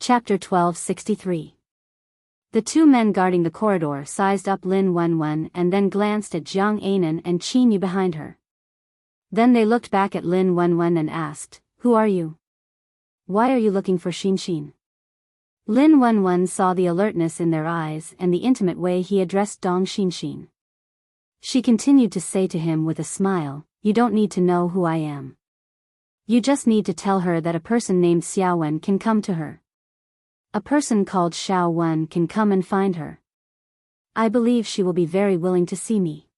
Chapter 1263. The two men guarding the corridor sized up Lin Wenwen and then glanced at Jiang Anan and Qin Yu behind her. Then they looked back at Lin Wenwen and asked, "Who are you? Why are you looking for Xin?" Lin Wenwen saw the alertness in their eyes and the intimate way he addressed Dong Xin. She continued to say to him with a smile, "You don't need to know who I am. You just need to tell her that a person named Xiaowen can come to her. A person called Xiaowen can come and find her. I believe she will be very willing to see me."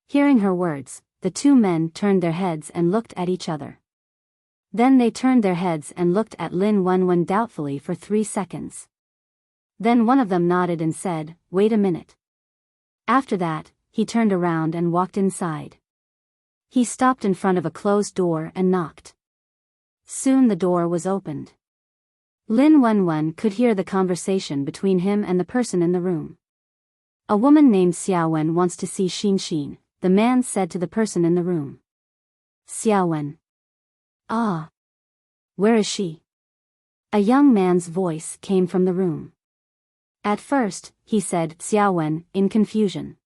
Hearing her words, the two men turned their heads and looked at each other. Then they turned their heads and looked at Lin Wenwen doubtfully for 3 seconds. Then one of them nodded and said, "Wait a minute." After that, he turned around and walked inside. He stopped in front of a closed door and knocked. Soon the door was opened. Lin Wenwen could hear the conversation between him and the person in the room. "A woman named Xiaowen wants to see Xin," the man said to the person in the room. "Xiaowen? Ah. Where is she?" A young man's voice came from the room. At first, he said Xiaowen, in confusion.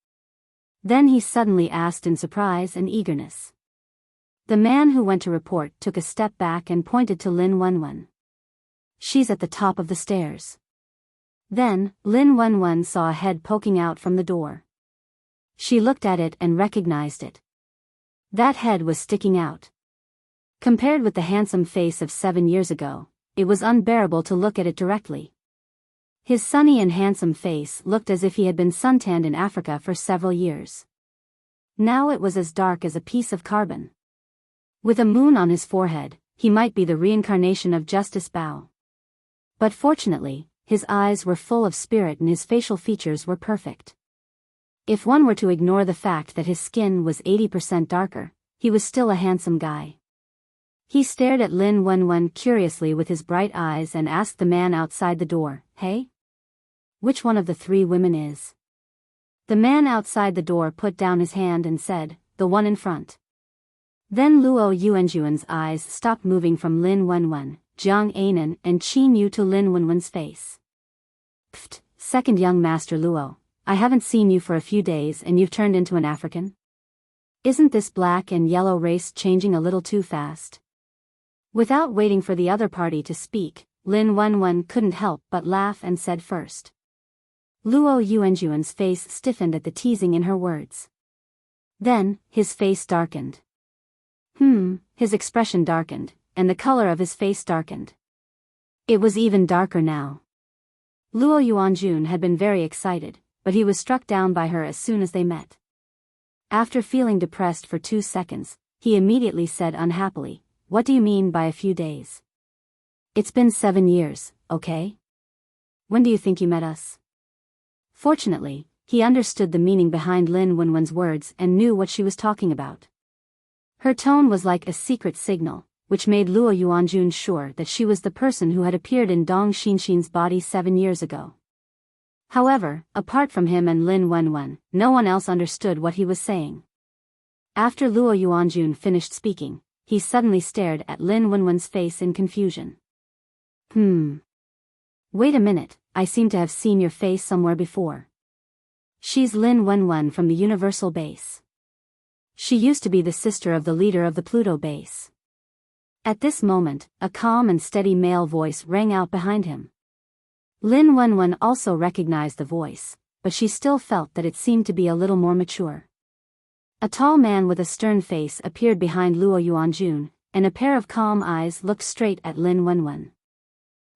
Then he suddenly asked in surprise and eagerness. The man who went to report took a step back and pointed to Lin Wenwen. "She's at the top of the stairs." Then, Lin Wenwen saw a head poking out from the door. She looked at it and recognized it. That head was sticking out. Compared with the handsome face of 7 years ago, it was unbearable to look at it directly. His sunny and handsome face looked as if he had been suntanned in Africa for several years. Now it was as dark as a piece of carbon. With a moon on his forehead, he might be the reincarnation of Justice Bao. But fortunately, his eyes were full of spirit and his facial features were perfect. If one were to ignore the fact that his skin was 80% darker, he was still a handsome guy. He stared at Lin Wenwen curiously with his bright eyes and asked the man outside the door, "Hey? Which one of the 3 women is?" The man outside the door put down his hand and said, "The one in front." Then Luo Yuanjuan's eyes stopped moving from Lin Wenwen, Jiang Anan and Qin Yu to Lin Wenwen's face. "Pfft, second young master Luo, I haven't seen you for a few days and you've turned into an African? Isn't this black and yellow race changing a little too fast?" Without waiting for the other party to speak, Lin Wenwen couldn't help but laugh and said first. Luo Yuanjuan's face stiffened at the teasing in her words. Then, his face darkened. His expression darkened, and the color of his face darkened. It was even darker now. Luo Yuanjun had been very excited, but he was struck down by her as soon as they met. After feeling depressed for 2 seconds, he immediately said unhappily, "What do you mean by a few days? It's been 7 years, okay? When do you think you met us?" Fortunately, he understood the meaning behind Lin Wenwen's words and knew what she was talking about. Her tone was like a secret signal, which made Luo Yuanjun sure that she was the person who had appeared in Dong Xinxin's body 7 years ago. However, apart from him and Lin Wenwen, no one else understood what he was saying. After Luo Yuanjun finished speaking, he suddenly stared at Lin Wenwen's face in confusion. Wait a minute, I seem to have seen your face somewhere before. She's Lin Wenwen from the Universal Base. She used to be the sister of the leader of the Pluto base." At this moment, a calm and steady male voice rang out behind him. Lin Wenwen also recognized the voice, but she still felt that it seemed to be a little more mature. A tall man with a stern face appeared behind Luo Yuanjun, and a pair of calm eyes looked straight at Lin Wenwen.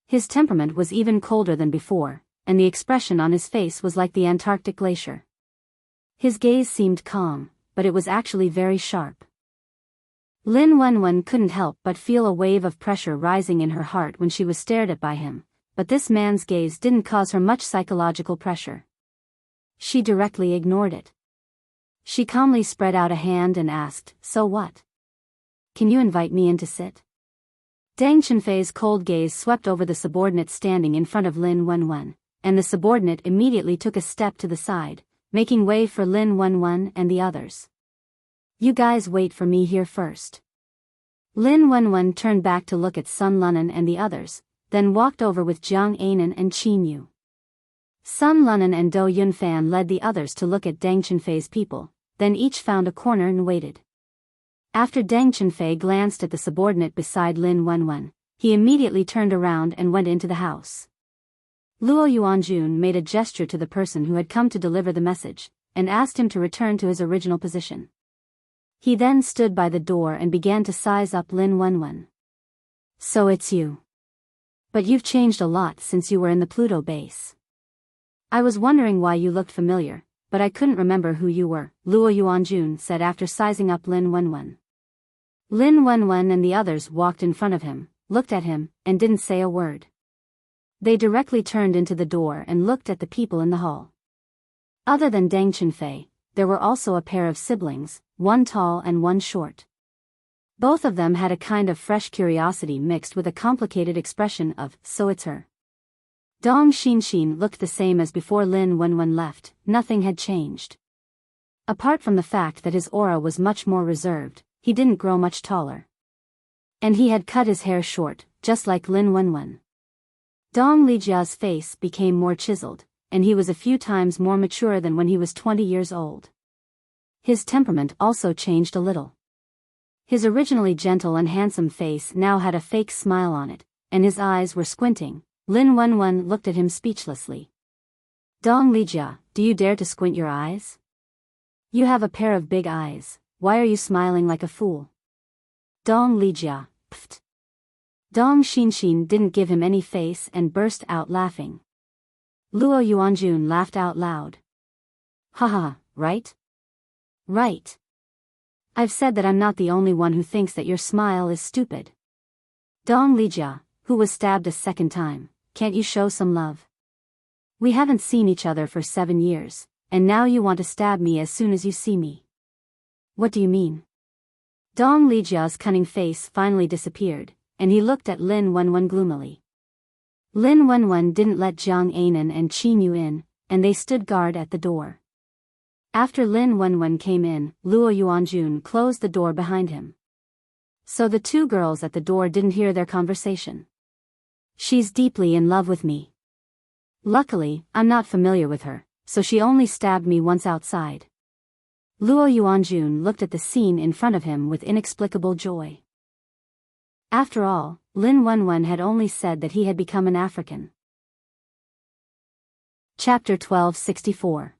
His temperament was even colder than before, and the expression on his face was like the Antarctic glacier. His gaze seemed calm, but it was actually very sharp. Lin Wenwen couldn't help but feel a wave of pressure rising in her heart when she was stared at by him, but this man's gaze didn't cause her much psychological pressure. She directly ignored it. She calmly spread out a hand and asked, "So what? Can you invite me in to sit?" Deng Chenfei's cold gaze swept over the subordinate standing in front of Lin Wenwen, and the subordinate immediately took a step to the side, making way for Lin Wenwen and the others. "You guys wait for me here first." Lin Wenwen turned back to look at Sun Lunan and the others, then walked over with Jiang Anan and Qin Yu. Sun Lunan and Do Yunfan led the others to look at Deng Chunfei's people, then each found a corner and waited. After Deng Chunfei glanced at the subordinate beside Lin Wenwen, he immediately turned around and went into the house. Luo Yuanjun made a gesture to the person who had come to deliver the message, and asked him to return to his original position. He then stood by the door and began to size up Lin Wenwen. So it's you. But you've changed a lot since you were in the Pluto base. I was wondering why you looked familiar, but I couldn't remember who you were, Luo Yuanjun said after sizing up Lin Wenwen. Lin Wenwen and the others walked in front of him, looked at him, and didn't say a word. They directly turned into the door and looked at the people in the hall. Other than Deng Chunfei, there were also a pair of siblings, one tall and one short. Both of them had a kind of fresh curiosity mixed with a complicated expression of, so it's her. Dong Xinxin looked the same as before Lin Wenwen left, nothing had changed. Apart from the fact that his aura was much more reserved, he didn't grow much taller. And he had cut his hair short, just like Lin Wenwen. Dong Lijia's face became more chiseled, and he was a few times more mature than when he was 20 years old. His temperament also changed a little. His originally gentle and handsome face now had a fake smile on it, and his eyes were squinting. Lin Wenwen looked at him speechlessly. Dong Lijia, do you dare to squint your eyes? You have a pair of big eyes, why are you smiling like a fool? Dong Lijia, pfft. Dong Xinxin didn't give him any face and burst out laughing. Luo Yuanjun laughed out loud. Haha, right? Right. I've said that I'm not the only one who thinks that your smile is stupid. Dong Lijia, who was stabbed a second time, can't you show some love? We haven't seen each other for 7 years, and now you want to stab me as soon as you see me. What do you mean? Dong Lijia's cunning face finally disappeared, and he looked at Lin Wenwen gloomily. Lin Wenwen didn't let Jiang Anan and Qin Yu in, and they stood guard at the door. After Lin Wenwen came in, Luo Yuanjun closed the door behind him. So the two girls at the door didn't hear their conversation. She's deeply in love with me. Luckily, I'm not familiar with her, so she only stabbed me once outside. Luo Yuanjun looked at the scene in front of him with inexplicable joy. After all, Lin Wenwen had only said that he had become an African. Chapter 1264.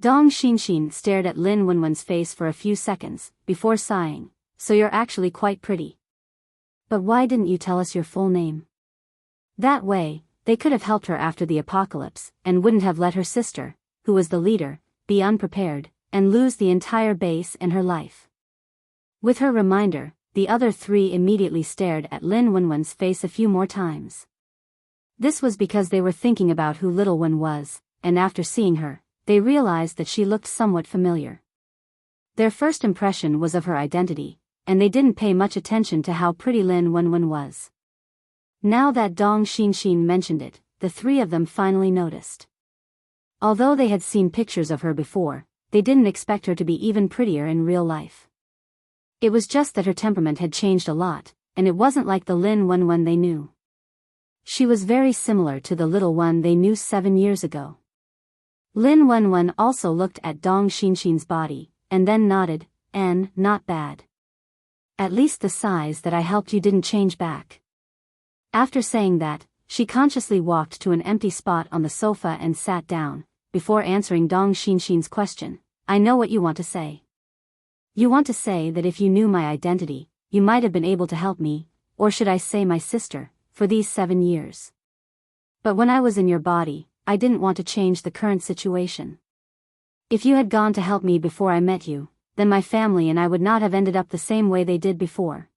Dong Xinxin stared at Lin Wenwen's face for a few seconds, before sighing, so you're actually quite pretty. But why didn't you tell us your full name? That way, they could have helped her after the apocalypse, and wouldn't have let her sister, who was the leader, be unprepared, and lose the entire base and her life. With her reminder, the other three immediately stared at Lin Wenwen's face a few more times. This was because they were thinking about who Little Wen was, and after seeing her, they realized that she looked somewhat familiar. Their first impression was of her identity, and they didn't pay much attention to how pretty Lin Wenwen was. Now that Dong Xinxin mentioned it, the three of them finally noticed. Although they had seen pictures of her before, they didn't expect her to be even prettier in real life. It was just that her temperament had changed a lot, and it wasn't like the Lin Wenwen they knew. She was very similar to the little one they knew 7 years ago. Lin Wenwen also looked at Dong Xinxin's body, and then nodded, not bad. At least the size that I helped you didn't change back. After saying that, she consciously walked to an empty spot on the sofa and sat down, before answering Dong Xinxin's question. I know what you want to say. You want to say that if you knew my identity, you might have been able to help me, or should I say my sister, for these 7 years. But when I was in your body, I didn't want to change the current situation. If you had gone to help me before I met you, then my family and I would not have ended up the same way they did before.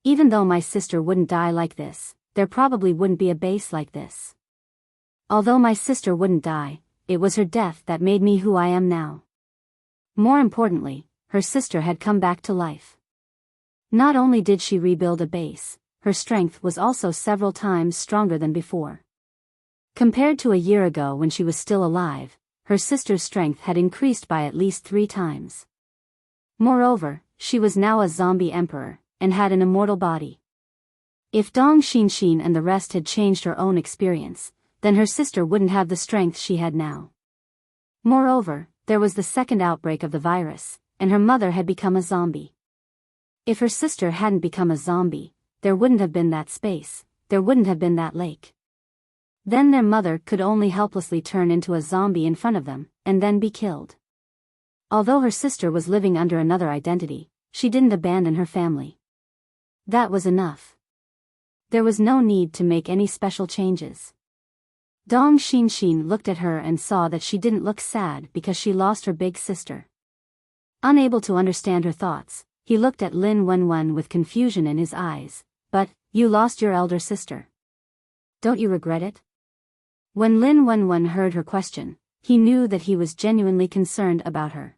Even though my sister wouldn't die like this, there probably wouldn't be a base like this. Although my sister wouldn't die, it was her death that made me who I am now. More importantly, her sister had come back to life. Not only did she rebuild a base, her strength was also several times stronger than before. Compared to a year ago when she was still alive, her sister's strength had increased by at least 3 times. Moreover, she was now a zombie emperor, and had an immortal body. If Dong Xinxin and the rest had changed her own experience, then her sister wouldn't have the strength she had now. Moreover, there was the second outbreak of the virus, and her mother had become a zombie. If her sister hadn't become a zombie, there wouldn't have been that space, there wouldn't have been that lake. Then their mother could only helplessly turn into a zombie in front of them, and then be killed. Although her sister was living under another identity, she didn't abandon her family. That was enough. There was no need to make any special changes. Dong Xinxin looked at her and saw that she didn't look sad because she lost her big sister. Unable to understand her thoughts, he looked at Lin Wenwen with confusion in his eyes. But, you lost your elder sister. Don't you regret it? When Lin Wenwen heard her question, he knew that he was genuinely concerned about her.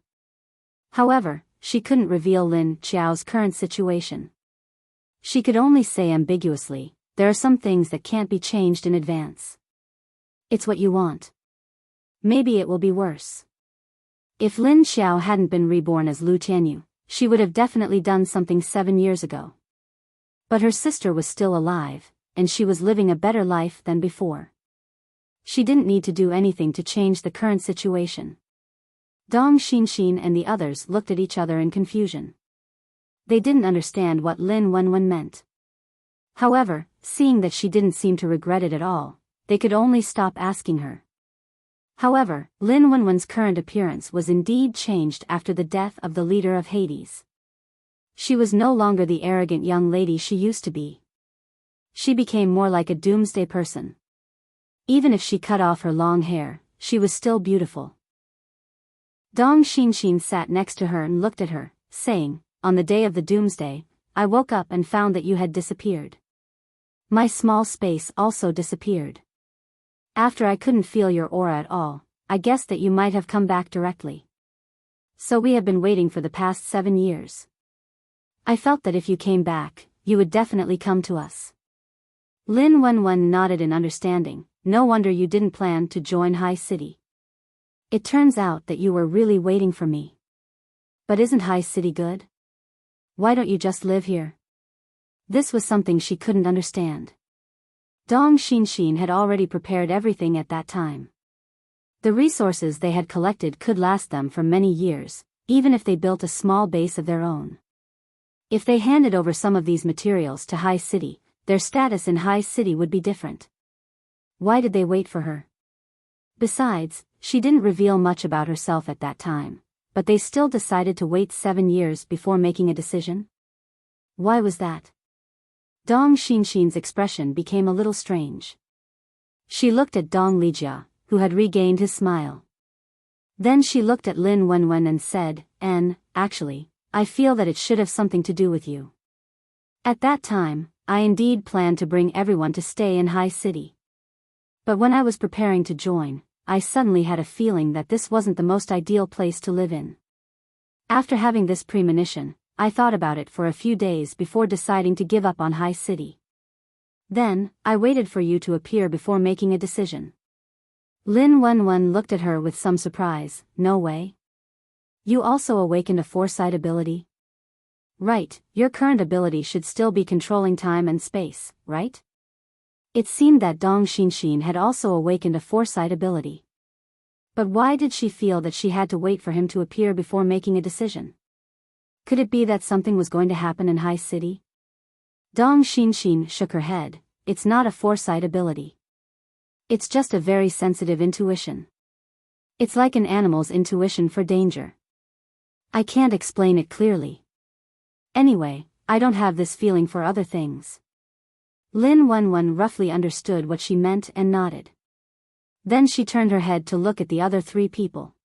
However, she couldn't reveal Lin Qiao's current situation. She could only say ambiguously, there are some things that can't be changed in advance. It's what you want. Maybe it will be worse. If Lin Qiao hadn't been reborn as Lu Tianyu, she would have definitely done something 7 years ago. But her sister was still alive, and she was living a better life than before. She didn't need to do anything to change the current situation. Dong Xinxin and the others looked at each other in confusion. They didn't understand what Lin Wenwen meant. However, seeing that she didn't seem to regret it at all, they could only stop asking her. However, Lin Wenwen's current appearance was indeed changed after the death of the leader of Hades. She was no longer the arrogant young lady she used to be. She became more like a doomsday person. Even if she cut off her long hair, she was still beautiful. Dong Xinxin sat next to her and looked at her, saying, on the day of the doomsday, I woke up and found that you had disappeared. My small space also disappeared. After I couldn't feel your aura at all, I guessed that you might have come back directly. So we have been waiting for the past 7 years. I felt that if you came back, you would definitely come to us. Lin Wenwen nodded in understanding. No wonder you didn't plan to join High City. It turns out that you were really waiting for me. But isn't High City good? Why don't you just live here? This was something she couldn't understand. Dong Xinxin had already prepared everything at that time. The resources they had collected could last them for many years, even if they built a small base of their own. If they handed over some of these materials to High City, their status in High City would be different. Why did they wait for her? Besides, she didn't reveal much about herself at that time, but they still decided to wait 7 years before making a decision? Why was that? Dong Xinxin's expression became a little strange. She looked at Dong Lijia, who had regained his smile. Then she looked at Lin Wenwen and said, actually, I feel that it should have something to do with you. At that time, I indeed planned to bring everyone to stay in High City. But when I was preparing to join, I suddenly had a feeling that this wasn't the most ideal place to live in. After having this premonition, I thought about it for a few days before deciding to give up on High City. Then, I waited for you to appear before making a decision. Lin Wenwen looked at her with some surprise. No way. You also awakened a foresight ability? Right, your current ability should still be controlling time and space, right? It seemed that Dong Xinxin had also awakened a foresight ability. But why did she feel that she had to wait for him to appear before making a decision? Could it be that something was going to happen in High City? Dong Xinxin shook her head. It's not a foresight ability. It's just a very sensitive intuition. It's like an animal's intuition for danger. I can't explain it clearly. Anyway, I don't have this feeling for other things. Lin Wenwen roughly understood what she meant and nodded. Then she turned her head to look at the other 3 people.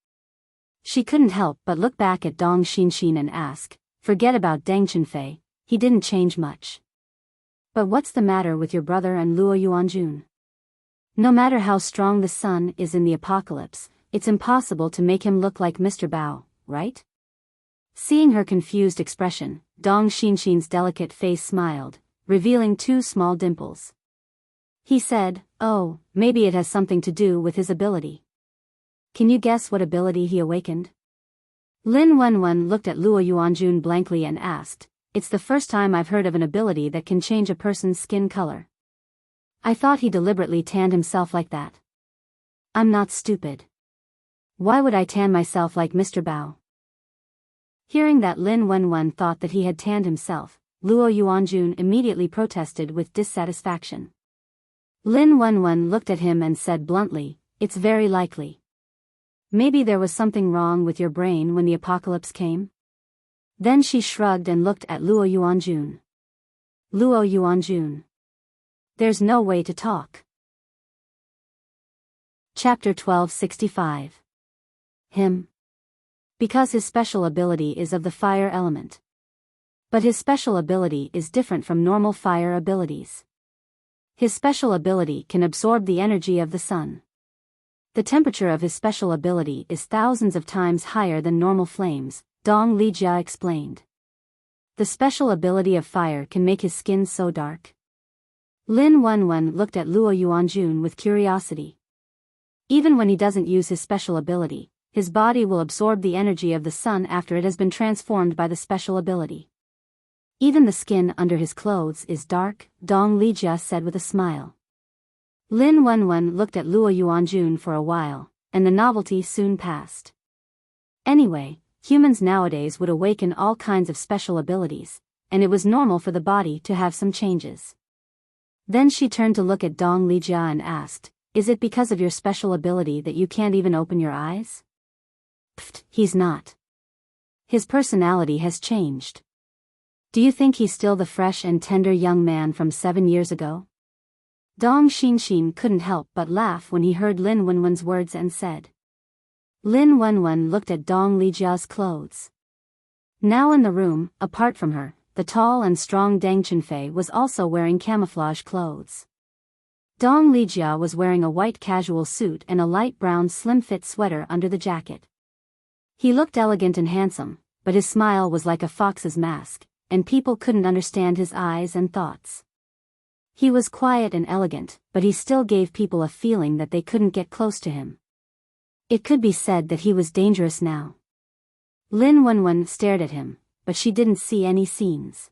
She couldn't help but look back at Dong Xinxin and ask, forget about Deng Chenfei, he didn't change much. But what's the matter with your brother and Luo Yuanjun? No matter how strong the sun is in the apocalypse, it's impossible to make him look like Mr. Bao, right? Seeing her confused expression, Dong Xinxin's delicate face smiled, revealing 2 small dimples. He said, oh, maybe it has something to do with his ability. Can you guess what ability he awakened? Lin Wenwen looked at Luo Yuanjun blankly and asked, it's the first time I've heard of an ability that can change a person's skin color. I thought he deliberately tanned himself like that. I'm not stupid. Why would I tan myself like Mr. Bao? Hearing that Lin Wenwen thought that he had tanned himself, Luo Yuanjun immediately protested with dissatisfaction. Lin Wenwen looked at him and said bluntly, "It's very likely. Maybe there was something wrong with your brain when the apocalypse came?" Then she shrugged and looked at Luo Yuanjun. Luo Yuanjun. There's no way to talk. Chapter 1265. Him. Because his special ability is of the fire element. But his special ability is different from normal fire abilities. His special ability can absorb the energy of the sun. The temperature of his special ability is thousands of times higher than normal flames, Dong Lijia explained. The special ability of fire can make his skin so dark. Lin Wenwen looked at Luo Yuanjun with curiosity. Even when he doesn't use his special ability, his body will absorb the energy of the sun after it has been transformed by the special ability. Even the skin under his clothes is dark, Dong Lijia said with a smile. Lin Wenwen looked at Luo Yuanjun for a while, and the novelty soon passed. Anyway, humans nowadays would awaken all kinds of special abilities, and it was normal for the body to have some changes. Then she turned to look at Dong Lijia and asked, "Is it because of your special ability that you can't even open your eyes?" Pfft, he's not. His personality has changed. Do you think he's still the fresh and tender young man from 7 years ago? Dong Xinshin couldn't help but laugh when he heard Lin Wenwen's words and said. Lin Wenwen looked at Dong Lijia's clothes. Now in the room, apart from her, the tall and strong Deng Chunfei was also wearing camouflage clothes. Dong Lijia was wearing a white casual suit and a light brown slim-fit sweater under the jacket. He looked elegant and handsome, but his smile was like a fox's mask, and people couldn't understand his eyes and thoughts. He was quiet and elegant, but he still gave people a feeling that they couldn't get close to him. It could be said that he was dangerous now. Lin Wenwen stared at him, but she didn't see any scenes.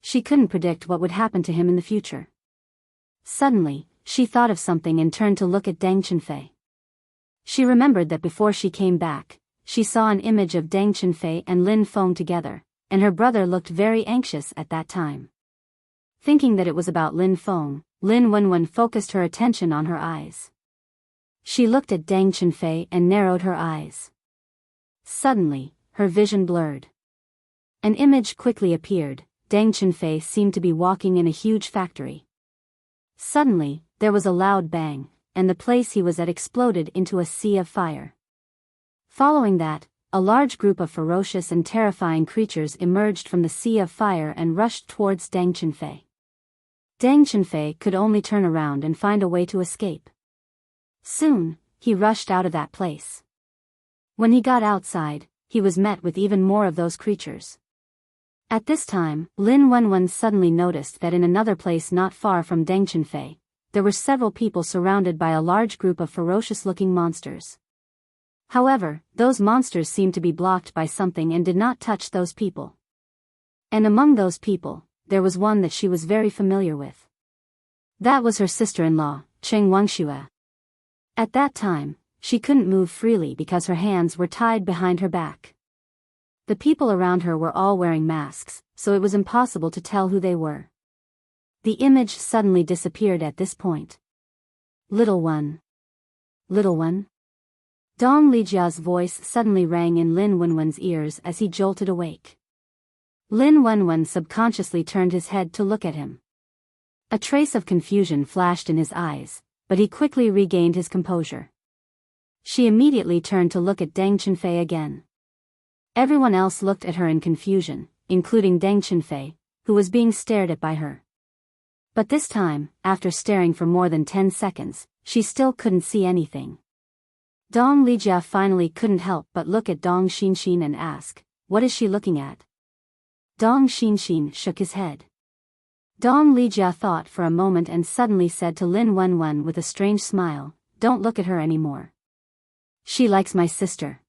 She couldn't predict what would happen to him in the future. Suddenly, she thought of something and turned to look at Deng Chunfei. She remembered that before she came back, she saw an image of Deng Chunfei and Lin Feng together, and her brother looked very anxious at that time. Thinking that it was about Lin Feng, Lin Wenwen focused her attention on her eyes. She looked at Deng Chunfei and narrowed her eyes. Suddenly, her vision blurred. An image quickly appeared. Deng Chunfei seemed to be walking in a huge factory. Suddenly, there was a loud bang, and the place he was at exploded into a sea of fire. Following that, a large group of ferocious and terrifying creatures emerged from the sea of fire and rushed towards Deng Chunfei. Deng Chunfei could only turn around and find a way to escape. Soon, he rushed out of that place. When he got outside, he was met with even more of those creatures. At this time, Lin Wenwen suddenly noticed that in another place not far from Deng Chunfei, there were several people surrounded by a large group of ferocious-looking monsters. However, those monsters seemed to be blocked by something and did not touch those people. And among those people, there was one that she was very familiar with. That was her sister-in-law, Cheng Wangxue. At that time, she couldn't move freely because her hands were tied behind her back. The people around her were all wearing masks, so it was impossible to tell who they were. The image suddenly disappeared at this point. Little one. Little one? Dong Lijia's voice suddenly rang in Lin Wenwen's ears as he jolted awake. Lin Wenwen subconsciously turned his head to look at him. A trace of confusion flashed in his eyes, but he quickly regained his composure. She immediately turned to look at Deng Chunfei again. Everyone else looked at her in confusion, including Deng Chunfei, who was being stared at by her. But this time, after staring for more than 10 seconds, she still couldn't see anything. Dong Lijia finally couldn't help but look at Dong Xinshin and ask, "What is she looking at?" Dong Xinshin shook his head. Dong Lijia thought for a moment and suddenly said to Lin Wenwen with a strange smile, "Don't look at her anymore. She likes my sister."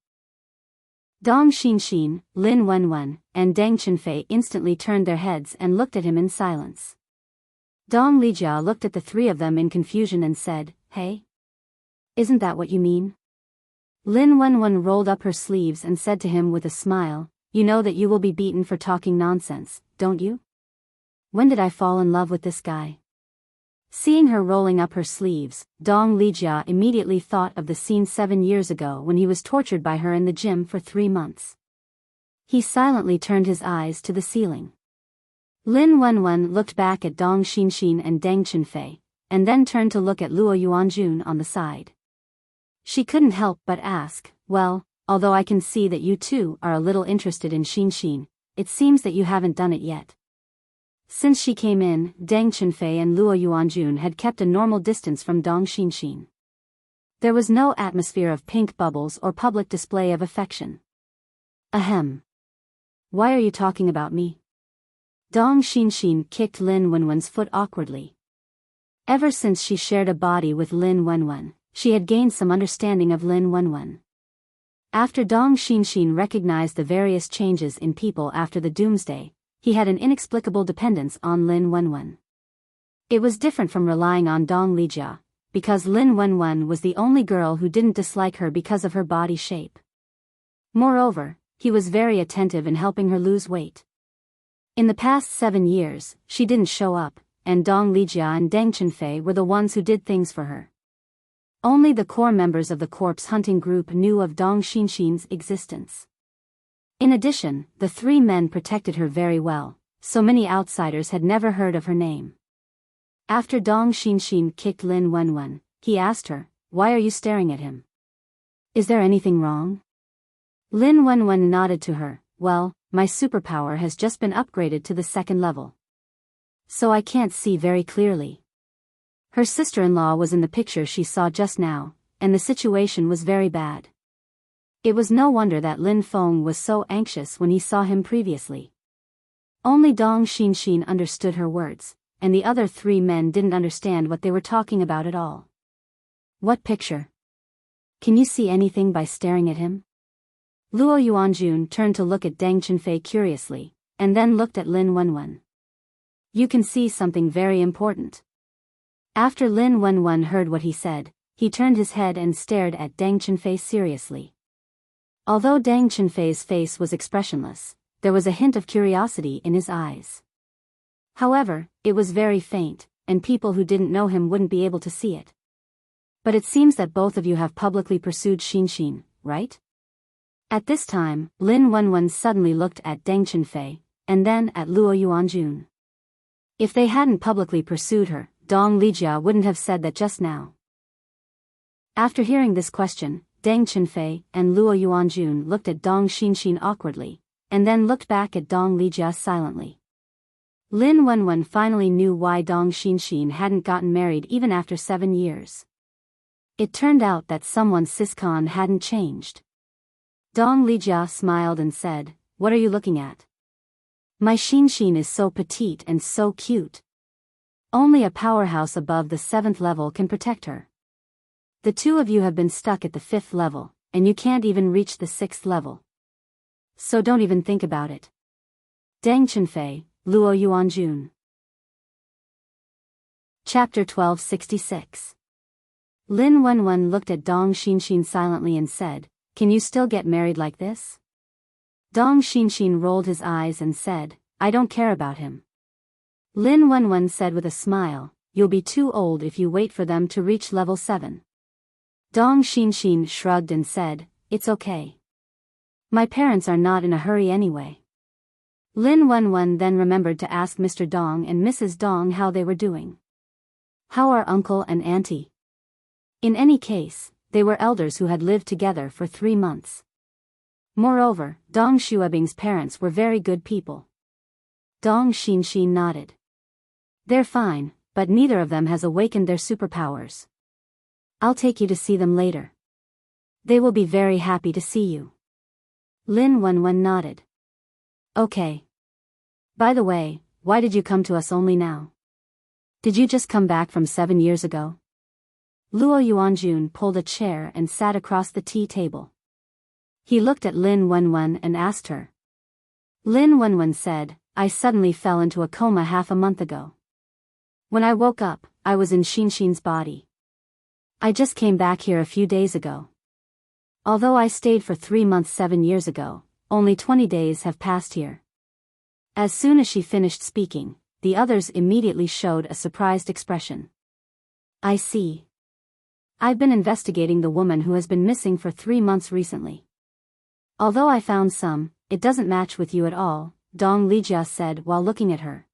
Dong Xinxin, Lin Wenwen, and Deng Chunfei instantly turned their heads and looked at him in silence. Dong Lijia looked at the three of them in confusion and said, "Hey? Isn't that what you mean?" Lin Wenwen rolled up her sleeves and said to him with a smile, "You know that you will be beaten for talking nonsense, don't you? When did I fall in love with this guy?" Seeing her rolling up her sleeves, Dong Lijia immediately thought of the scene 7 years ago when he was tortured by her in the gym for 3 months. He silently turned his eyes to the ceiling. Lin Wenwen looked back at Dong Xinxin and Deng Chunfei, and then turned to look at Luo Yuanjun on the side. She couldn't help but ask, "Well, although I can see that you two are a little interested in Xinxin, it seems that you haven't done it yet." Since she came in, Deng Chunfei and Luo Yuanjun had kept a normal distance from Dong Xinxin. There was no atmosphere of pink bubbles or public display of affection. Ahem. Why are you talking about me? Dong Xinxin kicked Lin Wenwen's foot awkwardly. Ever since she shared a body with Lin Wenwen, she had gained some understanding of Lin Wenwen. After Dong Xinxin recognized the various changes in people after the doomsday, he had an inexplicable dependence on Lin Wenwen. It was different from relying on Dong Lijia, because Lin Wenwen was the only girl who didn't dislike her because of her body shape. Moreover, he was very attentive in helping her lose weight. In the past 7 years, she didn't show up, and Dong Lijia and Deng Chunfei were the ones who did things for her. Only the core members of the corpse hunting group knew of Dong Xinxin's existence. In addition, the 3 men protected her very well, so many outsiders had never heard of her name. After Dong Xinxin kicked Lin Wenwen, he asked her, "Why are you staring at him? Is there anything wrong?" Lin Wenwen nodded to her, "Well, my superpower has just been upgraded to the 2nd level. So I can't see very clearly." Her sister-in-law was in the picture she saw just now, and the situation was very bad. It was no wonder that Lin Feng was so anxious when he saw him previously. Only Dong Xinxin understood her words, and the other 3 men didn't understand what they were talking about at all. "What picture? Can you see anything by staring at him?" Luo Yuanjun turned to look at Deng Chunfei curiously, and then looked at Lin Wenwen. "You can see something very important." After Lin Wenwen heard what he said, he turned his head and stared at Deng Chunfei seriously. Although Deng Chunfei's face was expressionless, there was a hint of curiosity in his eyes. However, it was very faint, and people who didn't know him wouldn't be able to see it. "But it seems that both of you have publicly pursued Xinxin, right?" At this time, Lin Wenwen suddenly looked at Deng Chunfei, and then at Luo Yuanjun. If they hadn't publicly pursued her, Dong Lijia wouldn't have said that just now. After hearing this question, Deng Chunfei and Luo Yuanjun looked at Dong Xinxin awkwardly, and then looked back at Dong Lijia silently. Lin Wenwen finally knew why Dong Xinxin hadn't gotten married even after 7 years. It turned out that someone's siscon hadn't changed. Dong Lijia smiled and said, "What are you looking at? My Xinxin is so petite and so cute. Only a powerhouse above the 7th level can protect her. The 2 of you have been stuck at the 5th level, and you can't even reach the 6th level. So don't even think about it." Deng Chunfei, Luo Yuanjun. Chapter 1266. Lin Wenwen looked at Dong Xinxin silently and said, "Can you still get married like this?" Dong Xinxin rolled his eyes and said, "I don't care about him." Lin Wenwen said with a smile, "You'll be too old if you wait for them to reach level 7. Dong Xinxin shrugged and said, "It's okay. My parents are not in a hurry anyway." Lin Wenwen then remembered to ask Mr. Dong and Mrs. Dong how they were doing. "How are uncle and auntie?" In any case, they were elders who had lived together for 3 months. Moreover, Dong Xuebing's parents were very good people. Dong Xinxin nodded. "They're fine, but neither of them has awakened their superpowers. I'll take you to see them later. They will be very happy to see you." Lin Wenwen nodded. "Okay. By the way, why did you come to us only now? Did you just come back from 7 years ago?" Luo Yuanjun pulled a chair and sat across the tea table. He looked at Lin Wenwen and asked her. Lin Wenwen said, I suddenly fell into a coma half a month ago. When I woke up, I was in Xinxin's body. I just came back here a few days ago. Although I stayed for 3 months 7 years ago, only 20 days have passed here. As soon as she finished speaking, the others immediately showed a surprised expression. I see. I've been investigating the woman who has been missing for 3 months recently. Although I found some, it doesn't match with you at all, Dong Lijia said while looking at her.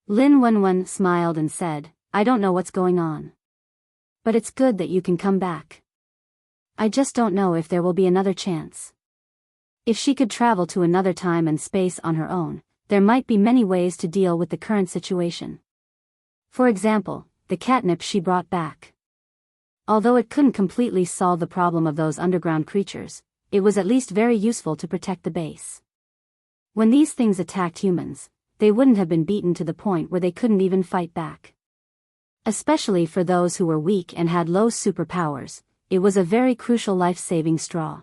Lin Wenwen smiled and said, I don't know what's going on. But it's good that you can come back. I just don't know if there will be another chance. If she could travel to another time and space on her own, there might be many ways to deal with the current situation. For example, the catnip she brought back. Although it couldn't completely solve the problem of those underground creatures, it was at least very useful to protect the base. When these things attacked humans, they wouldn't have been beaten to the point where they couldn't even fight back. Especially for those who were weak and had low superpowers, it was a very crucial life-saving straw.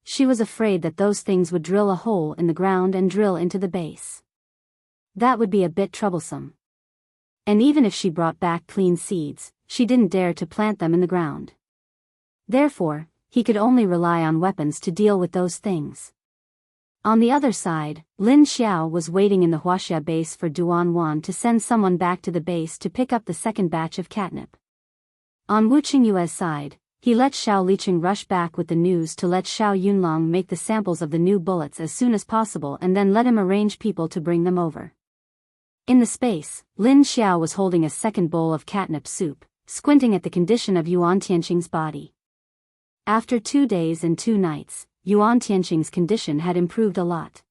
She was afraid that those things would drill a hole in the ground and drill into the base. That would be a bit troublesome. And even if she brought back clean seeds, she didn't dare to plant them in the ground. Therefore, he could only rely on weapons to deal with those things. On the other side, Lin Xiao was waiting in the Huaxia base for Duan Wan to send someone back to the base to pick up the second batch of catnip. On Wu Qingyue's side, he let Xiao Liqing rush back with the news to let Xiao Yunlong make the samples of the new bullets as soon as possible and then let him arrange people to bring them over. In the space, Lin Xiao was holding a second bowl of catnip soup, squinting at the condition of Yuan Tianqing's body. After 2 days and 2 nights, Yuan Tianqing's condition had improved a lot.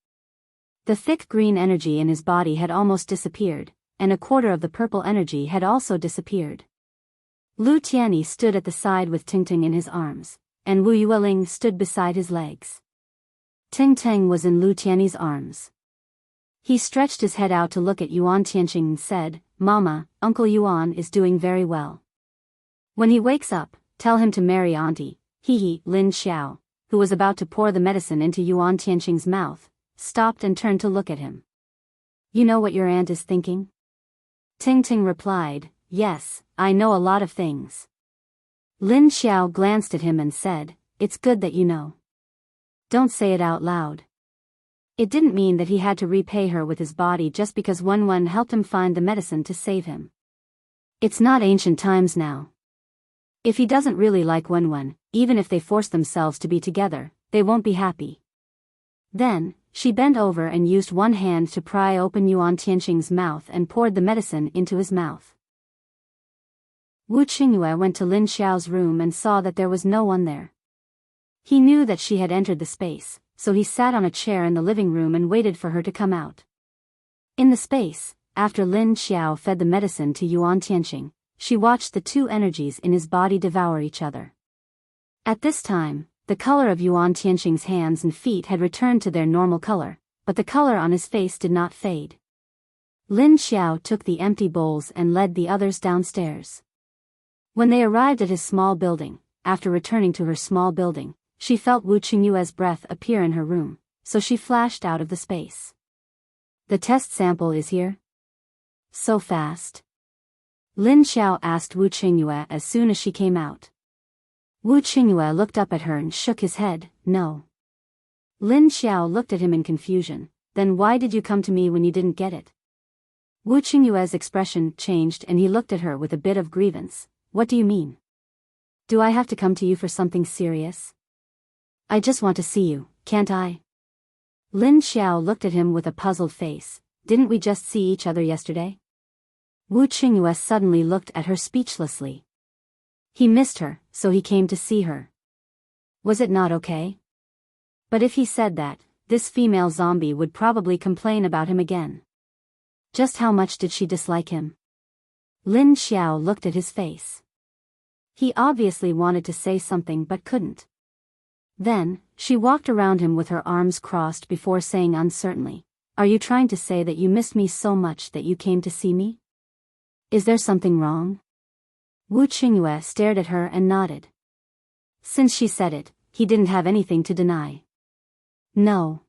The thick green energy in his body had almost disappeared, and a quarter of the purple energy had also disappeared. Lu Tianyi stood at the side with Tingting in his arms, and Wu Yueling stood beside his legs. Tingting was in Lu Tianyi's arms. He stretched his head out to look at Yuan Tianqing and said, Mama, Uncle Yuan is doing very well. When he wakes up, tell him to marry Auntie. Lin Xiao, who was about to pour the medicine into Yuan Tianqing's mouth, stopped and turned to look at him. You know what your aunt is thinking? Tingting replied, Yes, I know a lot of things. Lin Xiao glanced at him and said, It's good that you know. Don't say it out loud. It didn't mean that he had to repay her with his body just because Wenwen helped him find the medicine to save him. It's not ancient times now. If he doesn't really like Wenwen, even if they force themselves to be together, they won't be happy. Then, she bent over and used one hand to pry open Yuan Tianqing's mouth and poured the medicine into his mouth. Wu Qingyue went to Lin Xiao's room and saw that there was no one there. He knew that she had entered the space, so he sat on a chair in the living room and waited for her to come out. In the space, after Lin Xiao fed the medicine to Yuan Tianqing, she watched the two energies in his body devour each other. At this time, the color of Yuan Tianqing's hands and feet had returned to their normal color, but the color on his face did not fade. Lin Xiao took the empty bowls and led the others downstairs. When they arrived at his small building, after returning to her small building, she felt Wu Qingyue's breath appear in her room, so she flashed out of the space. The test sample is here? So fast? Lin Xiao asked Wu Qingyue as soon as she came out. Wu Qingyue looked up at her and shook his head, No. Lin Xiao looked at him in confusion, Then why did you come to me when you didn't get it? Wu Qingyue's expression changed and he looked at her with a bit of grievance. What do you mean? Do I have to come to you for something serious? I just want to see you, can't I? Lin Xiao looked at him with a puzzled face. Didn't we just see each other yesterday? Wu Qingyue suddenly looked at her speechlessly. He missed her, so he came to see her. Was it not okay? But if he said that, this female zombie would probably complain about him again. Just how much did she dislike him? Lin Xiao looked at his face. He obviously wanted to say something but couldn't. Then, she walked around him with her arms crossed before saying uncertainly, Are you trying to say that you missed me so much that you came to see me? Is there something wrong? Wu Qingyue stared at her and nodded. Since she said it, he didn't have anything to deny. No.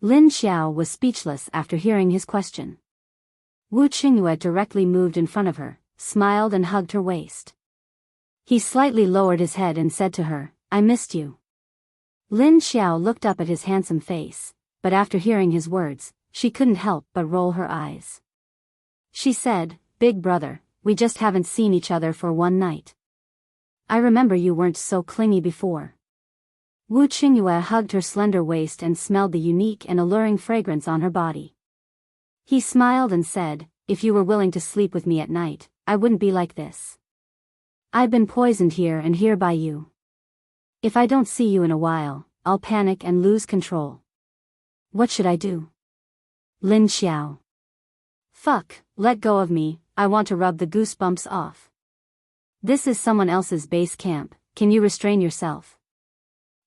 Lin Xiao was speechless after hearing his question. Wu Qingyue directly moved in front of her, smiled and hugged her waist. He slightly lowered his head and said to her, "I missed you." Lin Xiao looked up at his handsome face, but after hearing his words, she couldn't help but roll her eyes. She said, "Big brother, we just haven't seen each other for one night. I remember you weren't so clingy before." Wu Qingyue hugged her slender waist and smelled the unique and alluring fragrance on her body. He smiled and said, "If you were willing to sleep with me at night, I wouldn't be like this. I've been poisoned here and here by you. If I don't see you in a while, I'll panic and lose control. What should I do?" Lin Xiao. "Fuck, let go of me, I want to rub the goosebumps off. This is someone else's base camp, can you restrain yourself?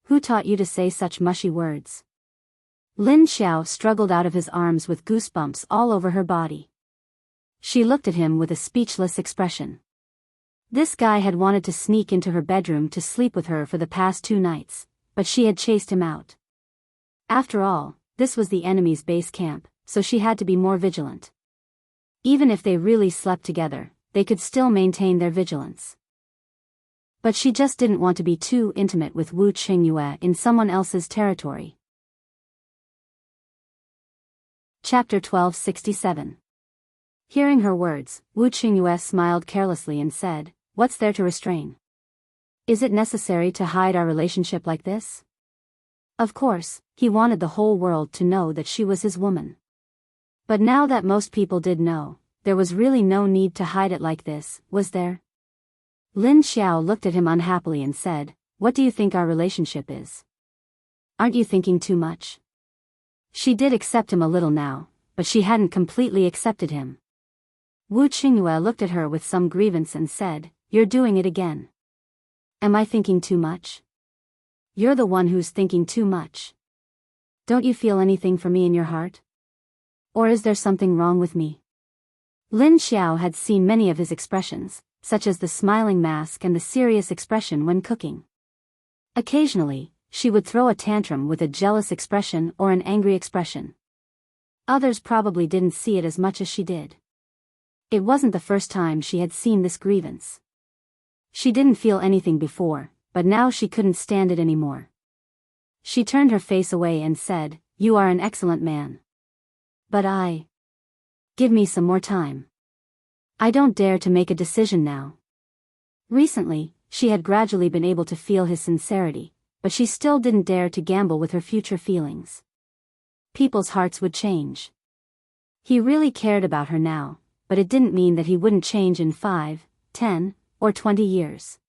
Who taught you to say such mushy words?" Lin Xiao struggled out of his arms with goosebumps all over her body. She looked at him with a speechless expression. This guy had wanted to sneak into her bedroom to sleep with her for the past 2 nights, but she had chased him out. After all, this was the enemy's base camp, so she had to be more vigilant. Even if they really slept together, they could still maintain their vigilance. But she just didn't want to be too intimate with Wu Qingyue in someone else's territory. Chapter 1267. Hearing her words, Wu Qingyue smiled carelessly and said, "What's there to restrain? Is it necessary to hide our relationship like this?" Of course, he wanted the whole world to know that she was his woman. But now that most people did know, there was really no need to hide it like this, was there? Lin Xiao looked at him unhappily and said, "What do you think our relationship is? Aren't you thinking too much?" She did accept him a little now, but she hadn't completely accepted him. Wu Qingyue looked at her with some grievance and said, "You're doing it again. Am I thinking too much? You're the one who's thinking too much. Don't you feel anything for me in your heart? Or is there something wrong with me?" Lin Xiao had seen many of his expressions, such as the smiling mask and the serious expression when cooking. Occasionally, she would throw a tantrum with a jealous expression or an angry expression. Others probably didn't see it as much as she did. It wasn't the first time she had seen this grievance. She didn't feel anything before, but now she couldn't stand it anymore. She turned her face away and said, "You are an excellent man. But give me some more time. I don't dare to make a decision now." Recently, she had gradually been able to feel his sincerity, but she still didn't dare to gamble with her future feelings. People's hearts would change. He really cared about her now, but it didn't mean that he wouldn't change in 5, 10, or 20 years.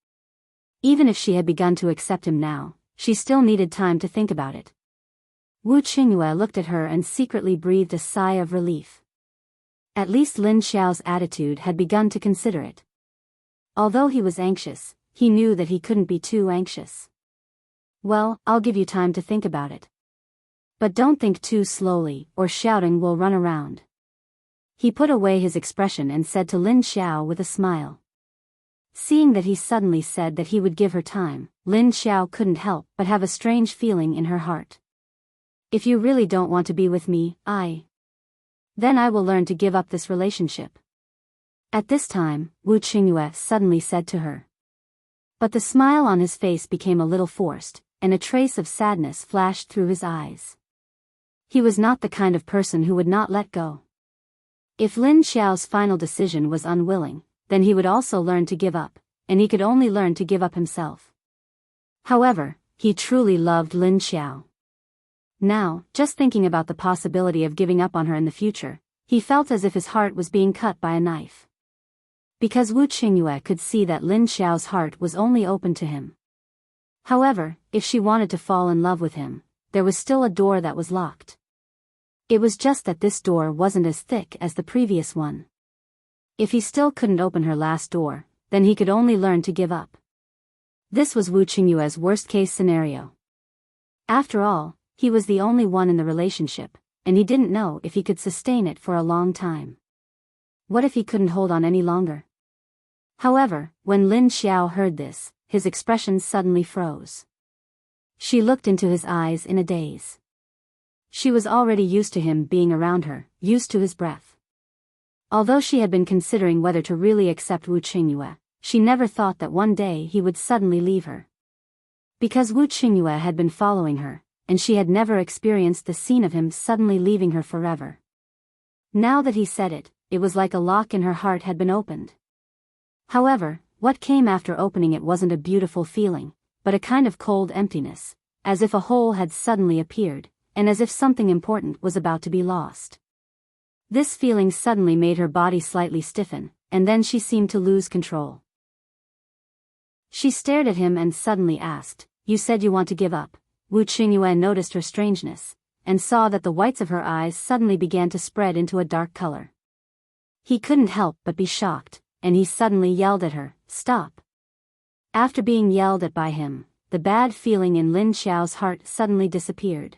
Even if she had begun to accept him now, she still needed time to think about it. Wu Qingyue looked at her and secretly breathed a sigh of relief. At least Lin Xiao's attitude had begun to consider it. Although he was anxious, he knew that he couldn't be too anxious. "Well, I'll give you time to think about it. But don't think too slowly, or shouting will run around." He put away his expression and said to Lin Xiao with a smile. Seeing that he suddenly said that he would give her time, Lin Xiao couldn't help but have a strange feeling in her heart. "If you really don't want to be with me, then I will learn to give up this relationship." At this time, Wu Qingyue suddenly said to her. But the smile on his face became a little forced, and a trace of sadness flashed through his eyes. He was not the kind of person who would not let go. If Lin Xiao's final decision was unwilling, then he would also learn to give up, and he could only learn to give up himself. However, he truly loved Lin Xiao. Now, just thinking about the possibility of giving up on her in the future, he felt as if his heart was being cut by a knife. Because Wu Qingyue could see that Lin Xiao's heart was only open to him. However, if she wanted to fall in love with him, there was still a door that was locked. It was just that this door wasn't as thick as the previous one. If he still couldn't open her last door, then he could only learn to give up. This was Wu Qingyue's worst-case scenario. After all, he was the only one in the relationship, and he didn't know if he could sustain it for a long time. What if he couldn't hold on any longer? However, when Lin Xiao heard this, his expression suddenly froze. She looked into his eyes in a daze. She was already used to him being around her, used to his breath. Although she had been considering whether to really accept Wu Qingyue, she never thought that one day he would suddenly leave her. Because Wu Qingyue had been following her, and she had never experienced the scene of him suddenly leaving her forever. Now that he said it, it was like a lock in her heart had been opened. However, what came after opening it wasn't a beautiful feeling, but a kind of cold emptiness, as if a hole had suddenly appeared, and as if something important was about to be lost. This feeling suddenly made her body slightly stiffen, and then she seemed to lose control. She stared at him and suddenly asked, "You said you want to give up?" Wu Qingyue noticed her strangeness, and saw that the whites of her eyes suddenly began to spread into a dark color. He couldn't help but be shocked, and he suddenly yelled at her, "Stop!" After being yelled at by him, the bad feeling in Lin Xiao's heart suddenly disappeared.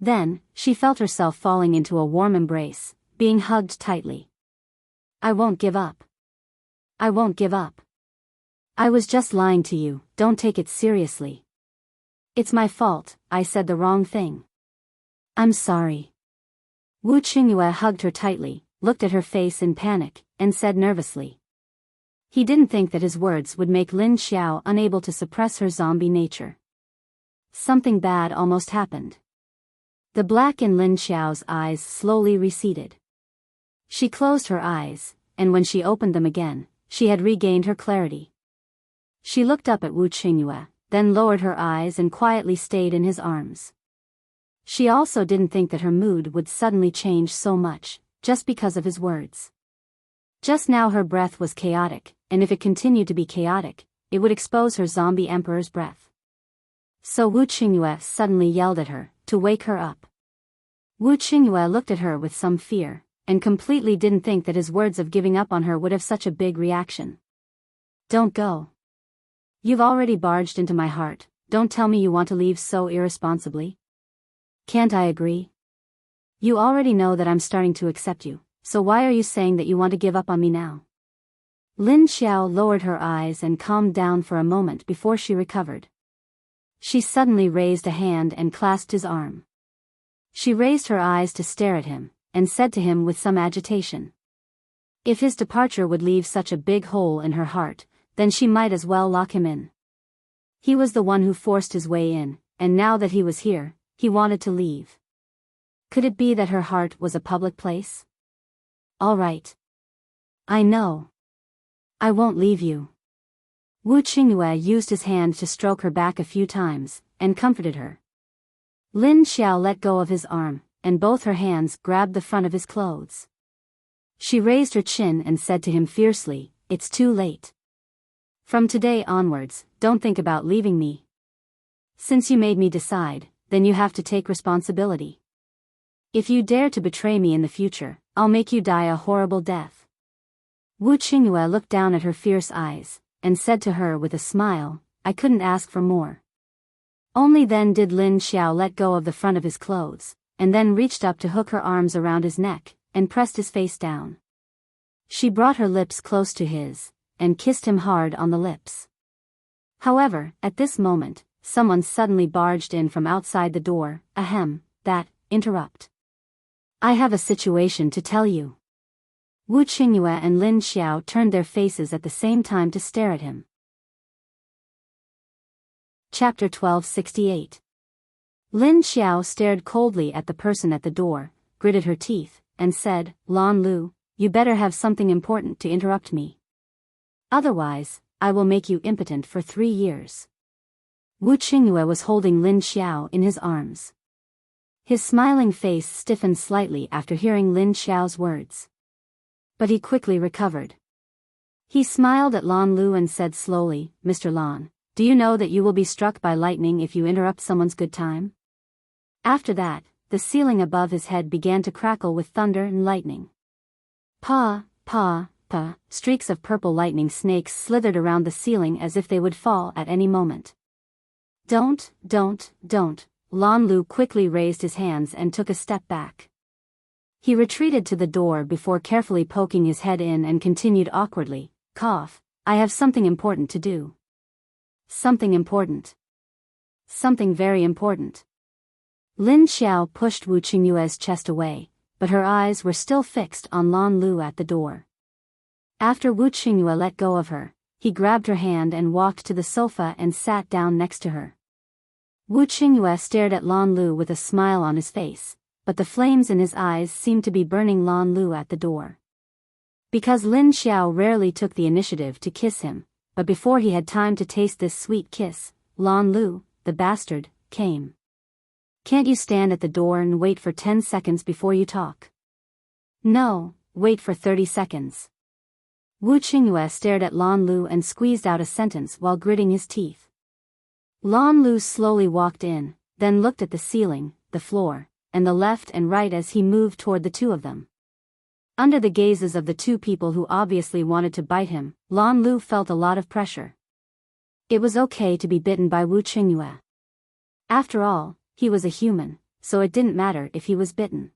Then, she felt herself falling into a warm embrace, being hugged tightly. "I won't give up. I won't give up. I was just lying to you, don't take it seriously. It's my fault, I said the wrong thing. I'm sorry." Wu Qingyue hugged her tightly, looked at her face in panic, and said nervously. He didn't think that his words would make Lin Xiao unable to suppress her zombie nature. Something bad almost happened. The black in Lin Xiao's eyes slowly receded. She closed her eyes, and when she opened them again, she had regained her clarity. She looked up at Wu Qingyue, then lowered her eyes and quietly stayed in his arms. She also didn't think that her mood would suddenly change so much, just because of his words. Just now her breath was chaotic, and if it continued to be chaotic, it would expose her zombie emperor's breath. So Wu Qingyue suddenly yelled at her, to wake her up. Wu Qingyue looked at her with some fear, and completely didn't think that his words of giving up on her would have such a big reaction. "Don't go. You've already barged into my heart, don't tell me you want to leave so irresponsibly. Can't I agree? You already know that I'm starting to accept you, so why are you saying that you want to give up on me now?" Lin Xiao lowered her eyes and calmed down for a moment before she recovered. She suddenly raised a hand and clasped his arm. She raised her eyes to stare at him, and said to him with some agitation. If his departure would leave such a big hole in her heart, then she might as well lock him in. He was the one who forced his way in, and now that he was here, he wanted to leave. Could it be that her heart was a public place? All right. I know. I won't leave you. Wu Qingyue used his hand to stroke her back a few times, and comforted her. Lin Xiao let go of his arm, and both her hands grabbed the front of his clothes. She raised her chin and said to him fiercely, "It's too late. From today onwards, don't think about leaving me. Since you made me decide, then you have to take responsibility. If you dare to betray me in the future, I'll make you die a horrible death." Wu Qingyue looked down at her fierce eyes, and said to her with a smile, "I couldn't ask for more." Only then did Lin Xiao let go of the front of his clothes, and then reached up to hook her arms around his neck, and pressed his face down. She brought her lips close to his, and kissed him hard on the lips. However, at this moment, someone suddenly barged in from outside the door. Interrupt. I have a situation to tell you." Wu Qingyue and Lin Xiao turned their faces at the same time to stare at him. Chapter 1268. Lin Xiao stared coldly at the person at the door, gritted her teeth, and said, "Lan Lu, you better have something important to interrupt me. Otherwise, I will make you impotent for 3 years." Wu Qingyue was holding Lin Xiao in his arms. His smiling face stiffened slightly after hearing Lin Xiao's words. But he quickly recovered. He smiled at Lan Lu and said slowly, "Mr. Lan, do you know that you will be struck by lightning if you interrupt someone's good time?" After that, the ceiling above his head began to crackle with thunder and lightning. Pa, pa, pa, streaks of purple lightning snakes slithered around the ceiling as if they would fall at any moment. Don't. Lan Lu quickly raised his hands and took a step back. He retreated to the door before carefully poking his head in and continued awkwardly, "I have something important to do." "Something important?" something very important. Lin Xiao pushed Wu Qingyue's chest away, but her eyes were still fixed on Lan Lu at the door. After Wu Qingyue let go of her, he grabbed her hand and walked to the sofa and sat down next to her. Wu Qingyue stared at Lan Lu with a smile on his face, but the flames in his eyes seemed to be burning Lan Lu at the door. Because Lin Xiao rarely took the initiative to kiss him, but before he had time to taste this sweet kiss, Lan Lu, the bastard, came. Can't you stand at the door and wait for 10 seconds before you talk? No, wait for 30 seconds. Wu Qingyue stared at Lan Lu and squeezed out a sentence while gritting his teeth. Lan Lu slowly walked in, then looked at the ceiling, the floor, and the left and right as he moved toward the two of them. Under the gazes of the two people who obviously wanted to bite him, Lan Lu felt a lot of pressure. It was okay to be bitten by Wu Qingyue. After all, he was a human, so it didn't matter if he was bitten.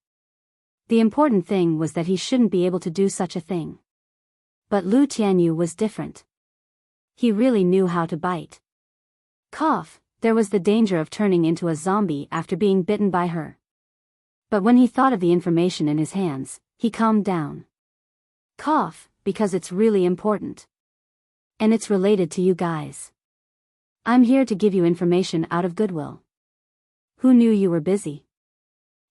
The important thing was that he shouldn't be able to do such a thing. But Lu Tianyu was different. He really knew how to bite. Cough, there was the danger of turning into a zombie after being bitten by her. But when he thought of the information in his hands, he calmed down. Cough, because it's really important. And it's related to you guys. I'm here to give you information out of goodwill. Who knew you were busy?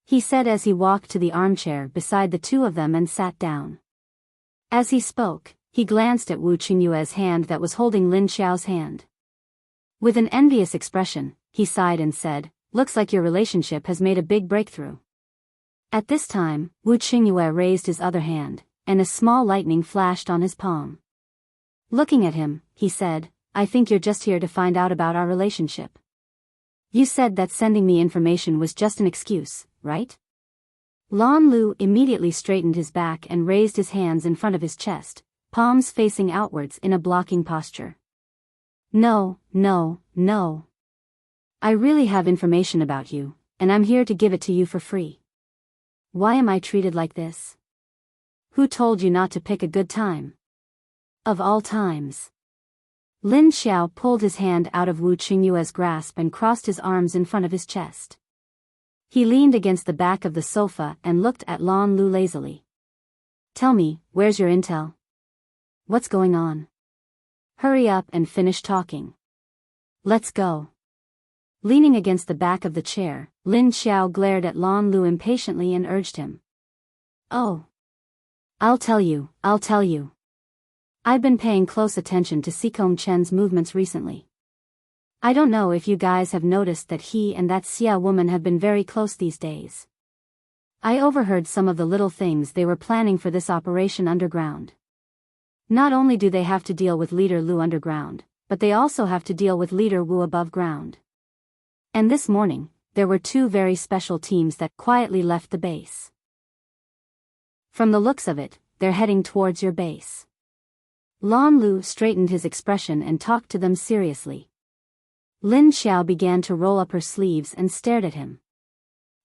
He said as he walked to the armchair beside the two of them and sat down. As he spoke, he glanced at Wu Qingyue's hand that was holding Lin Xiao's hand. With an envious expression, he sighed and said, "Looks like your relationship has made a big breakthrough." At this time, Wu Qingyue raised his other hand, and a small lightning flashed on his palm. Looking at him, he said, "I think you're just here to find out about our relationship. You said that sending me information was just an excuse, right?" Lan Lu immediately straightened his back and raised his hands in front of his chest, palms facing outwards in a blocking posture. No. I really have information about you, and I'm here to give it to you for free. Why am I treated like this? Who told you not to pick a good time? Of all times. Lin Xiao pulled his hand out of Wu Qingyue's grasp and crossed his arms in front of his chest. He leaned against the back of the sofa and looked at Lan Lu lazily. Tell me, where's your intel? What's going on? Hurry up and finish talking. Let's go. Leaning against the back of the chair, Lin Xiao glared at Lan Lu impatiently and urged him. Oh. I'll tell you. I've been paying close attention to Xikong Chen's movements recently. I don't know if you guys have noticed that he and that Xia woman have been very close these days. I overheard some of the little things they were planning for this operation underground. Not only do they have to deal with Leader Lu underground, but they also have to deal with Leader Wu above ground. And this morning, there were two very special teams that quietly left the base. From the looks of it, they're heading towards your base. Lan Lu straightened his expression and talked to them seriously. Lin Xiao began to roll up her sleeves and stared at him.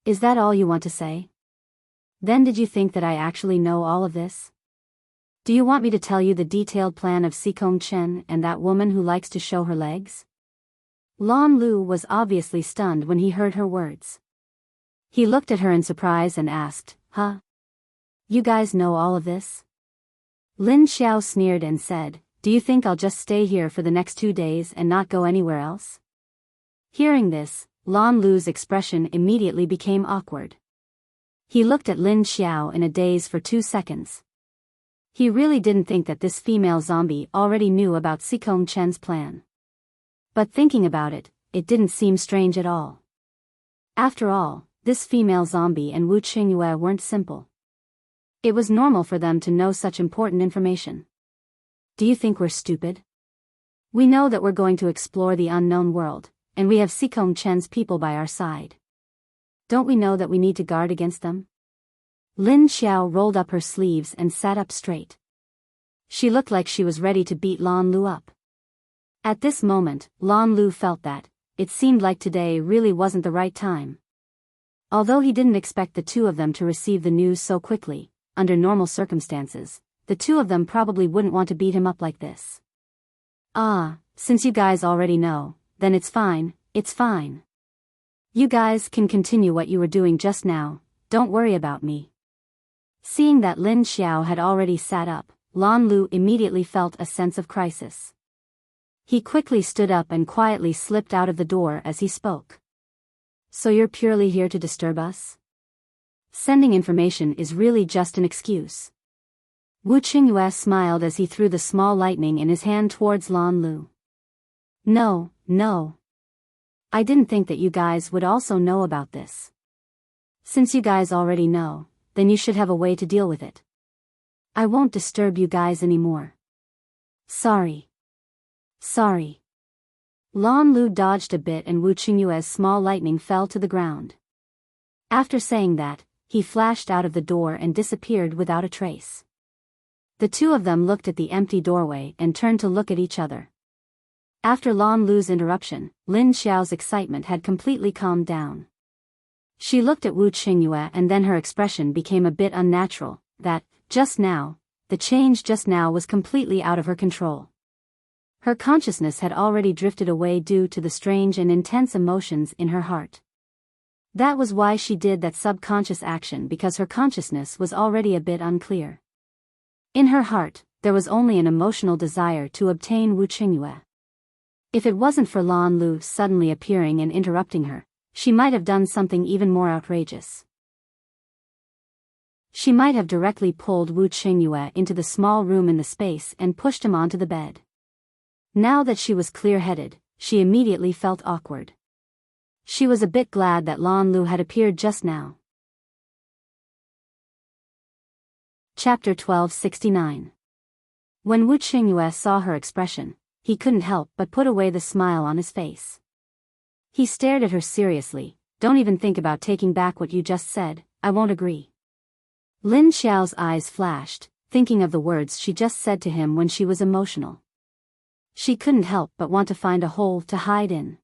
Is that all you want to say? Then did you think that I actually know all of this? Do you want me to tell you the detailed plan of Xikong Chen and that woman who likes to show her legs? Lan Lu was obviously stunned when he heard her words. He looked at her in surprise and asked, Huh? You guys know all of this? Lin Xiao sneered and said, Do you think I'll just stay here for the next 2 days and not go anywhere else? Hearing this, Lan Lu's expression immediately became awkward. He looked at Lin Xiao in a daze for 2 seconds. He really didn't think that this female zombie already knew about Xikong Chen's plan. But thinking about it, it didn't seem strange at all. After all, this female zombie and Wu Qingyue weren't simple. It was normal for them to know such important information. Do you think we're stupid? We know that we're going to explore the unknown world, and we have Xikong Chen's people by our side. Don't we know that we need to guard against them? Lin Xiao rolled up her sleeves and sat up straight. She looked like she was ready to beat Lan Lu up. At this moment, Lan Lu felt that it seemed like today really wasn't the right time. Although he didn't expect the two of them to receive the news so quickly, under normal circumstances, the two of them probably wouldn't want to beat him up like this. Since you guys already know, then it's fine. It's fine. You guys can continue what you were doing just now, don't worry about me. Seeing that Lin Xiao had already sat up, Lan Lu immediately felt a sense of crisis. He quickly stood up and quietly slipped out of the door as he spoke. So you're purely here to disturb us? Sending information is really just an excuse. Wu Qingyue smiled as he threw the small lightning in his hand towards Lan Lu. No. I didn't think that you guys would also know about this. Since you guys already know, then you should have a way to deal with it. I won't disturb you guys anymore. Sorry. Lan Lu dodged a bit and Wu Qingyue's small lightning fell to the ground. After saying that, he flashed out of the door and disappeared without a trace. The two of them looked at the empty doorway and turned to look at each other. After Lan Lu's interruption, Lin Xiao's excitement had completely calmed down. She looked at Wu Qingyue and then her expression became a bit unnatural, the change just now was completely out of her control. Her consciousness had already drifted away due to the strange and intense emotions in her heart. That was why she did that subconscious action, because her consciousness was already a bit unclear. In her heart, there was only an emotional desire to obtain Wu Qingyue. If it wasn't for Lan Lu suddenly appearing and interrupting her, she might have done something even more outrageous. She might have directly pulled Wu Qingyue into the small room in the space and pushed him onto the bed. Now that she was clear-headed, she immediately felt awkward. She was a bit glad that Lan Lu had appeared just now. Chapter 1269. When Wu Qingyue saw her expression, he couldn't help but put away the smile on his face. He stared at her seriously. Don't even think about taking back what you just said, I won't agree. Lin Xiao's eyes flashed, thinking of the words she just said to him when she was emotional. She couldn't help but want to find a hole to hide in.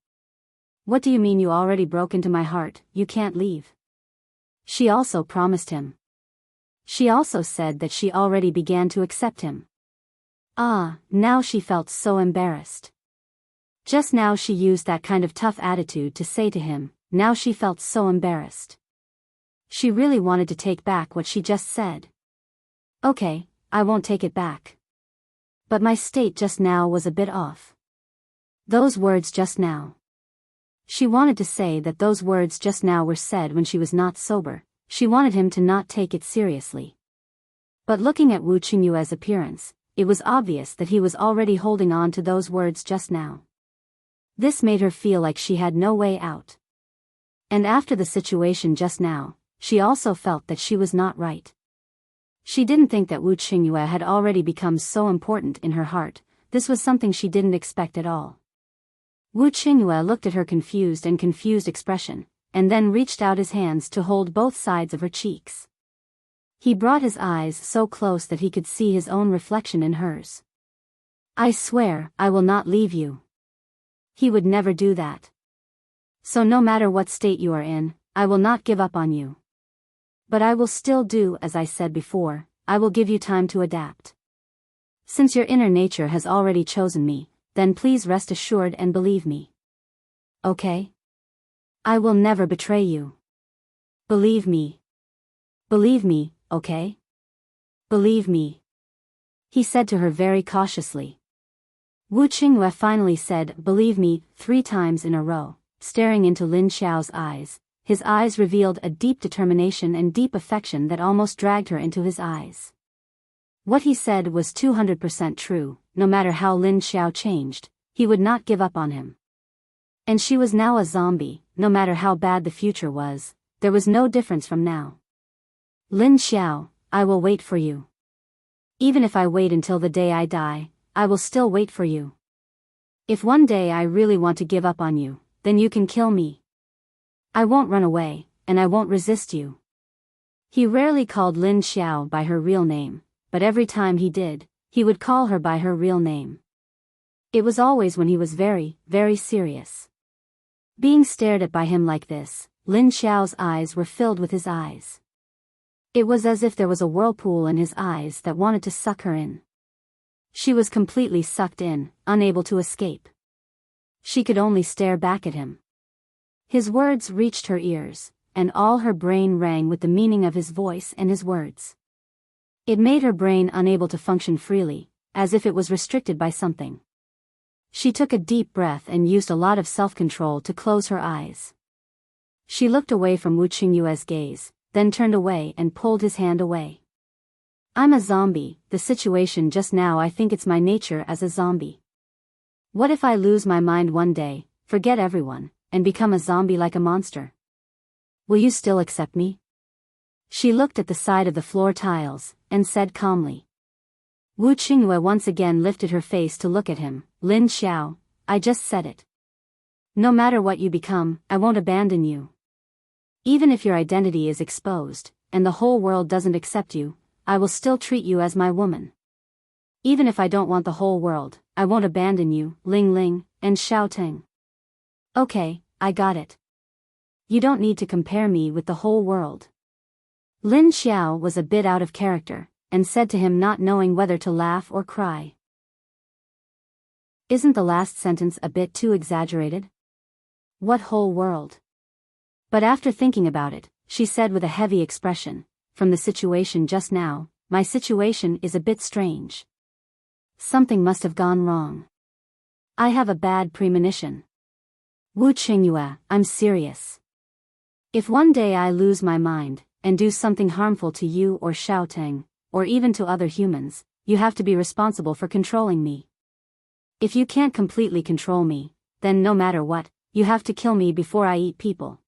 What do you mean you already broke into my heart, you can't leave? She also promised him. She also said that she already began to accept him. Now she felt so embarrassed. Just now she used that kind of tough attitude to say to him, now she felt so embarrassed. She really wanted to take back what she just said. Okay, I won't take it back. But my state just now was a bit off. Those words just now. She wanted to say that those words just now were said when she was not sober. She wanted him to not take it seriously. But looking at Wu Qingyue's appearance, it was obvious that he was already holding on to those words just now. This made her feel like she had no way out. And after the situation just now, she also felt that she was not right. She didn't think that Wu Qingyue had already become so important in her heart. This was something she didn't expect at all. Wu Qingyue looked at her confused expression, and then reached out his hands to hold both sides of her cheeks. He brought his eyes so close that he could see his own reflection in hers. I swear, I will not leave you. He would never do that. So no matter what state you are in, I will not give up on you. But I will still do as I said before, I will give you time to adapt. Since your inner nature has already chosen me, then please rest assured and believe me. Okay? I will never betray you. Believe me. Believe me, okay? Believe me. He said to her very cautiously. Wu Qingyue finally said, believe me, 3 times in a row, staring into Lin Xiao's eyes. His eyes revealed a deep determination and deep affection that almost dragged her into his eyes. What he said was 200% true. No matter how Lin Xiao changed, he would not give up on him. And she was now a zombie. No matter how bad the future was, there was no difference from now. Lin Xiao, I will wait for you. Even if I wait until the day I die, I will still wait for you. If one day I really want to give up on you, then you can kill me. I won't run away, and I won't resist you. He rarely called Lin Xiao by her real name, but every time he did, he would call her by her real name. It was always when he was very, very serious. Being stared at by him like this, Lin Xiao's eyes were filled with his eyes. It was as if there was a whirlpool in his eyes that wanted to suck her in. She was completely sucked in, unable to escape. She could only stare back at him. His words reached her ears, and all her brain rang with the meaning of his voice and his words. It made her brain unable to function freely, as if it was restricted by something. She took a deep breath and used a lot of self-control to close her eyes. She looked away from Wu Qingyue's gaze, then turned away and pulled his hand away. I'm a zombie. The situation just now, I think it's my nature as a zombie. What if I lose my mind one day, forget everyone, and become a zombie like a monster? Will you still accept me? She looked at the side of the floor tiles, and said calmly. Wu Qingyue once again lifted her face to look at him. Lin Xiao, I just said it. No matter what you become, I won't abandon you. Even if your identity is exposed, and the whole world doesn't accept you, I will still treat you as my woman. Even if I don't want the whole world, I won't abandon you, Ling Ling, and Xiao Teng. Okay, I got it. You don't need to compare me with the whole world. Lin Xiao was a bit out of character, and said to him, not knowing whether to laugh or cry. Isn't the last sentence a bit too exaggerated? What whole world? But after thinking about it, she said with a heavy expression, from the situation just now, my situation is a bit strange. Something must have gone wrong. I have a bad premonition. Wu Qingyue, I'm serious. If one day I lose my mind, and do something harmful to you or Xiao Teng, or even to other humans, you have to be responsible for controlling me. If you can't completely control me, then no matter what, you have to kill me before I eat people.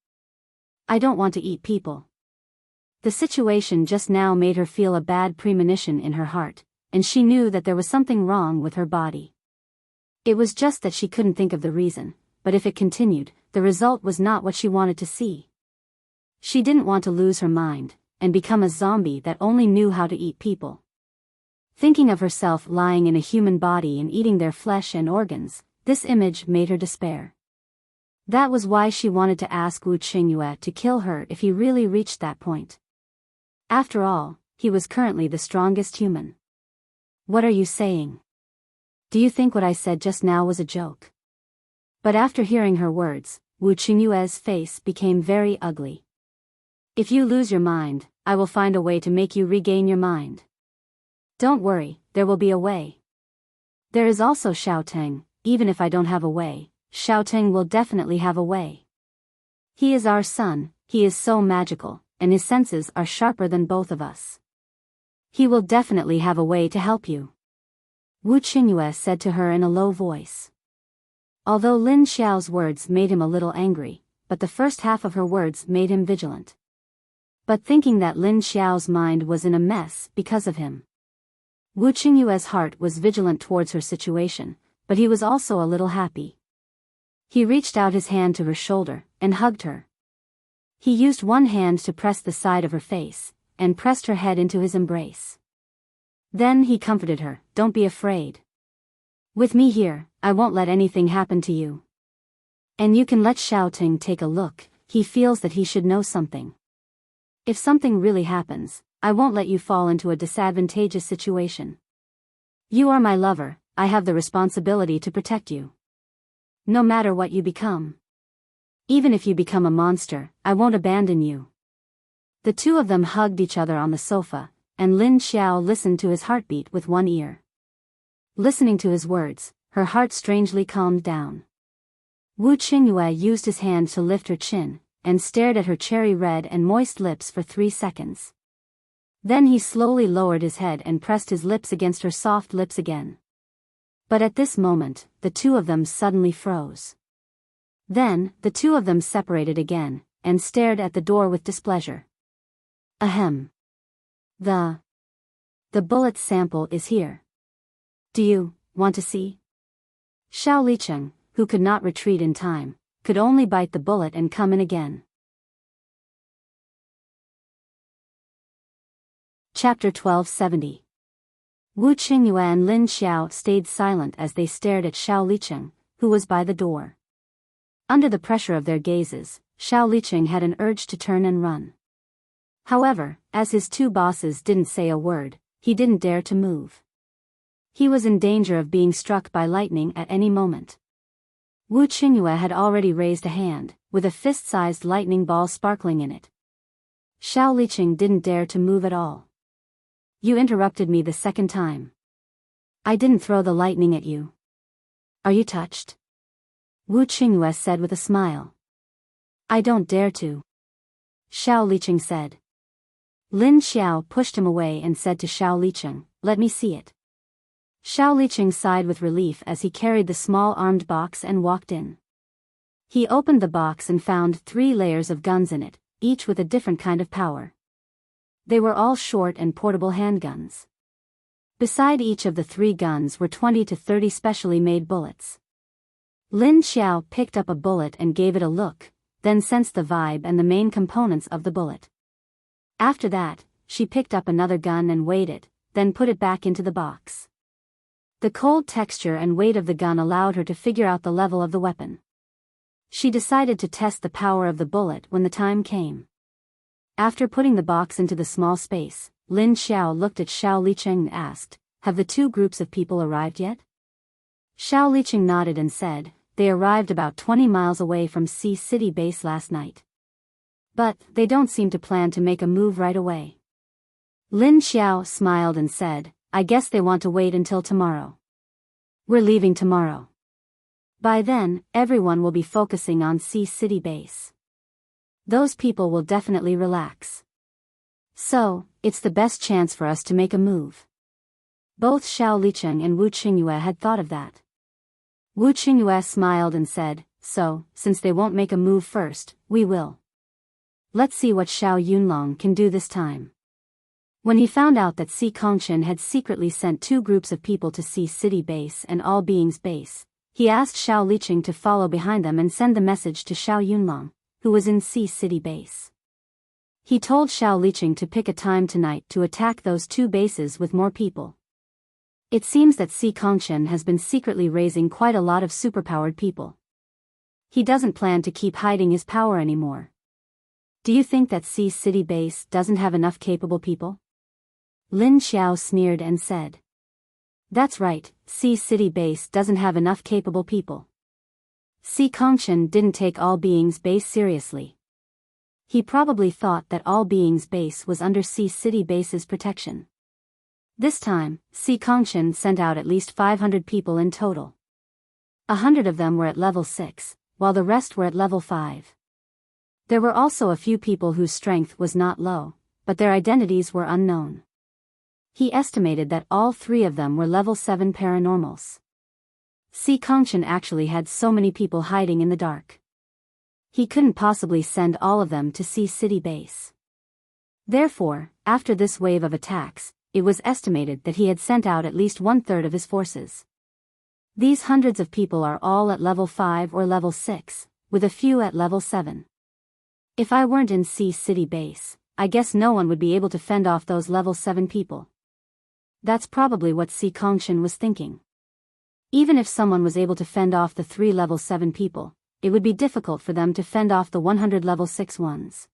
I don't want to eat people. The situation just now made her feel a bad premonition in her heart, and she knew that there was something wrong with her body. It was just that she couldn't think of the reason, but if it continued, the result was not what she wanted to see. She didn't want to lose her mind, and become a zombie that only knew how to eat people. Thinking of herself lying in a human body and eating their flesh and organs, this image made her despair. That was why she wanted to ask Wu Qingyue to kill her if he really reached that point. After all, he was currently the strongest human. What are you saying? Do you think what I said just now was a joke? But after hearing her words, Wu Qingyue's face became very ugly. If you lose your mind, I will find a way to make you regain your mind. Don't worry, there will be a way. There is also Xiao Teng. Even if I don't have a way, Xiao Teng will definitely have a way. He is our son, he is so magical, and his senses are sharper than both of us. He will definitely have a way to help you. Wu Qingyue said to her in a low voice. Although Lin Xiao's words made him a little angry, but the first half of her words made him vigilant. But thinking that Lin Xiao's mind was in a mess because of him. Wu Qingyue's heart was vigilant towards her situation, but he was also a little happy. He reached out his hand to her shoulder, and hugged her. He used one hand to press the side of her face, and pressed her head into his embrace. Then he comforted her, don't be afraid. With me here, I won't let anything happen to you. And you can let Xiao Teng take a look, he feels that he should know something. If something really happens, I won't let you fall into a disadvantageous situation. You are my lover, I have the responsibility to protect you. No matter what you become. Even if you become a monster, I won't abandon you. The two of them hugged each other on the sofa, and Lin Xiao listened to his heartbeat with one ear. Listening to his words, her heart strangely calmed down. Wu Qingyue used his hand to lift her chin, and stared at her cherry red and moist lips for 3 seconds. Then he slowly lowered his head and pressed his lips against her soft lips again. But at this moment, the two of them suddenly froze. Then, the two of them separated again, and stared at the door with displeasure. Ahem. The bullet sample is here. Do you want to see? Xiao Licheng, who could not retreat in time, could only bite the bullet and come in again. Chapter 1270. Wu Qingyue and Lin Xiao stayed silent as they stared at Xiao Licheng, who was by the door. Under the pressure of their gazes, Xiao Licheng had an urge to turn and run. However, as his two bosses didn't say a word, he didn't dare to move. He was in danger of being struck by lightning at any moment. Wu Qingyue had already raised a hand, with a fist-sized lightning ball sparkling in it. Xiao Liqing didn't dare to move at all. You interrupted me the second time. I didn't throw the lightning at you. Are you touched? Wu Qingyue said with a smile. I don't dare to. Xiao Liqing said. Lin Xiao pushed him away and said to Xiao Liqing, let me see it. Xiao Liqing sighed with relief as he carried the small armed box and walked in. He opened the box and found 3 layers of guns in it, each with a different kind of power. They were all short and portable handguns. Beside each of the 3 guns were 20 to 30 specially made bullets. Lin Xiao picked up a bullet and gave it a look, then sensed the vibe and the main components of the bullet. After that, she picked up another gun and weighed it, then put it back into the box. The cold texture and weight of the gun allowed her to figure out the level of the weapon. She decided to test the power of the bullet when the time came. After putting the box into the small space, Lin Xiao looked at Xiao Liqing and asked, have the 2 groups of people arrived yet? Xiao Liqing nodded and said, they arrived about 20 miles away from Sea City base last night. But they don't seem to plan to make a move right away. Lin Xiao smiled and said, I guess they want to wait until tomorrow. We're leaving tomorrow. By then, everyone will be focusing on Sea City base. Those people will definitely relax. So, it's the best chance for us to make a move. Both Xiao Liqing and Wu Qingyue had thought of that. Wu Qingyue smiled and said, so, since they won't make a move first, we will. Let's see what Xiao Yunlong can do this time. When he found out that Si Kongqian had secretly sent 2 groups of people to Sea City base and All Beings base, he asked Xiao Liqing to follow behind them and send the message to Xiao Yunlong, who was in Sea City base. He told Xiao Liqing to pick a time tonight to attack those 2 bases with more people. It seems that Si Kongqian has been secretly raising quite a lot of superpowered people. He doesn't plan to keep hiding his power anymore. Do you think that Sea City base doesn't have enough capable people? Lin Xiao sneered and said. That's right, Sea City base doesn't have enough capable people. Si Kongqian didn't take All Beings base seriously. He probably thought that All Beings base was under Sea City base's protection. This time, Si Kongqian sent out at least 500 people in total. 100 of them were at level 6, while the rest were at level 5. There were also a few people whose strength was not low, but their identities were unknown. He estimated that all 3 of them were level 7 paranormals. Si Kongqian actually had so many people hiding in the dark. He couldn't possibly send all of them to Sea City base. Therefore, after this wave of attacks, it was estimated that he had sent out at least 1/3 of his forces. These hundreds of people are all at level 5 or level 6, with a few at level 7. If I weren't in Sea City base, I guess no one would be able to fend off those level 7 people. That's probably what Si Kongqian was thinking. Even if someone was able to fend off the 3 level 7 people, it would be difficult for them to fend off the 100 level 6 ones.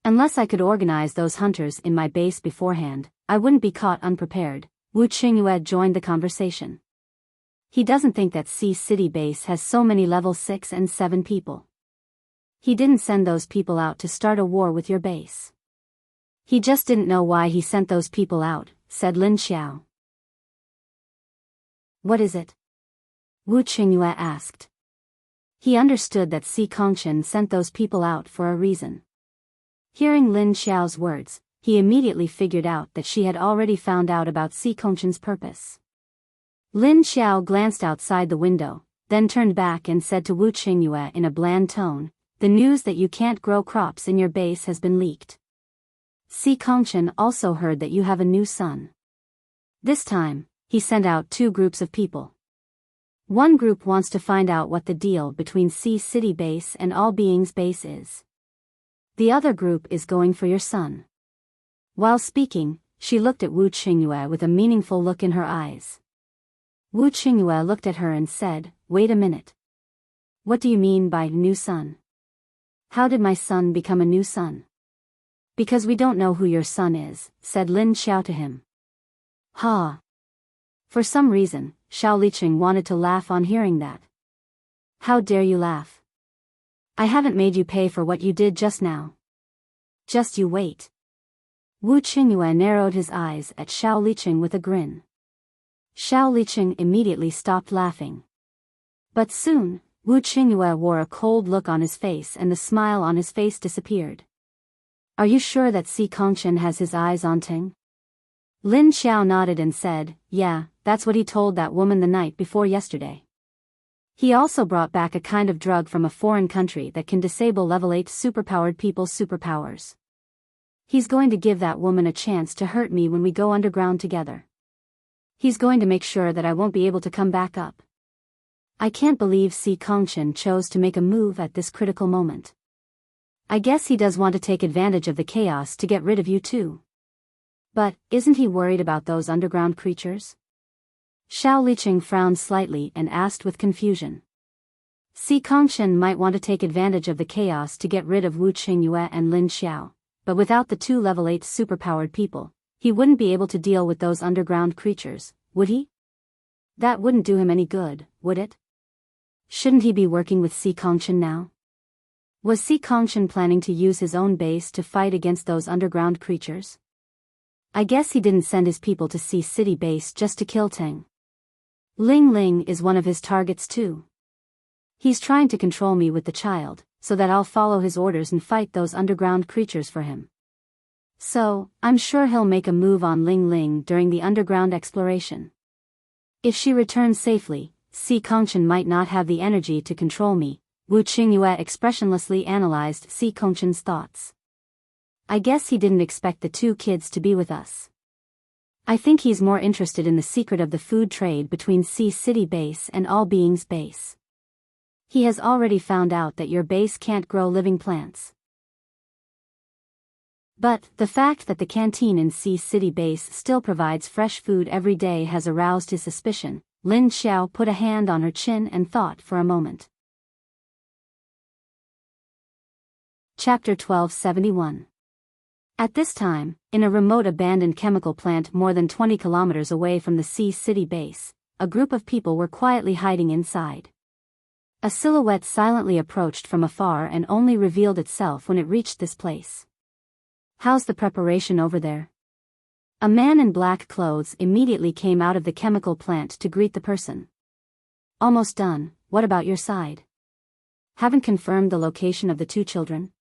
Unless I could organize those hunters in my base beforehand, I wouldn't be caught unprepared. Wu Qingyue joined the conversation. He doesn't think that Sea City base has so many level 6 and 7 people. He didn't send those people out to start a war with your base. He just didn't know why he sent those people out, said Lin Xiao. What is it? Wu Qingyue asked. He understood that Si Kongqian sent those people out for a reason. Hearing Lin Xiao's words, he immediately figured out that she had already found out about Si Kongqian's purpose. Lin Xiao glanced outside the window, then turned back and said to Wu Qingyue in a bland tone, the news that you can't grow crops in your base has been leaked. Si Kongqian also heard that you have a new son. This time, he sent out 2 groups of people. One group wants to find out what the deal between Sea City base and All Beings base is. The other group is going for your son. While speaking, she looked at Wu Qingyue with a meaningful look in her eyes. Wu Qingyue looked at her and said, wait a minute. What do you mean by new son? How did my son become a new son? Because we don't know who your son is, said Lin Xiao to him. Ha! For some reason, Xiao Liqing wanted to laugh on hearing that. How dare you laugh? I haven't made you pay for what you did just now. Just you wait. Wu Qingyue narrowed his eyes at Xiao Liqing with a grin. Xiao Liqing immediately stopped laughing. But soon, Wu Qingyue wore a cold look on his face and the smile on his face disappeared. Are you sure that Si Kongqian has his eyes on Ting? Lin Xiao nodded and said, yeah, that's what he told that woman the night before yesterday. He also brought back a kind of drug from a foreign country that can disable level 8 superpowered people's superpowers. He's going to give that woman a chance to hurt me when we go underground together. He's going to make sure that I won't be able to come back up. I can't believe Si Kongqian chose to make a move at this critical moment. I guess he does want to take advantage of the chaos to get rid of you too. But, isn't he worried about those underground creatures? Xiao Liqing frowned slightly and asked with confusion. Si Kongqian might want to take advantage of the chaos to get rid of Wu Qingyue and Lin Xiao, but without the two level 8 superpowered people, he wouldn't be able to deal with those underground creatures, would he? That wouldn't do him any good, would it? Shouldn't he be working with Si Kongqian now? Was Si Kongqian planning to use his own base to fight against those underground creatures? I guess he didn't send his people to Sea City base just to kill Teng. Ling Ling is one of his targets too. He's trying to control me with the child, so that I'll follow his orders and fight those underground creatures for him. So, I'm sure he'll make a move on Ling Ling during the underground exploration. If she returns safely, Si Kongqian might not have the energy to control me. Wu Qingyue expressionlessly analyzed Si Kongqian's thoughts. I guess he didn't expect the two kids to be with us. I think he's more interested in the secret of the food trade between Sea City base and All Beings base. He has already found out that your base can't grow living plants. But, the fact that the canteen in Sea City base still provides fresh food every day has aroused his suspicion. Lin Xiao put a hand on her chin and thought for a moment. Chapter 1271. At this time, in a remote abandoned chemical plant more than 20 kilometers away from the Sea City base, a group of people were quietly hiding inside. A silhouette silently approached from afar and only revealed itself when it reached this place. How's the preparation over there? A man in black clothes immediately came out of the chemical plant to greet the person. Almost done, what about your side? Haven't confirmed the location of the two children?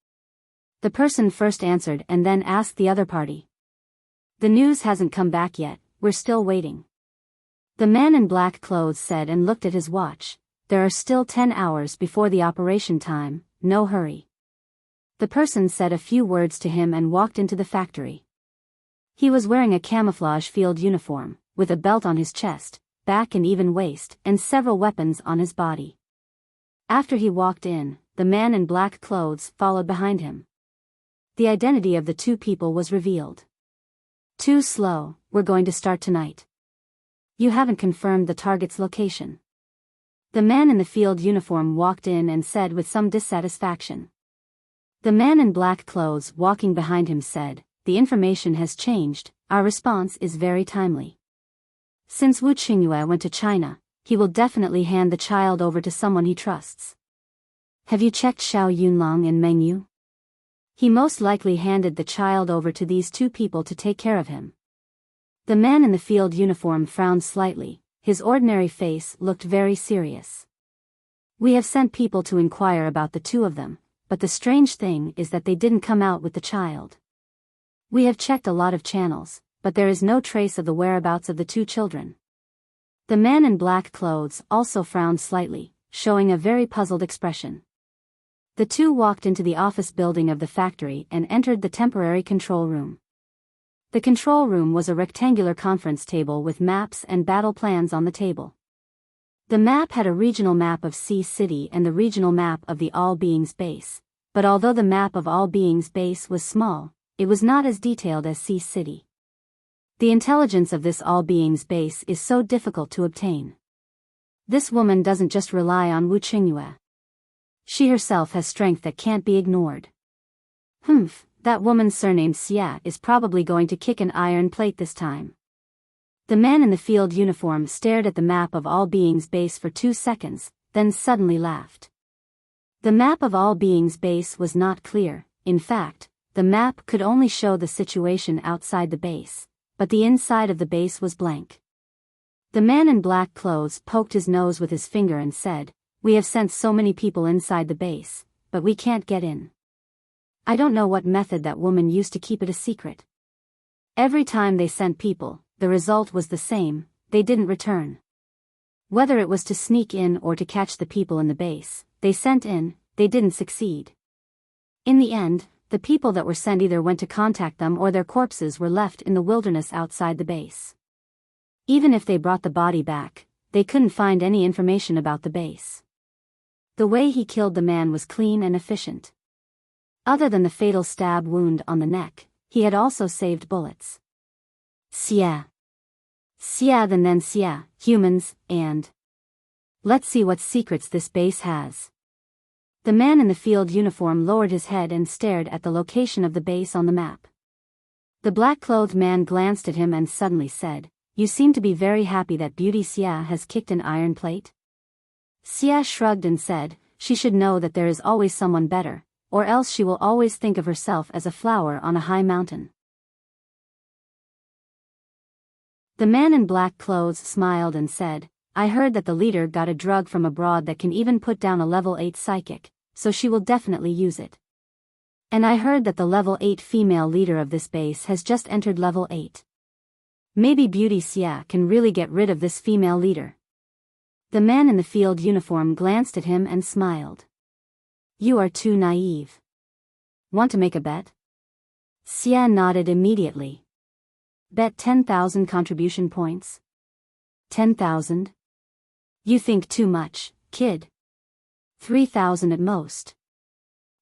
The person first answered and then asked the other party. The news hasn't come back yet, we're still waiting. The man in black clothes said and looked at his watch. There are still 10 hours before the operation time, no hurry. The person said a few words to him and walked into the factory. He was wearing a camouflage field uniform, with a belt on his chest, back and even waist, and several weapons on his body. After he walked in, the man in black clothes followed behind him. The identity of the two people was revealed. Too slow, we're going to start tonight. You haven't confirmed the target's location. The man in the field uniform walked in and said with some dissatisfaction. The man in black clothes walking behind him said, the information has changed, our response is very timely. Since Wu Qingyue went to China, he will definitely hand the child over to someone he trusts. Have you checked Xiao Yunlong and Meng Yu? He most likely handed the child over to these two people to take care of him. The man in the field uniform frowned slightly, his ordinary face looked very serious. We have sent people to inquire about the two of them, but the strange thing is that they didn't come out with the child. We have checked a lot of channels, but there is no trace of the whereabouts of the two children. The man in black clothes also frowned slightly, showing a very puzzled expression. The two walked into the office building of the factory and entered the temporary control room. The control room was a rectangular conference table with maps and battle plans on the table. The map had a regional map of Sea City and the regional map of the All Beings base, but although the map of All Beings base was small, it was not as detailed as Sea City. The intelligence of this All Beings base is so difficult to obtain. This woman doesn't just rely on Wu Qingyue. She herself has strength that can't be ignored. That woman's surname Xia is probably going to kick an iron plate this time. The man in the field uniform stared at the map of All Beings base for 2 seconds, then suddenly laughed. The map of all beings' base was not clear. In fact, the map could only show the situation outside the base, but the inside of the base was blank. The man in black clothes poked his nose with his finger and said, "We have sent so many people inside the base, but we can't get in. I don't know what method that woman used to keep it a secret. Every time they sent people, the result was the same, they didn't return. Whether it was to sneak in or to catch the people in the base they sent in, they didn't succeed. In the end, the people that were sent either went to contact them or their corpses were left in the wilderness outside the base. Even if they brought the body back, they couldn't find any information about the base. The way he killed the man was clean and efficient. Other than the fatal stab wound on the neck, he had also saved bullets. Xia. Xia and then Xia, humans, and... Let's see what secrets this base has. The man in the field uniform lowered his head and stared at the location of the base on the map. The black-clothed man glanced at him and suddenly said, "You seem to be very happy that Beauty Xia has kicked an iron plate?" Xia shrugged and said, "She should know that there is always someone better, or else she will always think of herself as a flower on a high mountain." The man in black clothes smiled and said, "I heard that the leader got a drug from abroad that can even put down a level 8 psychic, so she will definitely use it. And I heard that the level 8 female leader of this base has just entered level 8. Maybe Beauty Xia can really get rid of this female leader." The man in the field uniform glanced at him and smiled. "You are too naive. Want to make a bet?" Xia nodded immediately. "Bet 10,000 contribution points." 10,000? You think too much, kid. 3,000 at most.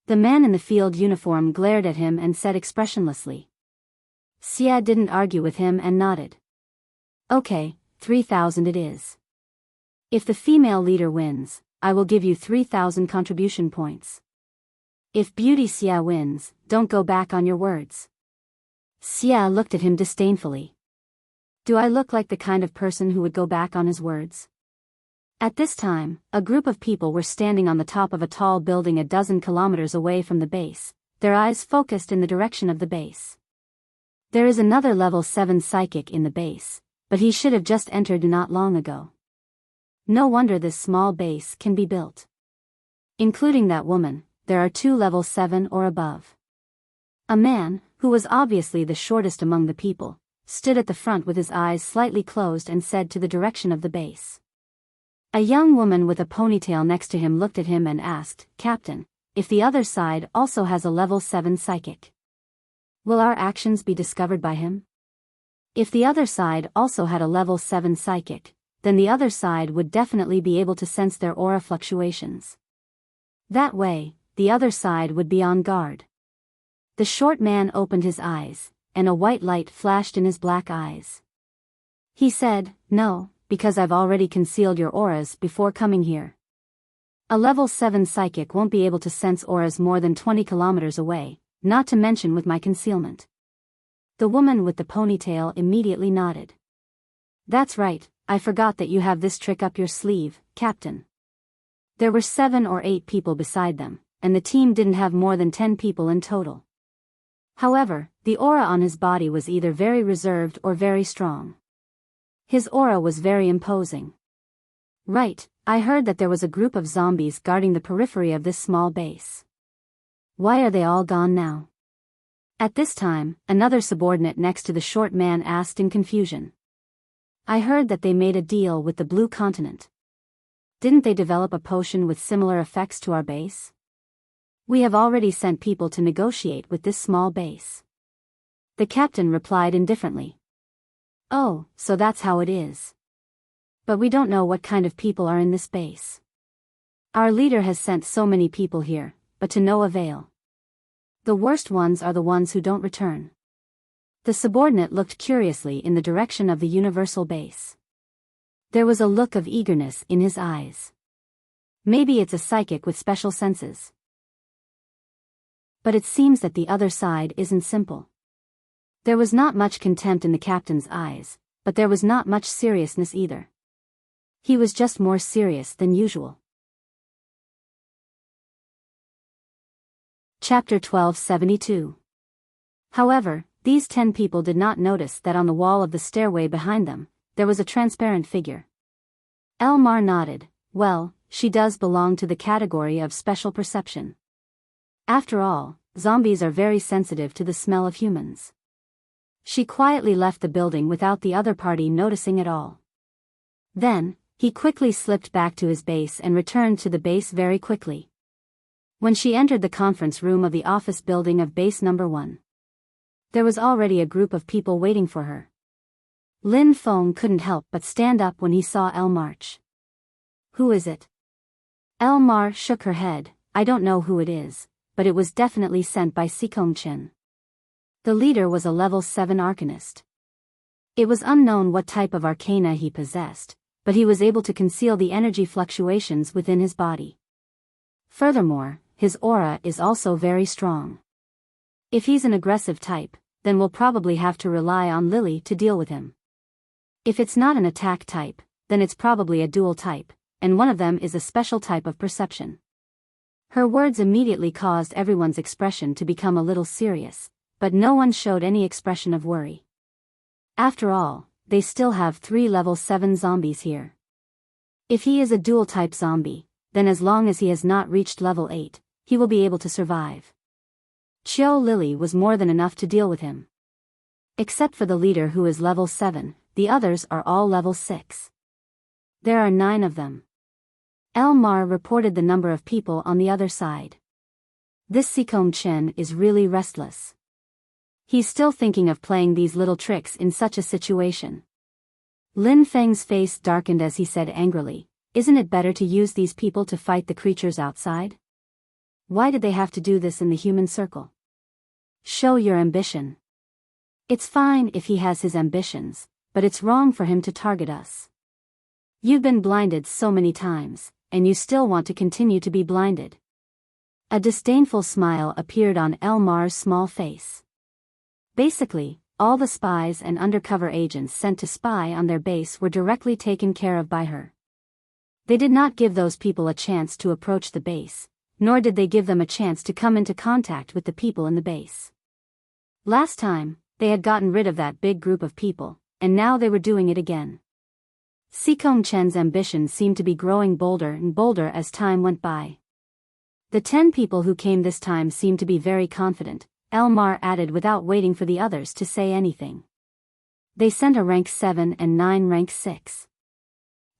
The man in the field uniform glared at him and said expressionlessly. Xia didn't argue with him and nodded. "Okay, 3,000 it is. If the female leader wins, I will give you 3,000 contribution points. If Beauty Xia wins, don't go back on your words." Xia looked at him disdainfully. "Do I look like the kind of person who would go back on his words?" At this time, a group of people were standing on the top of a tall building a dozen kilometers away from the base, their eyes focused in the direction of the base. "There is another level 7 psychic in the base, but he should have just entered not long ago. No wonder this small base can be built. Including that woman, there are 2 level 7 or above." A man, who was obviously the shortest among the people, stood at the front with his eyes slightly closed and said to the direction of the base. A young woman with a ponytail next to him looked at him and asked, "Captain, if the other side also has a level 7 psychic, will our actions be discovered by him?" If the other side also had a level 7 psychic, then the other side would definitely be able to sense their aura fluctuations. That way, the other side would be on guard. The short man opened his eyes, and a white light flashed in his black eyes. He said, "No, because I've already concealed your auras before coming here. A level 7 psychic won't be able to sense auras more than 20 kilometers away, not to mention with my concealment." The woman with the ponytail immediately nodded. "That's right, I forgot that you have this trick up your sleeve, Captain." There were 7 or 8 people beside them, and the team didn't have more than 10 people in total. However, the aura on his body was either very reserved or very strong. His aura was very imposing. "Right, I heard that there was a group of zombies guarding the periphery of this small base. Why are they all gone now?" At this time, another subordinate next to the short man asked in confusion. "I heard that they made a deal with the Blue Continent. Didn't they develop a potion with similar effects to our base? We have already sent people to negotiate with this small base." The captain replied indifferently. "Oh, so that's how it is. But we don't know what kind of people are in this base. Our leader has sent so many people here, but to no avail. The worst ones are the ones who don't return." The subordinate looked curiously in the direction of the universal base. There was a look of eagerness in his eyes. Maybe it's a psychic with special senses. But it seems that the other side isn't simple. There was not much contempt in the captain's eyes, but there was not much seriousness either. He was just more serious than usual. Chapter 1272. However, these 10 people did not notice that on the wall of the stairway behind them, there was a transparent figure. Elmar nodded. Well, she does belong to the category of special perception. After all, zombies are very sensitive to the smell of humans. She quietly left the building without the other party noticing at all. Then, he quickly slipped back to his base and returned to the base very quickly. When she entered the conference room of the office building of base number 1, there was already a group of people waiting for her. Lin Feng couldn't help but stand up when he saw Elmar. Who is it? Elmar shook her head. I don't know who it is, but it was definitely sent by Sikong Chen. The leader was a level 7 arcanist. It was unknown what type of arcana he possessed, but he was able to conceal the energy fluctuations within his body. Furthermore, his aura is also very strong. If he's an aggressive type, then we'll probably have to rely on Lily to deal with him. If it's not an attack type, then it's probably a dual type, and one of them is a special type of perception. Her words immediately caused everyone's expression to become a little serious, but no one showed any expression of worry. After all, they still have 3 level 7 zombies here. If he is a dual type zombie, then as long as he has not reached level 8, he will be able to survive. Chiu Lily was more than enough to deal with him. Except for the leader who is level 7, the others are all level 6. There are 9 of them. Elmar reported the number of people on the other side. This Sikong Chen is really restless. He's still thinking of playing these little tricks in such a situation. Lin Feng's face darkened as he said angrily, isn't it better to use these people to fight the creatures outside? Why did they have to do this in the human circle? Show your ambition. It's fine if he has his ambitions, but it's wrong for him to target us. You've been blinded so many times, and you still want to continue to be blinded. A disdainful smile appeared on Elmar's small face. Basically, all the spies and undercover agents sent to spy on their base were directly taken care of by her. They did not give those people a chance to approach the base, nor did they give them a chance to come into contact with the people in the base. Last time, they had gotten rid of that big group of people, and now they were doing it again. Sikong Chen's ambition seemed to be growing bolder and bolder as time went by. The 10 people who came this time seemed to be very confident, Elmar added without waiting for the others to say anything. They sent a rank 7 and 9 rank 6.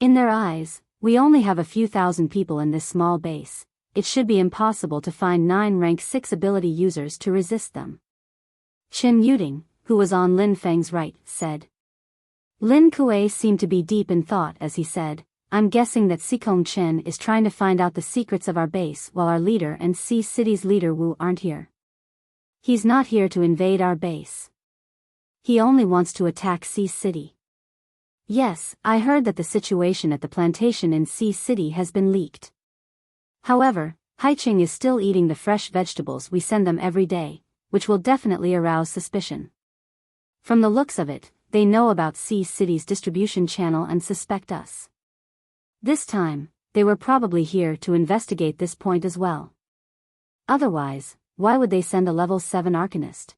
In their eyes, we only have a few thousand people in this small base. It should be impossible to find 9 rank 6 ability users to resist them. Qin Yuding, who was on Lin Feng's right, said. Lin Kuei seemed to be deep in thought as he said, I'm guessing that Sikong Chen is trying to find out the secrets of our base while our leader and Sea City's leader Wu aren't here. He's not here to invade our base. He only wants to attack Sea City. Yes, I heard that the situation at the plantation in Sea City has been leaked. However, Haiqing is still eating the fresh vegetables we send them every day, which will definitely arouse suspicion. From the looks of it, they know about Sea City's distribution channel and suspect us. This time, they were probably here to investigate this point as well. Otherwise, why would they send a level 7 arcanist?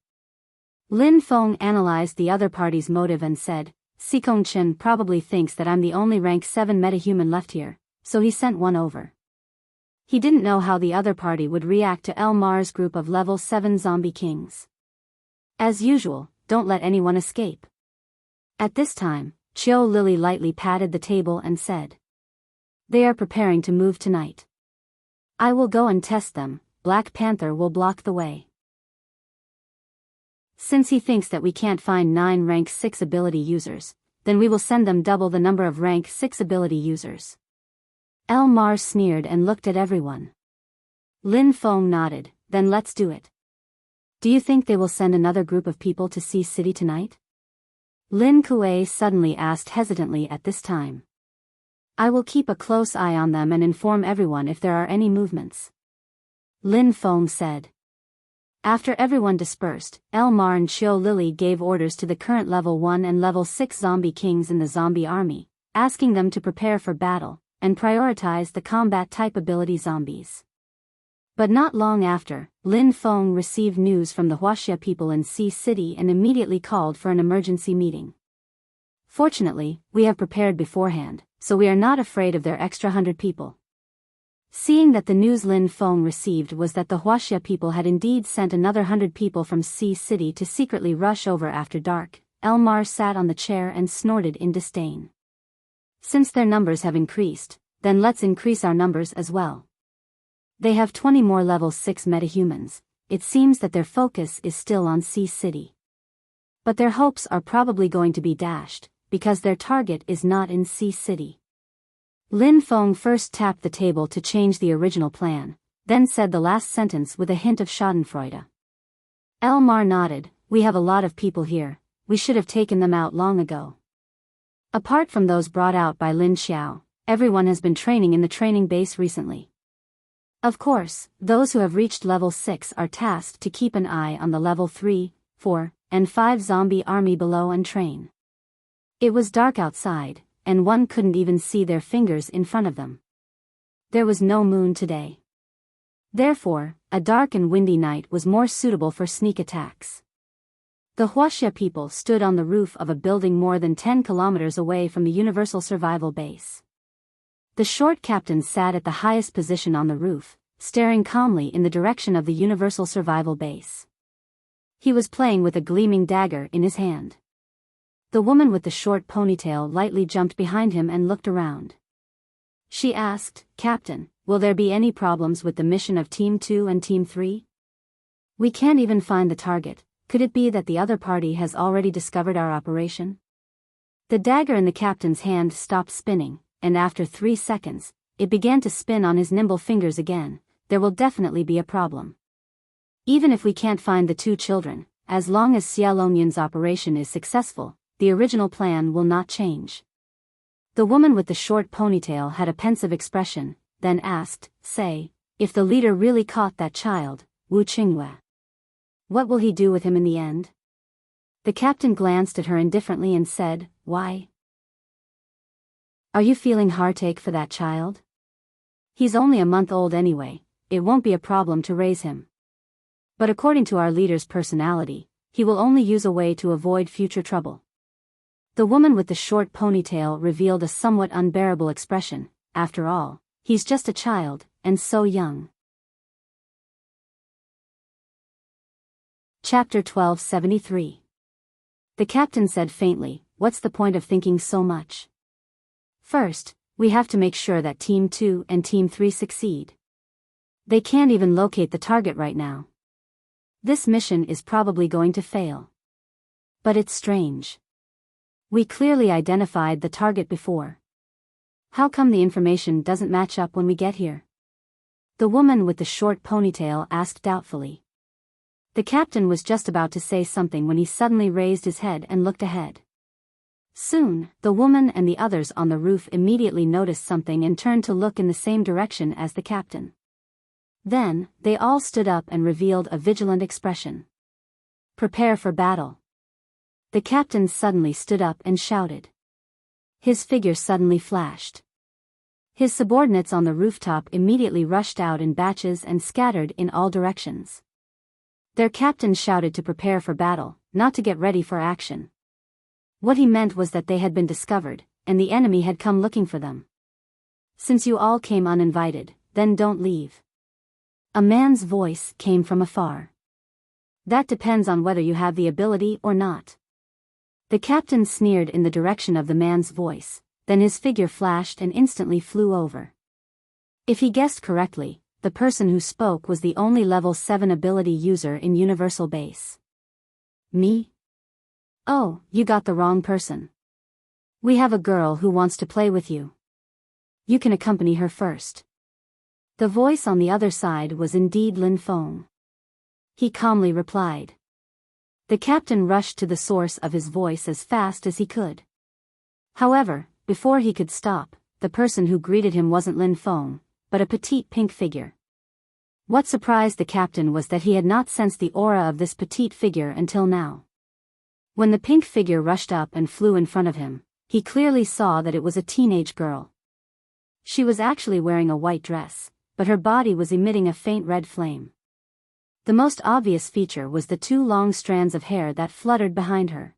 Lin Feng analyzed the other party's motive and said, Sikong Chen probably thinks that I'm the only rank 7 metahuman left here, so he sent one over. He didn't know how the other party would react to Elmar's group of level 7 zombie kings. As usual, don't let anyone escape. At this time, Chiu Lily lightly patted the table and said. They are preparing to move tonight. I will go and test them. Black Panther will block the way. Since he thinks that we can't find 9 rank 6 ability users, then we will send them double the number of rank 6 ability users. Elmar sneered and looked at everyone. Lin Feng nodded, then let's do it. Do you think they will send another group of people to Sea City tonight? Lin Kuei suddenly asked hesitantly at this time. I will keep a close eye on them and inform everyone if there are any movements. Lin Feng said. After everyone dispersed, Elmar and Chiu Lily gave orders to the current level 1 and level 6 zombie kings in the zombie army, asking them to prepare for battle, and prioritize the combat type ability zombies. But not long after, Lin Feng received news from the Huaxia people in Sea City and immediately called for an emergency meeting. Fortunately, we have prepared beforehand, so we are not afraid of their extra 100 people. Seeing that the news Lin Feng received was that the Huaxia people had indeed sent another 100 people from Sea City to secretly rush over after dark, Elmar sat on the chair and snorted in disdain. Since their numbers have increased, then let's increase our numbers as well. They have 20 more level 6 metahumans. It seems that their focus is still on Sea City. But their hopes are probably going to be dashed, because their target is not in Sea City. Lin Feng first tapped the table to change the original plan, then said the last sentence with a hint of schadenfreude. Elmar nodded. We have a lot of people here, we should have taken them out long ago. Apart from those brought out by Lin Xiao, everyone has been training in the training base recently. Of course, those who have reached level 6 are tasked to keep an eye on the level 3, 4, and 5 zombie army below and train. It was dark outside, and one couldn't even see their fingers in front of them. There was no moon today. Therefore, a dark and windy night was more suitable for sneak attacks. The Huaxia people stood on the roof of a building more than 10 kilometers away from the Universal Survival Base. The short captain sat at the highest position on the roof, staring calmly in the direction of the Universal Survival Base. He was playing with a gleaming dagger in his hand. The woman with the short ponytail lightly jumped behind him and looked around. She asked, Captain, will there be any problems with the mission of Team 2 and Team 3? We can't even find the target. Could it be that the other party has already discovered our operation? The dagger in the captain's hand stopped spinning, and after 3 seconds, it began to spin on his nimble fingers again. There will definitely be a problem. Even if we can't find the 2 children, as long as Xiaolongyan's operation is successful, the original plan will not change. The woman with the short ponytail had a pensive expression, then asked, Say, if the leader really caught that child, Wu Qinghue, what will he do with him in the end? The captain glanced at her indifferently and said, Why? Are you feeling heartache for that child? He's only a month old anyway, it won't be a problem to raise him. But according to our leader's personality, he will only use a way to avoid future trouble. The woman with the short ponytail revealed a somewhat unbearable expression. After all, he's just a child, and so young. Chapter 1273. The captain said faintly, What's the point of thinking so much? First, we have to make sure that Team 2 and Team 3 succeed. They can't even locate the target right now. This mission is probably going to fail. But it's strange. We clearly identified the target before. How come the information doesn't match up when we get here? The woman with the short ponytail asked doubtfully. The captain was just about to say something when he suddenly raised his head and looked ahead. Soon, the woman and the others on the roof immediately noticed something and turned to look in the same direction as the captain. Then, they all stood up and revealed a vigilant expression. Prepare for battle. The captain suddenly stood up and shouted. His figure suddenly flashed. His subordinates on the rooftop immediately rushed out in batches and scattered in all directions. Their captain shouted to prepare for battle, not to get ready for action. What he meant was that they had been discovered, and the enemy had come looking for them. Since you all came uninvited, then don't leave. A man's voice came from afar. That depends on whether you have the ability or not. The captain sneered in the direction of the man's voice, then his figure flashed and instantly flew over. If he guessed correctly, the person who spoke was the only level 7 ability user in Universal Base. Me? Oh, you got the wrong person. We have a girl who wants to play with you. You can accompany her first. The voice on the other side was indeed Lin Feng. He calmly replied. The captain rushed to the source of his voice as fast as he could. However, before he could stop, the person who greeted him wasn't Lin Feng, but a petite pink figure. What surprised the captain was that he had not sensed the aura of this petite figure until now. When the pink figure rushed up and flew in front of him, he clearly saw that it was a teenage girl. She was actually wearing a white dress, but her body was emitting a faint red flame. The most obvious feature was the 2 long strands of hair that fluttered behind her.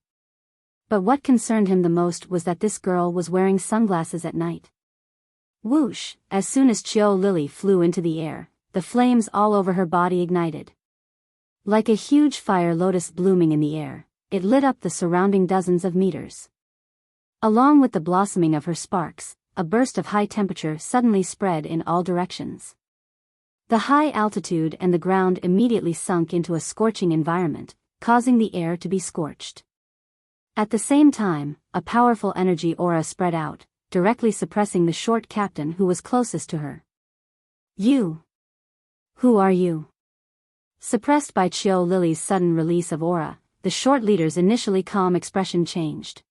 But what concerned him the most was that this girl was wearing sunglasses at night. Whoosh! As soon as Chiu Lily flew into the air, the flames all over her body ignited. Like a huge fire lotus blooming in the air, it lit up the surrounding dozens of meters. Along with the blossoming of her sparks, a burst of high temperature suddenly spread in all directions. The high altitude and the ground immediately sunk into a scorching environment, causing the air to be scorched. At the same time, a powerful energy aura spread out, directly suppressing the short captain who was closest to her. You! Who are you? Suppressed by Chiu Lily's sudden release of aura, the short leader's initially calm expression changed.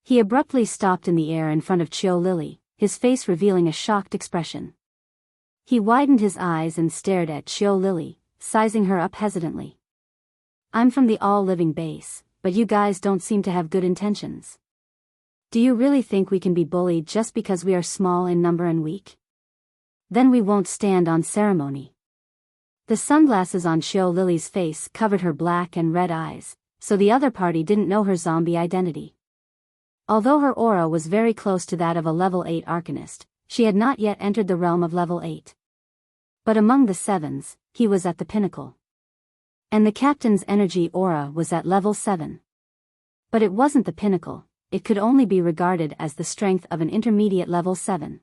He abruptly stopped in the air in front of Chiu Lily, his face revealing a shocked expression. He widened his eyes and stared at Chiu Lily, sizing her up hesitantly. I'm from the all-living base, but you guys don't seem to have good intentions. Do you really think we can be bullied just because we are small in number and weak? Then we won't stand on ceremony. The sunglasses on Chiu Lily's face covered her black and red eyes, so the other party didn't know her zombie identity. Although her aura was very close to that of a level 8 arcanist, she had not yet entered the realm of level 8. But among the 7s, he was at the pinnacle. And the captain's energy aura was at level 7. But it wasn't the pinnacle, it could only be regarded as the strength of an intermediate level 7.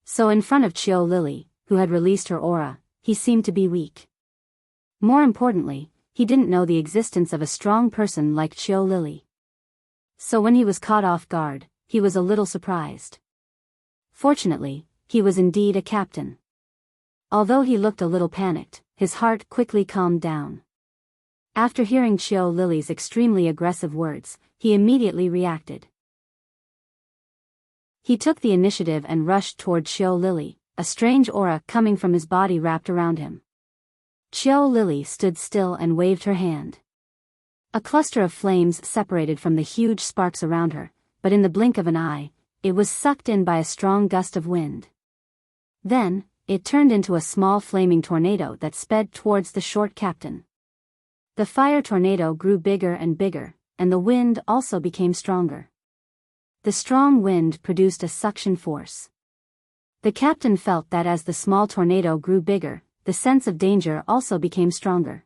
So in front of Chiu Lily, who had released her aura, he seemed to be weak. More importantly, he didn't know the existence of a strong person like Chiu Lily. So when he was caught off guard, he was a little surprised. Fortunately, he was indeed a captain. Although he looked a little panicked, his heart quickly calmed down. After hearing Chiu Lily's extremely aggressive words, he immediately reacted. He took the initiative and rushed toward Chiu Lily, a strange aura coming from his body wrapped around him. Chiu Lily stood still and waved her hand. A cluster of flames separated from the huge sparks around her, but in the blink of an eye, it was sucked in by a strong gust of wind. Then, it turned into a small flaming tornado that sped towards the short captain. The fire tornado grew bigger and bigger, and the wind also became stronger. The strong wind produced a suction force. The captain felt that as the small tornado grew bigger, the sense of danger also became stronger.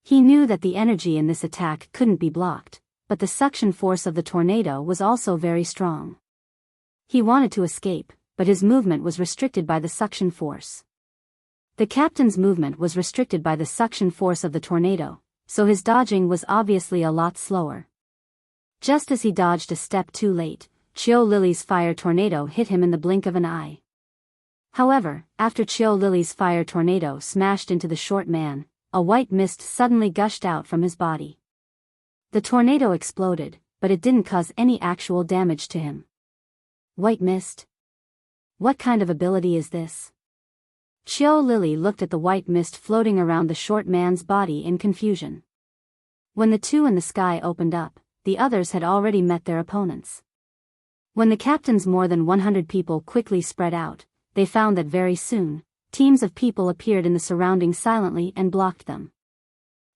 He knew that the energy in this attack couldn't be blocked, but the suction force of the tornado was also very strong. He wanted to escape, but his movement was restricted by the suction force. The captain's movement was restricted by the suction force of the tornado, so his dodging was obviously a lot slower. Just as he dodged a step too late, Chiu Lily's fire tornado hit him in the blink of an eye. However, after Chiu Lily's fire tornado smashed into the short man, a white mist suddenly gushed out from his body. The tornado exploded, but it didn't cause any actual damage to him. White mist? What kind of ability is this? Chiu Lily looked at the white mist floating around the short man's body in confusion. When the 2 in the sky opened up, the others had already met their opponents. When the captain's more than 100 people quickly spread out, they found that very soon, teams of people appeared in the surroundings silently and blocked them.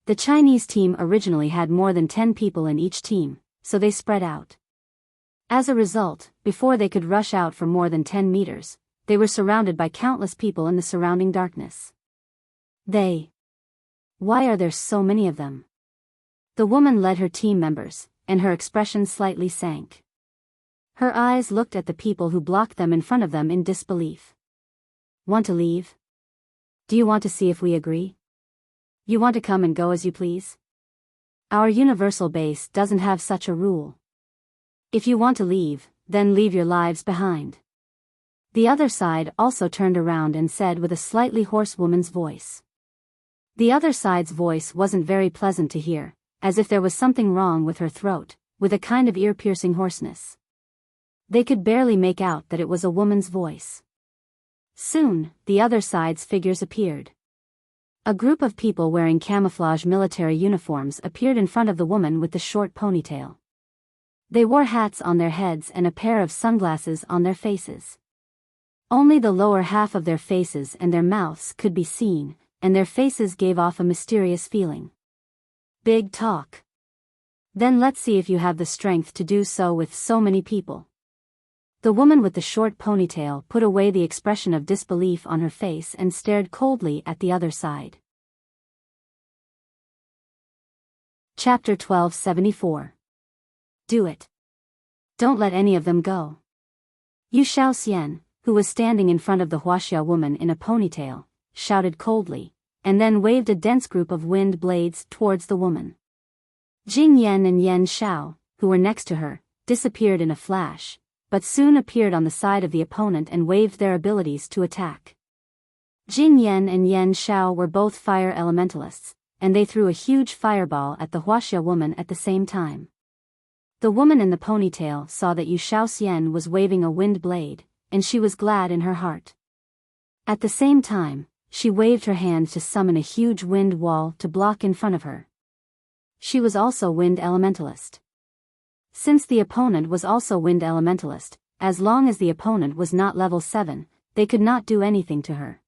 The Chinese team originally had more than 10 people in each team, so they spread out. As a result, before they could rush out for more than 10 meters, they were surrounded by countless people in the surrounding darkness. Why are there so many of them? The woman led her team members, and her expression slightly sank. Her eyes looked at the people who blocked them in front of them in disbelief. Want to leave? Do you want to see if we agree? You want to come and go as you please? Our universal base doesn't have such a rule. If you want to leave, then leave your lives behind. The other side also turned around and said with a slightly hoarse woman's voice. The other side's voice wasn't very pleasant to hear, as if there was something wrong with her throat, with a kind of ear-piercing hoarseness. They could barely make out that it was a woman's voice. Soon, the other side's figures appeared. A group of people wearing camouflage military uniforms appeared in front of the woman with the short ponytail. They wore hats on their heads and a pair of sunglasses on their faces. Only the lower half of their faces and their mouths could be seen, and their faces gave off a mysterious feeling. Big talk. Then let's see if you have the strength to do so with so many people. The woman with the short ponytail put away the expression of disbelief on her face and stared coldly at the other side. Chapter 1274. Do it. Don't let any of them go. Yu Xiaoxian, who was standing in front of the Huaxia woman in a ponytail, shouted coldly, and then waved a dense group of wind blades towards the woman. Jing Yan and Yan Xiao, who were next to her, disappeared in a flash, but soon appeared on the side of the opponent and waved their abilities to attack. Jing Yan and Yan Xiao were both fire elementalists, and they threw a huge fireball at the Huaxia woman at the same time. The woman in the ponytail saw that Yu Xiaoxian was waving a wind blade, and she was glad in her heart. At the same time, she waved her hand to summon a huge wind wall to block in front of her. She was also wind elementalist. Since the opponent was also wind elementalist, as long as the opponent was not level 7, they could not do anything to her.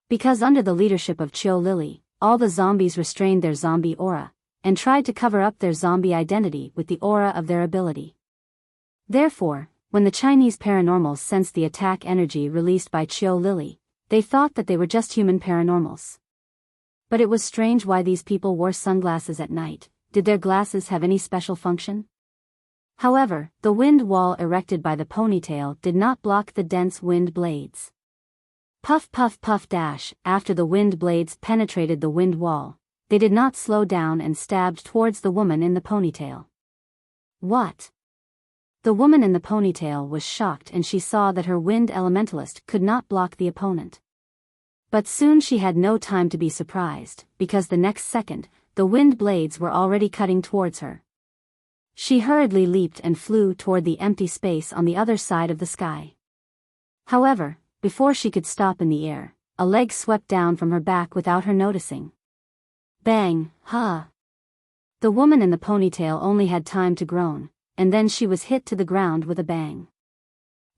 Because under the leadership of Chiu Lily, all the zombies restrained their zombie aura, and tried to cover up their zombie identity with the aura of their ability. Therefore, when the Chinese paranormals sensed the attack energy released by Chiu Lily, they thought that they were just human paranormals. But it was strange why these people wore sunglasses at night. Did their glasses have any special function? However, the wind wall erected by the ponytail did not block the dense wind blades. Puff puff puff dash, after the wind blades penetrated the wind wall, they did not slow down and stabbed towards the woman in the ponytail. What? The woman in the ponytail was shocked and she saw that her wind elementalist could not block the opponent. But soon she had no time to be surprised, because the next second, the wind blades were already cutting towards her. She hurriedly leaped and flew toward the empty space on the other side of the sky. However, before she could stop in the air, a leg swept down from her back without her noticing. Bang, ha! The woman in the ponytail only had time to groan, and then she was hit to the ground with a bang.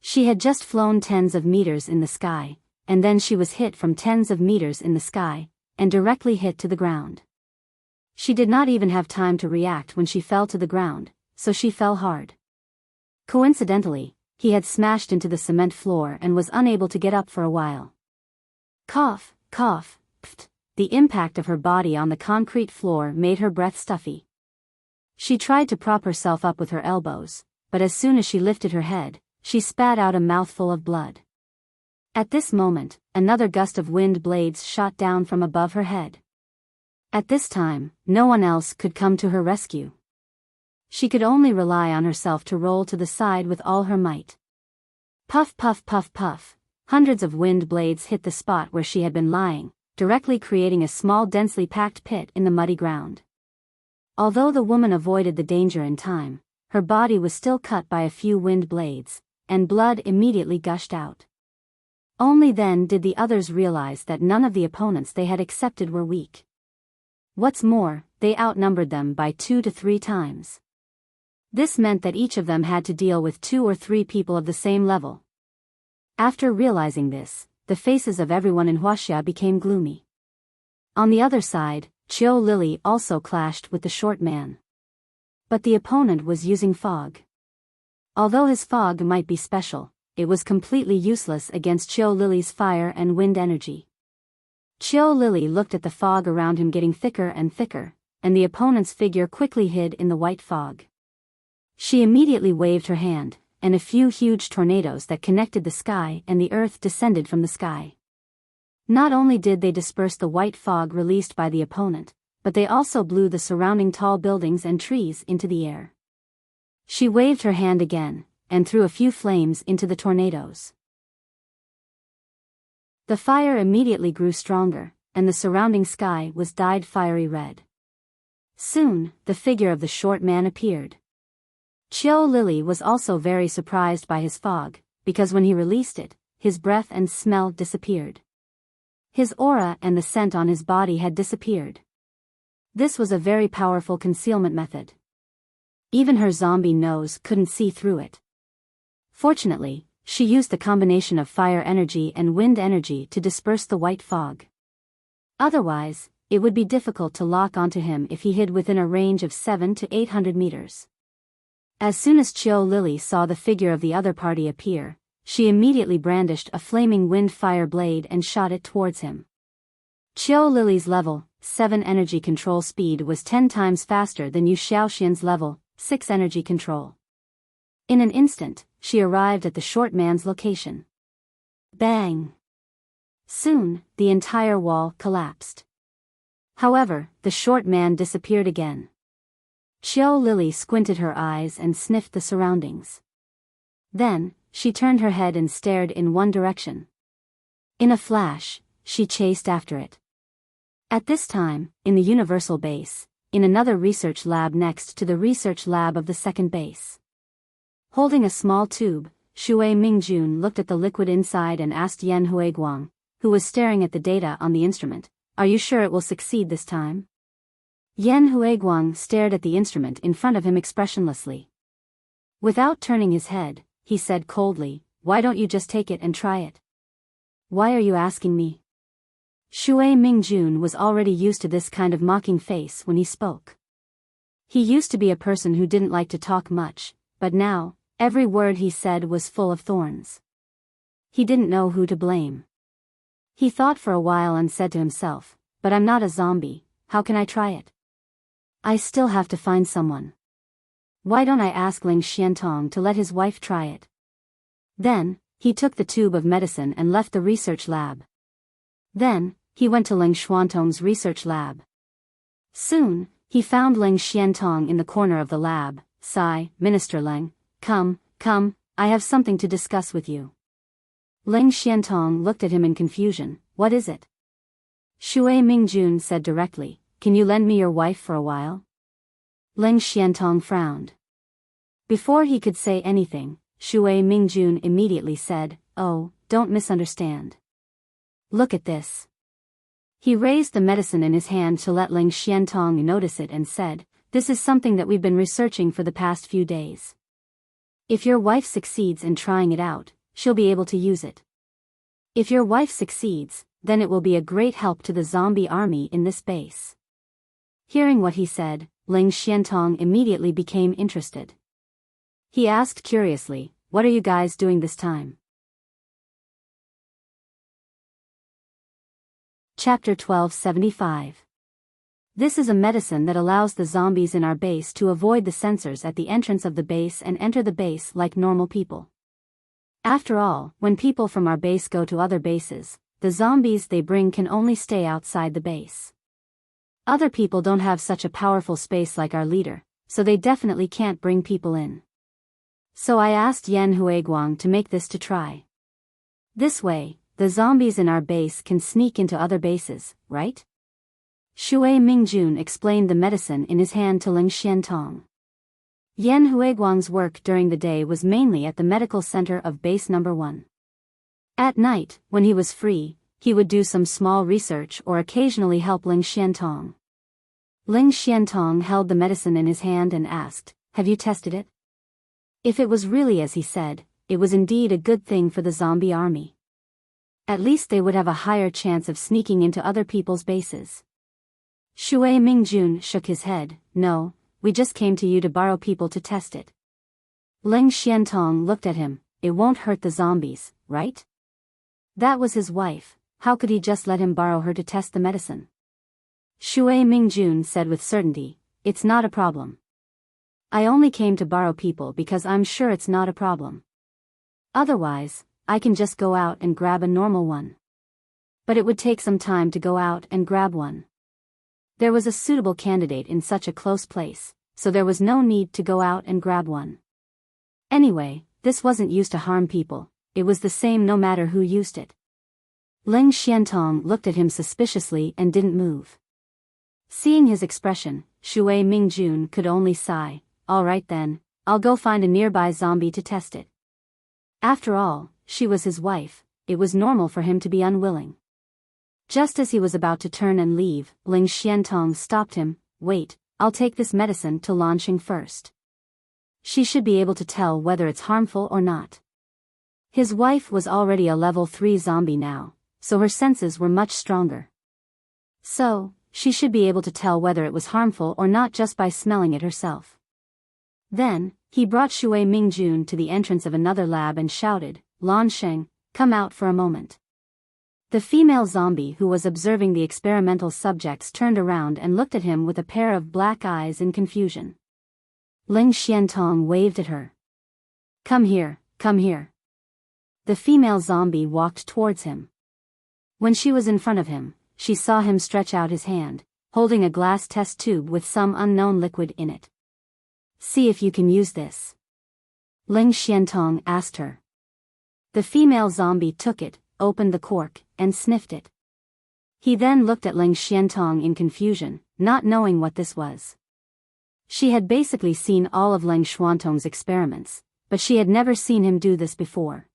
She had just flown tens of meters in the sky, and then she was hit from tens of meters in the sky, and directly hit to the ground. She did not even have time to react when she fell to the ground, so she fell hard. Coincidentally, he had smashed into the cement floor and was unable to get up for a while. Cough, cough, pft. The impact of her body on the concrete floor made her breath stuffy. She tried to prop herself up with her elbows, but as soon as she lifted her head, she spat out a mouthful of blood. At this moment, another gust of wind blades shot down from above her head. At this time, no one else could come to her rescue. She could only rely on herself to roll to the side with all her might. Puff puff puff puff, hundreds of wind blades hit the spot where she had been lying, directly creating a small densely packed pit in the muddy ground. Although the woman avoided the danger in time, her body was still cut by a few wind blades, and blood immediately gushed out. Only then did the others realize that none of the opponents they had accepted were weak. What's more, they outnumbered them by 2 to 3 times. This meant that each of them had to deal with 2 or 3 people of the same level. After realizing this, the faces of everyone in Huaxia became gloomy. On the other side, Chiu Lily also clashed with the short man. But the opponent was using fog. Although his fog might be special, it was completely useless against Chiu Lily's fire and wind energy. Chiu Lily looked at the fog around him getting thicker and thicker, and the opponent's figure quickly hid in the white fog. She immediately waved her hand, and a few huge tornadoes that connected the sky and the earth descended from the sky. Not only did they disperse the white fog released by the opponent, but they also blew the surrounding tall buildings and trees into the air. She waved her hand again, and threw a few flames into the tornadoes. The fire immediately grew stronger, and the surrounding sky was dyed fiery red. Soon, the figure of the short man appeared. Chiu Lily was also very surprised by his fog, because when he released it, his breath and smell disappeared. His aura and the scent on his body had disappeared. This was a very powerful concealment method. Even her zombie nose couldn't see through it. Fortunately, she used the combination of fire energy and wind energy to disperse the white fog. Otherwise, it would be difficult to lock onto him if he hid within a range of 700 to 800 meters. As soon as Chiu Lily saw the figure of the other party appear, she immediately brandished a flaming wind-fire blade and shot it towards him. Chiu Lily's level 7 energy control speed was 10 times faster than Yu Xiaoxian's level 6 energy control. In an instant, she arrived at the short man's location. Bang! Soon, the entire wall collapsed. However, the short man disappeared again. Chiu Lily squinted her eyes and sniffed the surroundings. Then, she turned her head and stared in one direction. In a flash, she chased after it. At this time, in the Universal Base, in another research lab next to the research lab of the second base. Holding a small tube, Shui Mingjun looked at the liquid inside and asked Yan Huiguang, who was staring at the data on the instrument, "Are you sure it will succeed this time?" Yan Huiguang stared at the instrument in front of him expressionlessly. Without turning his head, he said coldly, "Why don't you just take it and try it?" "Why are you asking me?" Shui Mingjun was already used to this kind of mocking face when he spoke. He used to be a person who didn't like to talk much, but now, every word he said was full of thorns. He didn't know who to blame. He thought for a while and said to himself, "But I'm not a zombie, how can I try it? I still have to find someone. Why don't I ask Ling Xiantong to let his wife try it?" Then, he took the tube of medicine and left the research lab. Then, he went to Ling Xuantong's research lab. Soon, he found Ling Xiantong in the corner of the lab. "Sigh, Minister Ling, come, I have something to discuss with you." Ling Xiantong looked at him in confusion. "What is it?" Shui Mingjun said directly, "Can you lend me your wife for a while?" Ling Xiantong frowned. Before he could say anything, Shui Mingjun immediately said, "Oh, don't misunderstand. Look at this." He raised the medicine in his hand to let Ling Xiantong notice it and said, "This is something that we've been researching for the past few days. If your wife succeeds in trying it out, she'll be able to use it. If your wife succeeds, then it will be a great help to the zombie army in this base." Hearing what he said, Ling Xiantong immediately became interested. He asked curiously, "What are you guys doing this time?" Chapter 1275. This is a medicine that allows the zombies in our base to avoid the sensors at the entrance of the base and enter the base like normal people. After all, when people from our base go to other bases, the zombies they bring can only stay outside the base. Other people don't have such a powerful space like our leader, so they definitely can't bring people in. So I asked Yan Huiguang to make this to try. This way, the zombies in our base can sneak into other bases, right? Shui Mingjun explained the medicine in his hand to Ling Xiantong. Yan Huiguang's work during the day was mainly at the medical center of base number 1. At night, when he was free, he would do some small research or occasionally help Ling Xiantong. Ling Xiantong held the medicine in his hand and asked, "Have you tested it?" If it was really as he said, it was indeed a good thing for the zombie army. At least they would have a higher chance of sneaking into other people's bases. Shui Mingjun shook his head. "No, we just came to you to borrow people to test it." Ling Xiantong looked at him. "It won't hurt the zombies, right?" That was his wife, how could he just let him borrow her to test the medicine? Shui Mingjun said with certainty, "It's not a problem. I only came to borrow people because I'm sure it's not a problem. Otherwise, I can just go out and grab a normal one. But it would take some time to go out and grab one. There was a suitable candidate in such a close place, so there was no need to go out and grab one. Anyway, this wasn't used to harm people, it was the same no matter who used it." Ling Xiantong looked at him suspiciously and didn't move. Seeing his expression, Shui Mingjun could only sigh. "All right then, I'll go find a nearby zombie to test it." After all, she was his wife, it was normal for him to be unwilling. Just as he was about to turn and leave, Ling Xiantong stopped him. "Wait, I'll take this medicine to Lanxing first. She should be able to tell whether it's harmful or not." His wife was already a level 3 zombie now, so her senses were much stronger. So, she should be able to tell whether it was harmful or not just by smelling it herself. Then, he brought Shui Mingjun to the entrance of another lab and shouted, "Lan Sheng, come out for a moment." The female zombie who was observing the experimental subjects turned around and looked at him with a pair of black eyes in confusion. Ling Xiantong waved at her. "Come here, come here." The female zombie walked towards him. When she was in front of him, she saw him stretch out his hand, holding a glass test tube with some unknown liquid in it. "See if you can use this," Ling Xiantong asked her. The female zombie took it, opened the cork, and sniffed it. He then looked at Ling Xiantong in confusion, not knowing what this was. She had basically seen all of Ling Xuantong's experiments, but she had never seen him do this before.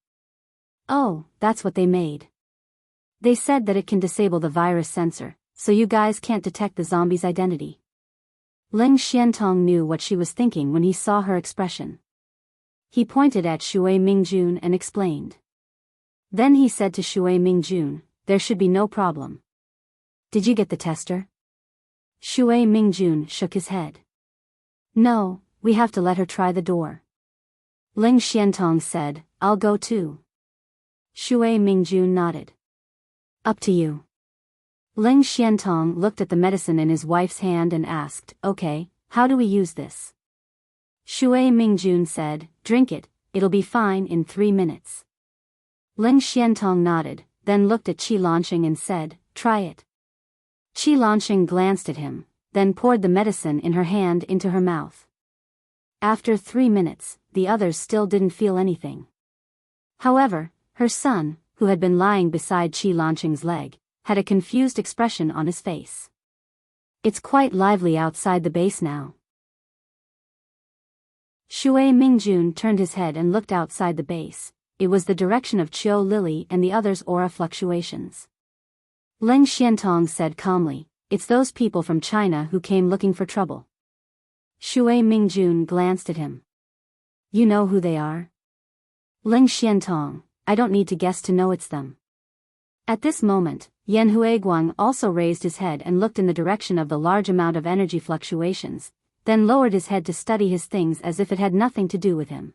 "Oh, that's what they made. They said that it can disable the virus sensor, so you guys can't detect the zombie's identity." Ling Xiantong knew what she was thinking when he saw her expression. He pointed at Shui Mingjun and explained. Then he said to Shui Mingjun, "There should be no problem. Did you get the tester?" Shui Mingjun shook his head. "No, we have to let her try the door." Ling Xiantong said, "I'll go too." Shui Mingjun nodded. "Up to you." Ling Xiantong looked at the medicine in his wife's hand and asked, "Okay, how do we use this?" Shui Mingjun said, "Drink it, it'll be fine in 3 minutes." Ling Xiantong nodded, then looked at Qi Lanqing and said, "Try it." Qi Lanqing glanced at him, then poured the medicine in her hand into her mouth. After 3 minutes, the others still didn't feel anything. However, her son, who had been lying beside Qi Lanqing's leg, had a confused expression on his face. "It's quite lively outside the base now." Shui Mingjun turned his head and looked outside the base. It was the direction of Chiu Lily and the others' aura fluctuations. Ling Xiantong said calmly, "It's those people from China who came looking for trouble." Shui Mingjun glanced at him. "You know who they are?" Ling Xiantong, "I don't need to guess to know it's them." At this moment, Yan Huiguang also raised his head and looked in the direction of the large amount of energy fluctuations, then lowered his head to study his things as if it had nothing to do with him.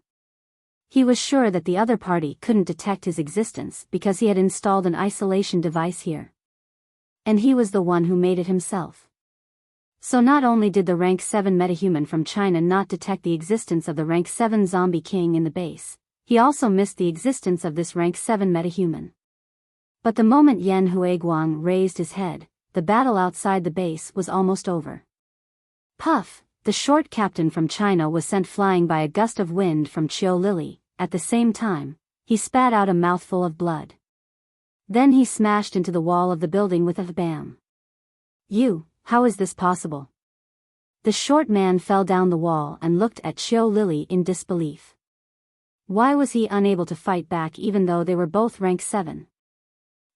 He was sure that the other party couldn't detect his existence because he had installed an isolation device here. And he was the one who made it himself. So not only did the rank 7 metahuman from China not detect the existence of the rank 7 zombie king in the base, he also missed the existence of this rank 7 metahuman. But the moment Yan Huiguang raised his head, the battle outside the base was almost over. Puff, the short captain from China, was sent flying by a gust of wind from Chiu Lily. At the same time, he spat out a mouthful of blood. Then he smashed into the wall of the building with a bam. How is this possible?" The short man fell down the wall and looked at Chiu Lily in disbelief. Why was he unable to fight back even though they were both rank 7?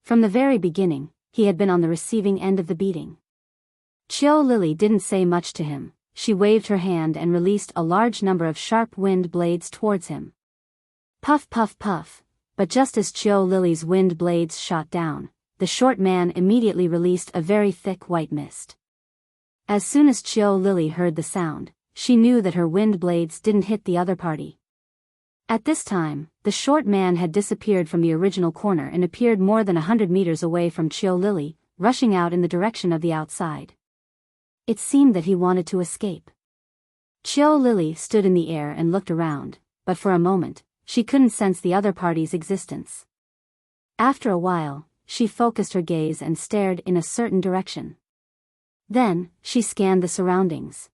From the very beginning, he had been on the receiving end of the beating. Chiu Lily didn't say much to him. She waved her hand and released a large number of sharp wind blades towards him. Puff puff puff, but just as Chiu Lily's wind blades shot down, the short man immediately released a very thick white mist. As soon as Chiu Lily heard the sound, she knew that her wind blades didn't hit the other party. At this time, the short man had disappeared from the original corner and appeared more than 100 meters away from Chiu Lily, rushing out in the direction of the outside. It seemed that he wanted to escape. Chiu Lily stood in the air and looked around, but for a moment, she couldn't sense the other party's existence. After a while, she focused her gaze and stared in a certain direction. Then, she scanned the surroundings.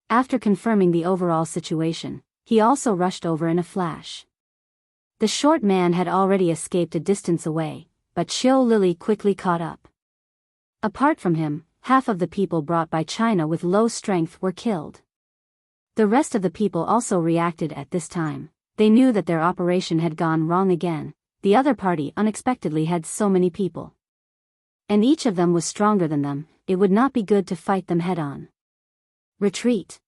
After confirming the overall situation, he also rushed over in a flash. The short man had already escaped a distance away, but Chiu Lily quickly caught up. Apart from him, half of the people brought by China with low strength were killed. The rest of the people also reacted at this time. They knew that their operation had gone wrong again. The other party unexpectedly had so many people. And each of them was stronger than them. It would not be good to fight them head-on. Retreat.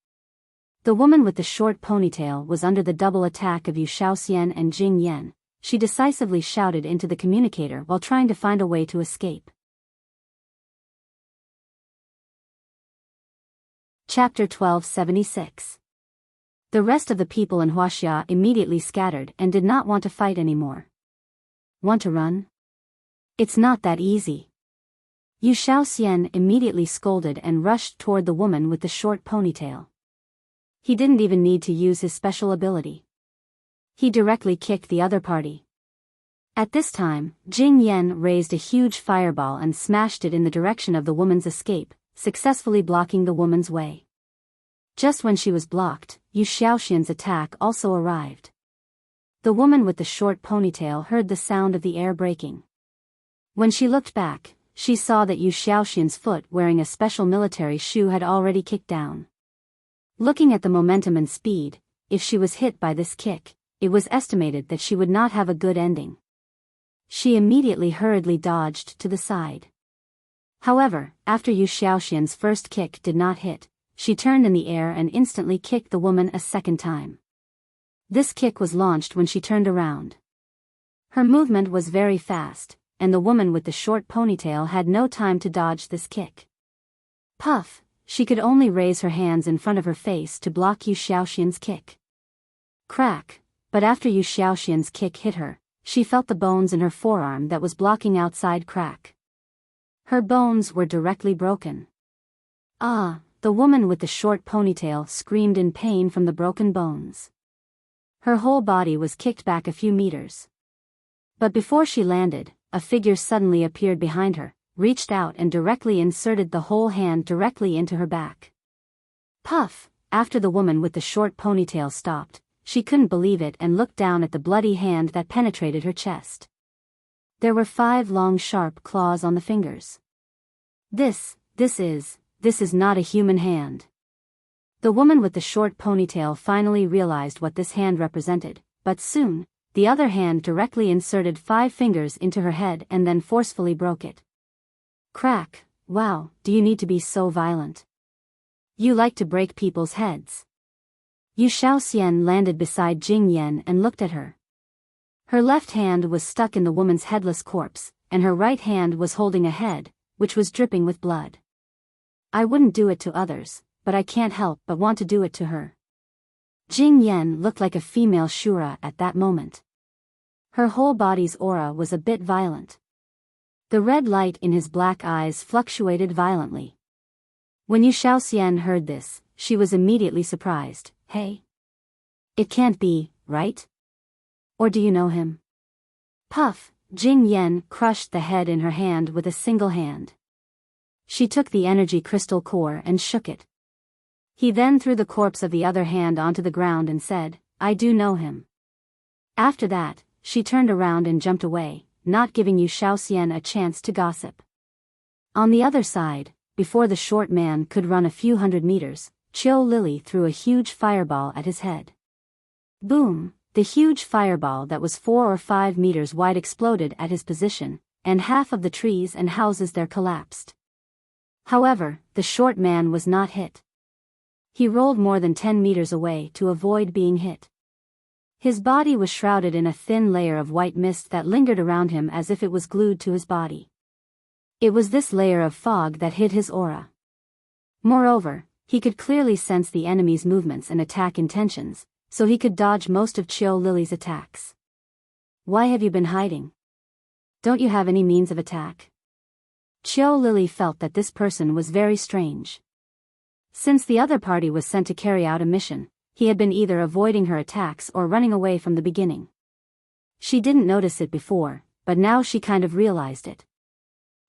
The woman with the short ponytail was under the double attack of Yu Shaoxian and Jing Yan. she decisively shouted into the communicator while trying to find a way to escape. Chapter 1276. The rest of the people in Huaxia immediately scattered and did not want to fight anymore. Want to run? It's not that easy. Yu Shaoxian immediately scolded and rushed toward the woman with the short ponytail. He didn't even need to use his special ability. He directly kicked the other party. At this time, Jing Yan raised a huge fireball and smashed it in the direction of the woman's escape, successfully blocking the woman's way. Just when she was blocked, Yu Shaoxian's attack also arrived. The woman with the short ponytail heard the sound of the air breaking. When she looked back, she saw that Yu Shaoxian's foot wearing a special military shoe had already kicked down. Looking at the momentum and speed, if she was hit by this kick, it was estimated that she would not have a good ending. She immediately hurriedly dodged to the side. However, after Yu Shaoxian's first kick did not hit, she turned in the air and instantly kicked the woman a second time. This kick was launched when she turned around. Her movement was very fast, and the woman with the short ponytail had no time to dodge this kick. Puff, she could only raise her hands in front of her face to block Yu Shaoxian's kick. Crack, but after Yu Shaoxian's kick hit her, she felt the bones in her forearm that was blocking outside crack. Her bones were directly broken. Ah, the woman with the short ponytail screamed in pain from the broken bones. Her whole body was kicked back a few meters. But before she landed, a figure suddenly appeared behind her, reached out and directly inserted the whole hand directly into her back. Puff, after the woman with the short ponytail stopped, she couldn't believe it and looked down at the bloody hand that penetrated her chest. There were 5 long sharp claws on the fingers. This is not a human hand. The woman with the short ponytail finally realized what this hand represented, but soon, the other hand directly inserted 5 fingers into her head and then forcefully broke it. Crack, wow, do you need to be so violent? You like to break people's heads. Yu Shaoxian landed beside Jing Yan and looked at her. Her left hand was stuck in the woman's headless corpse, and her right hand was holding a head, which was dripping with blood. I wouldn't do it to others, but I can't help but want to do it to her. Jing Yan looked like a female Shura at that moment. Her whole body's aura was a bit violent. The red light in his black eyes fluctuated violently. When Yu Shaoxian heard this, she was immediately surprised. Hey? It can't be, right? Or do you know him? Puff, Jing Yan crushed the head in her hand with a single hand. She took the energy crystal core and shook it. He then threw the corpse of the other hand onto the ground and said, I do know him. After that, she turned around and jumped away, not giving Yu Shaoxian a chance to gossip. On the other side, before the short man could run a few hundred meters, Chiu Lily threw a huge fireball at his head. Boom! The huge fireball that was 4 or 5 meters wide exploded at his position, and half of the trees and houses there collapsed. However, the short man was not hit. He rolled more than 10 meters away to avoid being hit. His body was shrouded in a thin layer of white mist that lingered around him as if it was glued to his body. It was this layer of fog that hid his aura. Moreover, he could clearly sense the enemy's movements and attack intentions, so he could dodge most of Chiu Lily's attacks. Why have you been hiding? Don't you have any means of attack? Chiu Lily felt that this person was very strange. Since the other party was sent to carry out a mission, he had been either avoiding her attacks or running away from the beginning. She didn't notice it before, but now she kind of realized it.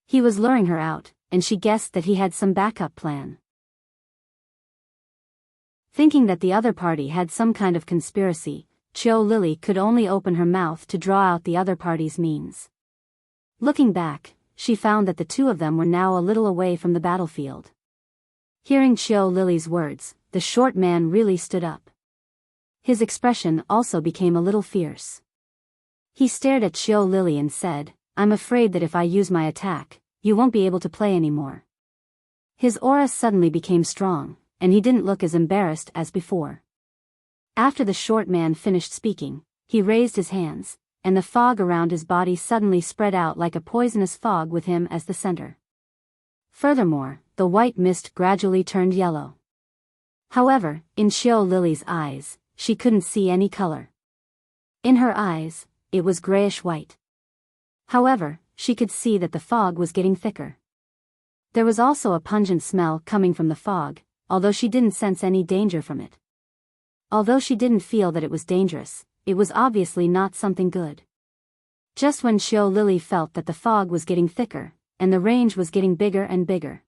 He was luring her out, and she guessed that he had some backup plan. Thinking that the other party had some kind of conspiracy, Chiu Lily could only open her mouth to draw out the other party's means. Looking back, she found that the two of them were now a little away from the battlefield. Hearing Chiu Lily's words, the short man really stood up. His expression also became a little fierce. He stared at Chiu Lily and said, I'm afraid that if I use my attack, you won't be able to play anymore. His aura suddenly became strong, and he didn't look as embarrassed as before. After the short man finished speaking, he raised his hands, and the fog around his body suddenly spread out like a poisonous fog with him as the center. Furthermore, the white mist gradually turned yellow. However, in Xiao Lily's eyes, she couldn't see any color. In her eyes, it was grayish-white. However, she could see that the fog was getting thicker. There was also a pungent smell coming from the fog, although she didn't sense any danger from it. Although she didn't feel that it was dangerous, it was obviously not something good. Just when Xiao Lily felt that the fog was getting thicker, and the range was getting bigger and bigger.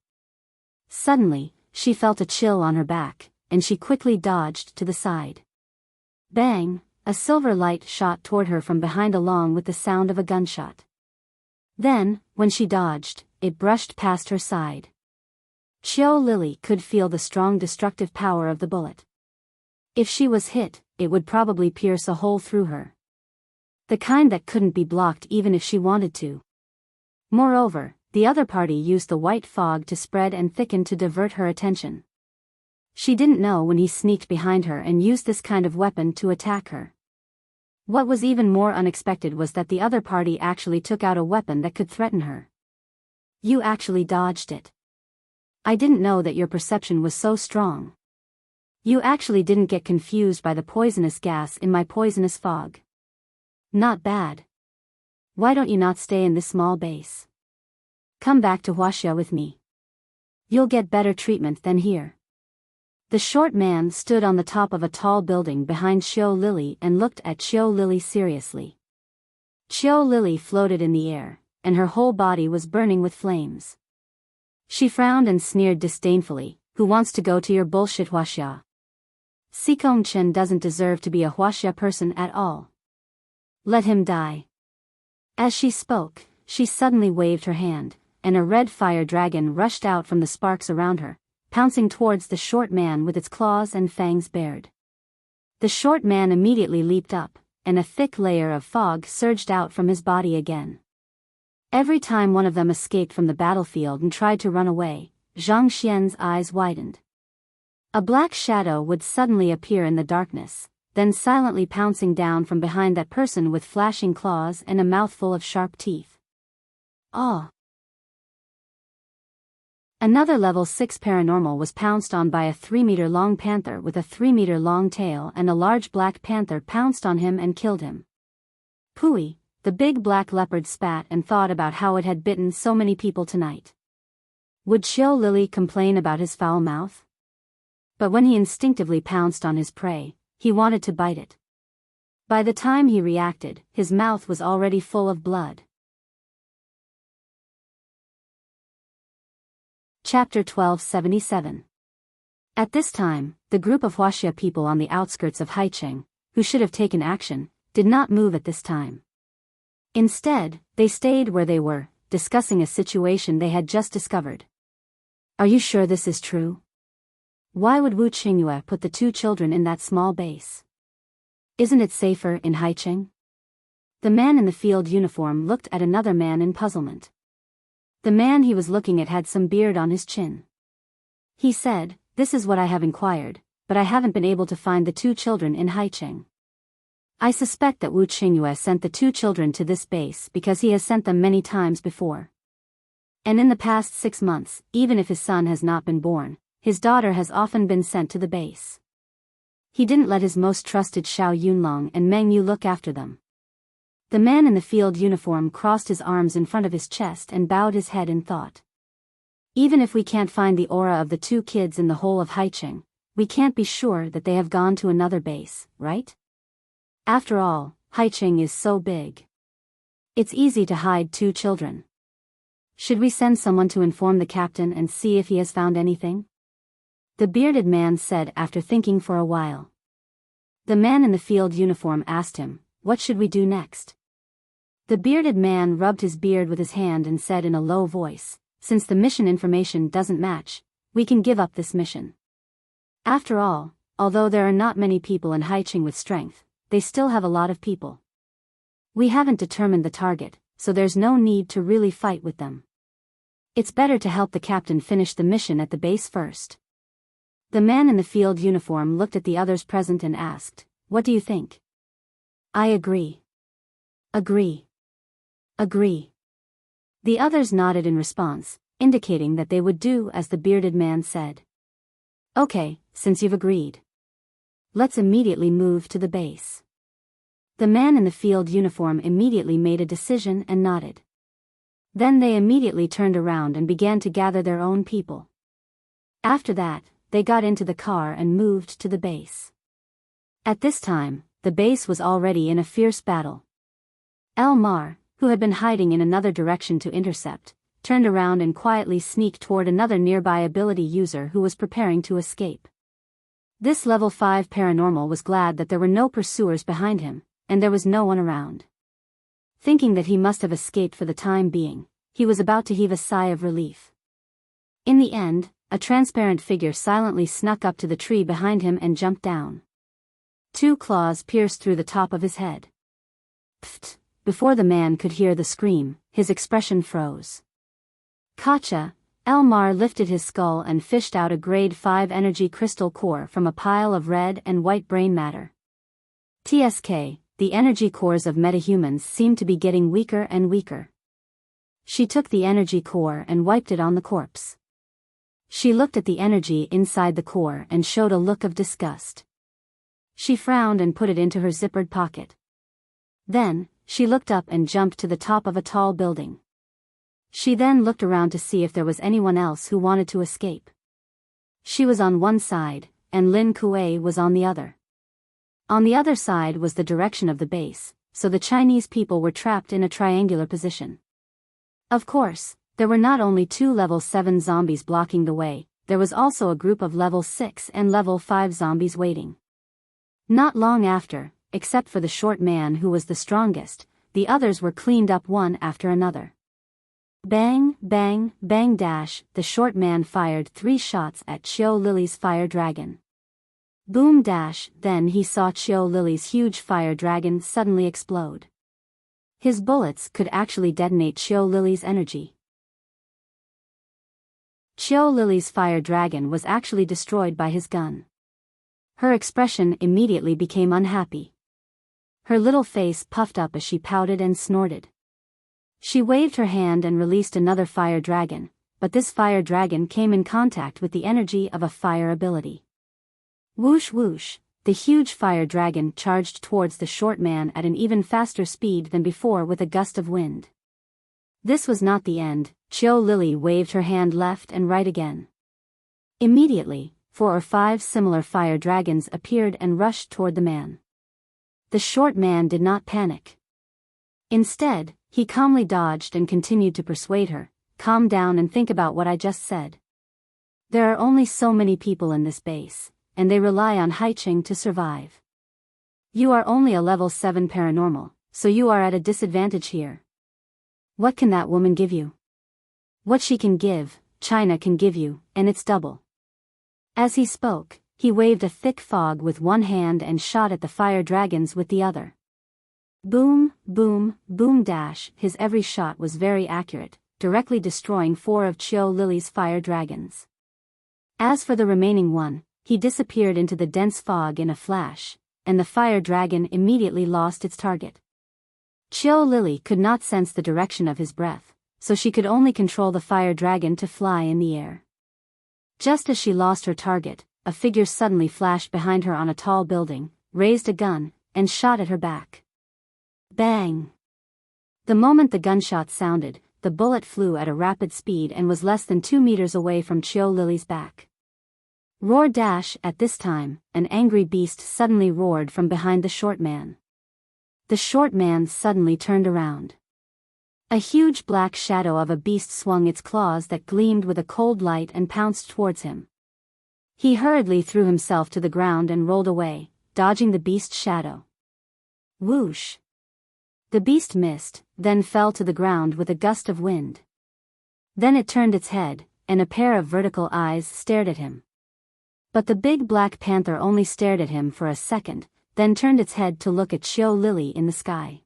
Suddenly, she felt a chill on her back, and she quickly dodged to the side. Bang! A silver light shot toward her from behind along with the sound of a gunshot. Then, when she dodged, it brushed past her side. Xiao Lily could feel the strong destructive power of the bullet. If she was hit, it would probably pierce a hole through her. The kind that couldn't be blocked even if she wanted to. Moreover, the other party used the white fog to spread and thicken to divert her attention. She didn't know when he sneaked behind her and used this kind of weapon to attack her. What was even more unexpected was that the other party actually took out a weapon that could threaten her. You actually dodged it. I didn't know that your perception was so strong. You actually didn't get confused by the poisonous gas in my poisonous fog. Not bad. Why don't you not stay in this small base? Come back to Huaxia with me. You'll get better treatment than here. The short man stood on the top of a tall building behind Xiao Lily and looked at Xiao Lily seriously. Xiao Lily floated in the air, and her whole body was burning with flames. She frowned and sneered disdainfully, "Who wants to go to your bullshit Huaxia? Sikong Chen doesn't deserve to be a Huaxia person at all. Let him die." As she spoke, she suddenly waved her hand, and a red fire dragon rushed out from the sparks around her, pouncing towards the short man with its claws and fangs bared. The short man immediately leaped up, and a thick layer of fog surged out from his body again. Every time one of them escaped from the battlefield and tried to run away, Zhang Xian's eyes widened. A black shadow would suddenly appear in the darkness, then silently pouncing down from behind that person with flashing claws and a mouthful of sharp teeth. Ah! Another level 6 paranormal was pounced on by a 3-meter-long panther with a 3-meter-long tail, and a large black panther pounced on him and killed him. Pooey, the big black leopard, spat and thought about how it had bitten so many people tonight. Would Xiao Lily complain about his foul mouth? But when he instinctively pounced on his prey, he wanted to bite it. By the time he reacted, his mouth was already full of blood. Chapter 1277. At this time, the group of Huaxia people on the outskirts of Haicheng, who should have taken action, did not move at this time. Instead, they stayed where they were, discussing a situation they had just discovered. Are you sure this is true? Why would Wu Qingyue put the 2 children in that small base? Isn't it safer in Haicheng? The man in the field uniform looked at another man in puzzlement. The man he was looking at had some beard on his chin. He said, "This is what I have inquired, but I haven't been able to find the 2 children in Haicheng. I suspect that Wu Qingyue sent the 2 children to this base because he has sent them many times before. And in the past 6 months, even if his son has not been born, his daughter has often been sent to the base. He didn't let his most trusted Xiao Yunlong and Meng Yu look after them." The man in the field uniform crossed his arms in front of his chest and bowed his head in thought. Even if we can't find the aura of the 2 kids in the whole of Haicheng, we can't be sure that they have gone to another base, right? After all, Haicheng is so big. It's easy to hide 2 children. Should we send someone to inform the captain and see if he has found anything? The bearded man said after thinking for a while. The man in the field uniform asked him, "What should we do next?" The bearded man rubbed his beard with his hand and said in a low voice, "Since the mission information doesn't match, we can give up this mission. After all, although there are not many people in Haicheng with strength, they still have a lot of people. We haven't determined the target, so there's no need to really fight with them. It's better to help the captain finish the mission at the base first." The man in the field uniform looked at the others present and asked, "What do you think?" "I agree. Agree. Agree. The others nodded in response, indicating that they would do as the bearded man said. Okay, since you've agreed. Let's immediately move to the base. The man in the field uniform immediately made a decision and nodded. Then they immediately turned around and began to gather their own people. After that, they got into the car and moved to the base. At this time, the base was already in a fierce battle. Elmar, who had been hiding in another direction to intercept, turned around and quietly sneaked toward another nearby ability user who was preparing to escape. This level 5 paranormal was glad that there were no pursuers behind him, and there was no one around. Thinking that he must have escaped for the time being, he was about to heave a sigh of relief. In the end, a transparent figure silently snuck up to the tree behind him and jumped down. 2 claws pierced through the top of his head. Pfft! Before the man could hear the scream, his expression froze. Gotcha! Elmar lifted his skull and fished out a grade 5 energy crystal core from a pile of red and white brain matter. TSK, the energy cores of metahumans seemed to be getting weaker and weaker. She took the energy core and wiped it on the corpse. She looked at the energy inside the core and showed a look of disgust. She frowned and put it into her zippered pocket. Then, she looked up and jumped to the top of a tall building. She then looked around to see if there was anyone else who wanted to escape. She was on one side, and Lin Kuei was on the other. On the other side was the direction of the base, so the Chinese people were trapped in a triangular position. Of course, there were not only 2 level 7 zombies blocking the way, there was also a group of level 6 and level 5 zombies waiting. Not long after, except for the short man who was the strongest, the others were cleaned up one after another. Bang, bang, bang dash, the short man fired 3 shots at Chiu Lily's fire dragon. Boom dash, then he saw Chiu Lily's huge fire dragon suddenly explode. His bullets could actually detonate Chiu Lily's energy. Chiu Lily's fire dragon was actually destroyed by his gun. Her expression immediately became unhappy. Her little face puffed up as she pouted and snorted. She waved her hand and released another fire dragon, but this fire dragon came in contact with the energy of a fire ability. Whoosh whoosh, the huge fire dragon charged towards the short man at an even faster speed than before with a gust of wind. This was not the end. Chiu Lily waved her hand left and right again. Immediately, 4 or 5 similar fire dragons appeared and rushed toward the man. The short man did not panic. Instead, he calmly dodged and continued to persuade her, "Calm down and think about what I just said. There are only so many people in this base, and they rely on Haiching to survive. You are only a level 7 paranormal, so you are at a disadvantage here. What can that woman give you? What she can give, China can give you, and it's double." As he spoke, he waved a thick fog with one hand and shot at the fire dragons with the other. Boom, boom, boom dash, his every shot was very accurate, directly destroying 4 of Chiu Lily's fire dragons. As for the remaining one, he disappeared into the dense fog in a flash, and the fire dragon immediately lost its target. Chiu Lily could not sense the direction of his breath, so she could only control the fire dragon to fly in the air. Just as she lost her target, a figure suddenly flashed behind her on a tall building, raised a gun, and shot at her back. Bang! The moment the gunshot sounded, the bullet flew at a rapid speed and was less than 2 meters away from Chiu Lily's back. Roar dash, at this time, an angry beast suddenly roared from behind the short man. The short man suddenly turned around. A huge black shadow of a beast swung its claws that gleamed with a cold light and pounced towards him. He hurriedly threw himself to the ground and rolled away, dodging the beast's shadow. Whoosh! The beast missed, then fell to the ground with a gust of wind. Then it turned its head, and a pair of vertical eyes stared at him. But the big black panther only stared at him for a second, then turned its head to look at Chiu Lily in the sky.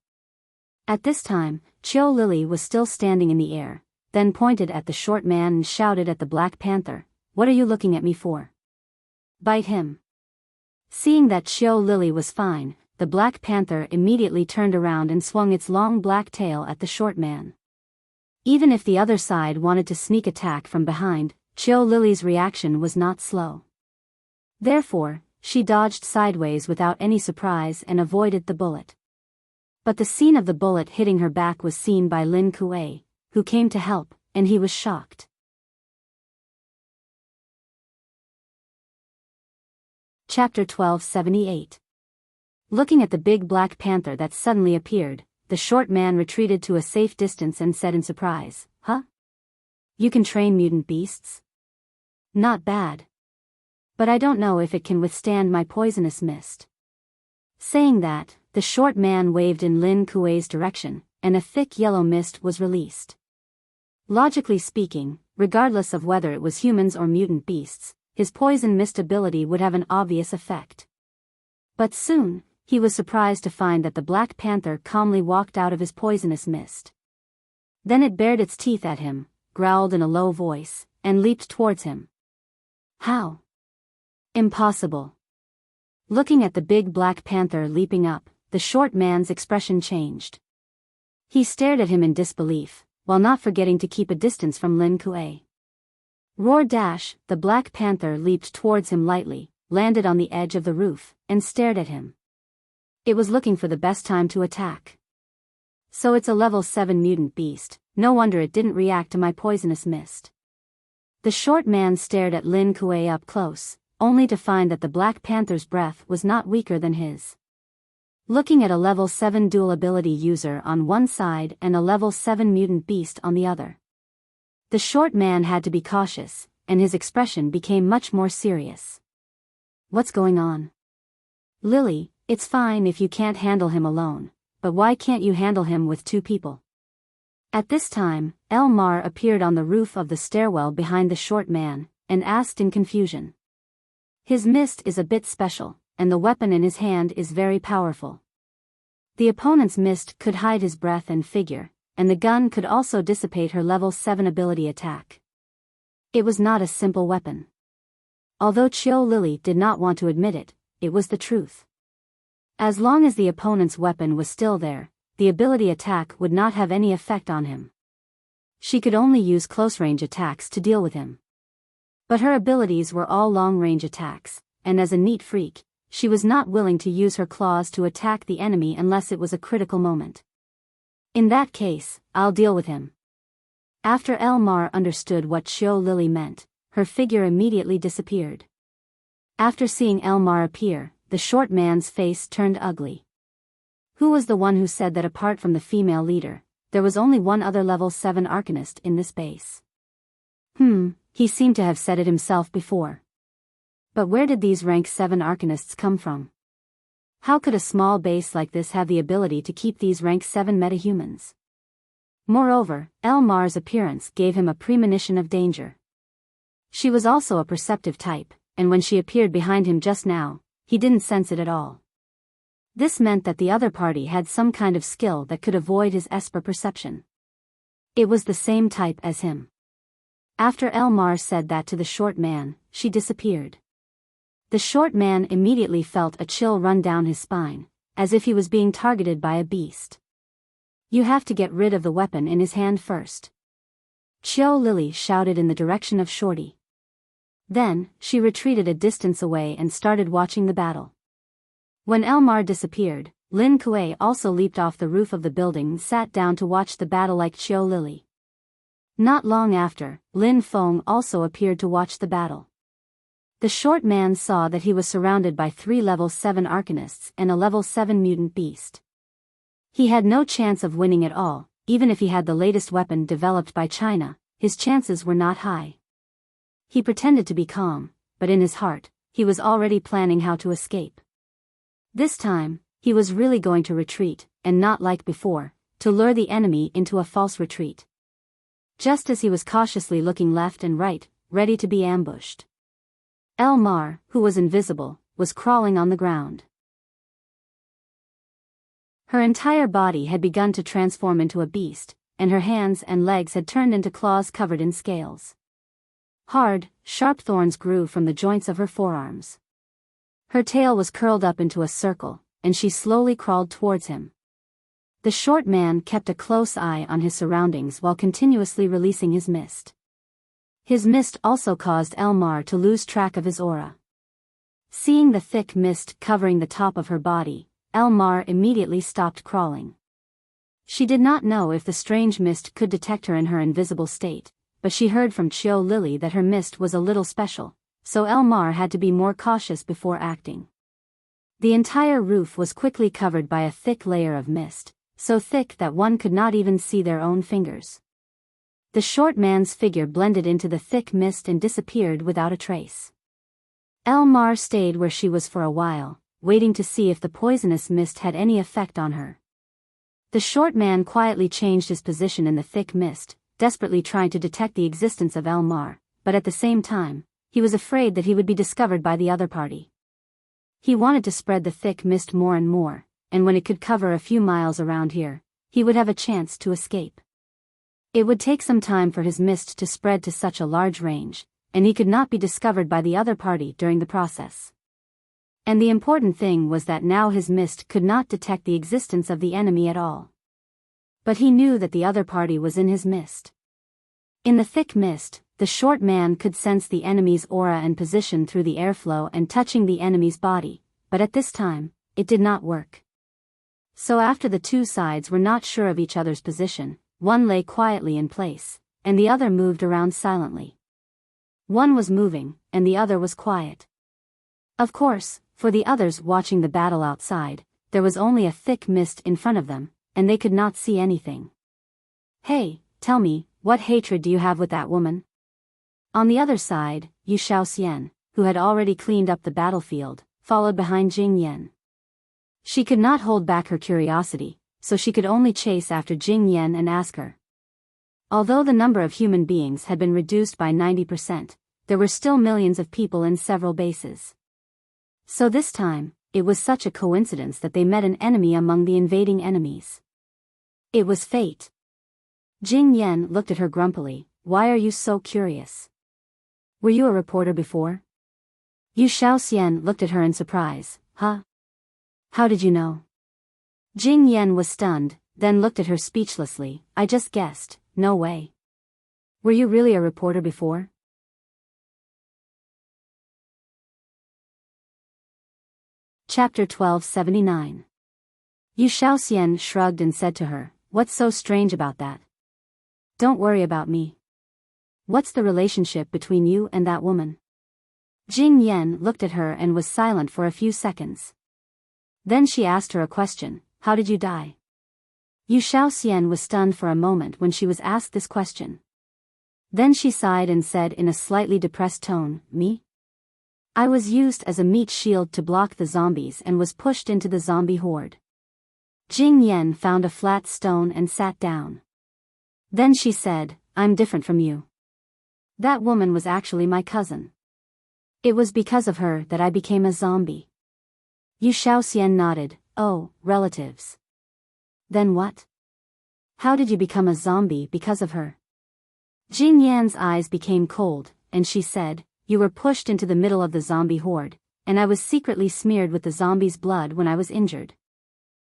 At this time, Chiu Lily was still standing in the air, then pointed at the short man and shouted at the black panther, "What are you looking at me for? Bite him." Seeing that Chiu Lily was fine, the Black Panther immediately turned around and swung its long black tail at the short man. Even if the other side wanted to sneak attack from behind, Chiu Lily's reaction was not slow. Therefore, she dodged sideways without any surprise and avoided the bullet. But the scene of the bullet hitting her back was seen by Lin Kuei, who came to help, and he was shocked. Chapter 1278. Looking at the big Black Panther that suddenly appeared, the short man retreated to a safe distance and said in surprise, "Huh? You can train mutant beasts? Not bad. But I don't know if it can withstand my poisonous mist." Saying that, the short man waved in Lin Kuei's direction, and a thick yellow mist was released. Logically speaking, regardless of whether it was humans or mutant beasts, his poison mist ability would have an obvious effect. But soon, he was surprised to find that the Black Panther calmly walked out of his poisonous mist. Then it bared its teeth at him, growled in a low voice, and leaped towards him. How? Impossible. Looking at the big Black Panther leaping up, the short man's expression changed. He stared at him in disbelief, while not forgetting to keep a distance from Lin Kuei. Roar dash, the Black Panther leaped towards him lightly, landed on the edge of the roof, and stared at him. It was looking for the best time to attack. So it's a level 7 mutant beast, no wonder it didn't react to my poisonous mist. The short man stared at Lin Kuei up close, only to find that the Black Panther's breath was not weaker than his. Looking at a level 7 dual ability user on one side and a level 7 mutant beast on the other, the short man had to be cautious, and his expression became much more serious. What's going on? Lily, it's fine if you can't handle him alone, but why can't you handle him with 2 people? At this time, Elmar appeared on the roof of the stairwell behind the short man, and asked in confusion. His mist is a bit special, and the weapon in his hand is very powerful. The opponent's mist could hide his breath and figure, and the gun could also dissipate her level 7 ability attack. It was not a simple weapon. Although Chiu Lily did not want to admit it, it was the truth. As long as the opponent's weapon was still there, the ability attack would not have any effect on him. She could only use close-range attacks to deal with him. But her abilities were all long-range attacks, and as a neat freak, she was not willing to use her claws to attack the enemy unless it was a critical moment. In that case, I'll deal with him. After Elmar understood what Chiu Lily meant, her figure immediately disappeared. After seeing Elmar appear, the short man's face turned ugly. Who was the one who said that apart from the female leader, there was only one other level 7 arcanist in this base? He seemed to have said it himself before. But where did these rank 7 arcanists come from? How could a small base like this have the ability to keep these rank 7 metahumans? Moreover, Elmar's appearance gave him a premonition of danger. She was also a perceptive type, and when she appeared behind him just now, he didn't sense it at all. This meant that the other party had some kind of skill that could avoid his Esper perception. It was the same type as him. After Elmar said that to the short man, she disappeared. The short man immediately felt a chill run down his spine, as if he was being targeted by a beast. You have to get rid of the weapon in his hand first. Chiu Lily shouted in the direction of Shorty. Then, she retreated a distance away and started watching the battle. When Elmar disappeared, Lin Kuei also leaped off the roof of the building and sat down to watch the battle like Chiu Lily. Not long after, Lin Feng also appeared to watch the battle. The short man saw that he was surrounded by 3 level 7 arcanists and a level 7 mutant beast. He had no chance of winning at all, even if he had the latest weapon developed by China, his chances were not high. He pretended to be calm, but in his heart, he was already planning how to escape. This time, he was really going to retreat, and not like before, to lure the enemy into a false retreat. Just as he was cautiously looking left and right, ready to be ambushed, Elmar, who was invisible, was crawling on the ground. Her entire body had begun to transform into a beast, and her hands and legs had turned into claws covered in scales. Hard, sharp thorns grew from the joints of her forearms. Her tail was curled up into a circle, and she slowly crawled towards him. The short man kept a close eye on his surroundings while continuously releasing his mist. His mist also caused Elmar to lose track of his aura. Seeing the thick mist covering the top of her body, Elmar immediately stopped crawling. She did not know if the strange mist could detect her in her invisible state, but she heard from Chio Lily that her mist was a little special, so Elmar had to be more cautious before acting. The entire roof was quickly covered by a thick layer of mist, so thick that one could not even see their own fingers. The short man's figure blended into the thick mist and disappeared without a trace. Elmar stayed where she was for a while, waiting to see if the poisonous mist had any effect on her. The short man quietly changed his position in the thick mist, desperately trying to detect the existence of Elmar, but at the same time, he was afraid that he would be discovered by the other party. He wanted to spread the thick mist more and more, and when it could cover a few miles around here, he would have a chance to escape. It would take some time for his mist to spread to such a large range, and he could not be discovered by the other party during the process. And the important thing was that now his mist could not detect the existence of the enemy at all. But he knew that the other party was in his mist. In the thick mist, the short man could sense the enemy's aura and position through the airflow and touching the enemy's body, but at this time, it did not work. So after the two sides were not sure of each other's position, one lay quietly in place, and the other moved around silently. One was moving, and the other was quiet. Of course, for the others watching the battle outside, there was only a thick mist in front of them, and they could not see anything. "Hey, tell me, what hatred do you have with that woman?" On the other side, Yu Shaoxian, who had already cleaned up the battlefield, followed behind Jing Yan. She could not hold back her curiosity, so she could only chase after Jing Yan and ask her. Although the number of human beings had been reduced by 90%, there were still millions of people in several bases. So this time, it was such a coincidence that they met an enemy among the invading enemies. It was fate. Jing Yan looked at her grumpily. "Why are you so curious? Were you a reporter before?" Yu Shaoxian looked at her in surprise. "Huh? How did you know?" Jing Yan was stunned, then looked at her speechlessly. "I just guessed, no way. Were you really a reporter before?" Chapter 1279. Yu Shaoxian shrugged and said to her, "What's so strange about that? Don't worry about me. What's the relationship between you and that woman?" Jing Yan looked at her and was silent for a few seconds. Then she asked her a question. "How did you die?" Yu Shaoxian was stunned for a moment when she was asked this question. Then she sighed and said in a slightly depressed tone, "Me? I was used as a meat shield to block the zombies and was pushed into the zombie horde." Jing Yan found a flat stone and sat down. Then she said, "I'm different from you. That woman was actually my cousin. It was because of her that I became a zombie." Yu Shaoxian nodded. "Oh, relatives. Then what? How did you become a zombie because of her?" Jing Yan's eyes became cold, and she said, "You were pushed into the middle of the zombie horde, and I was secretly smeared with the zombie's blood when I was injured.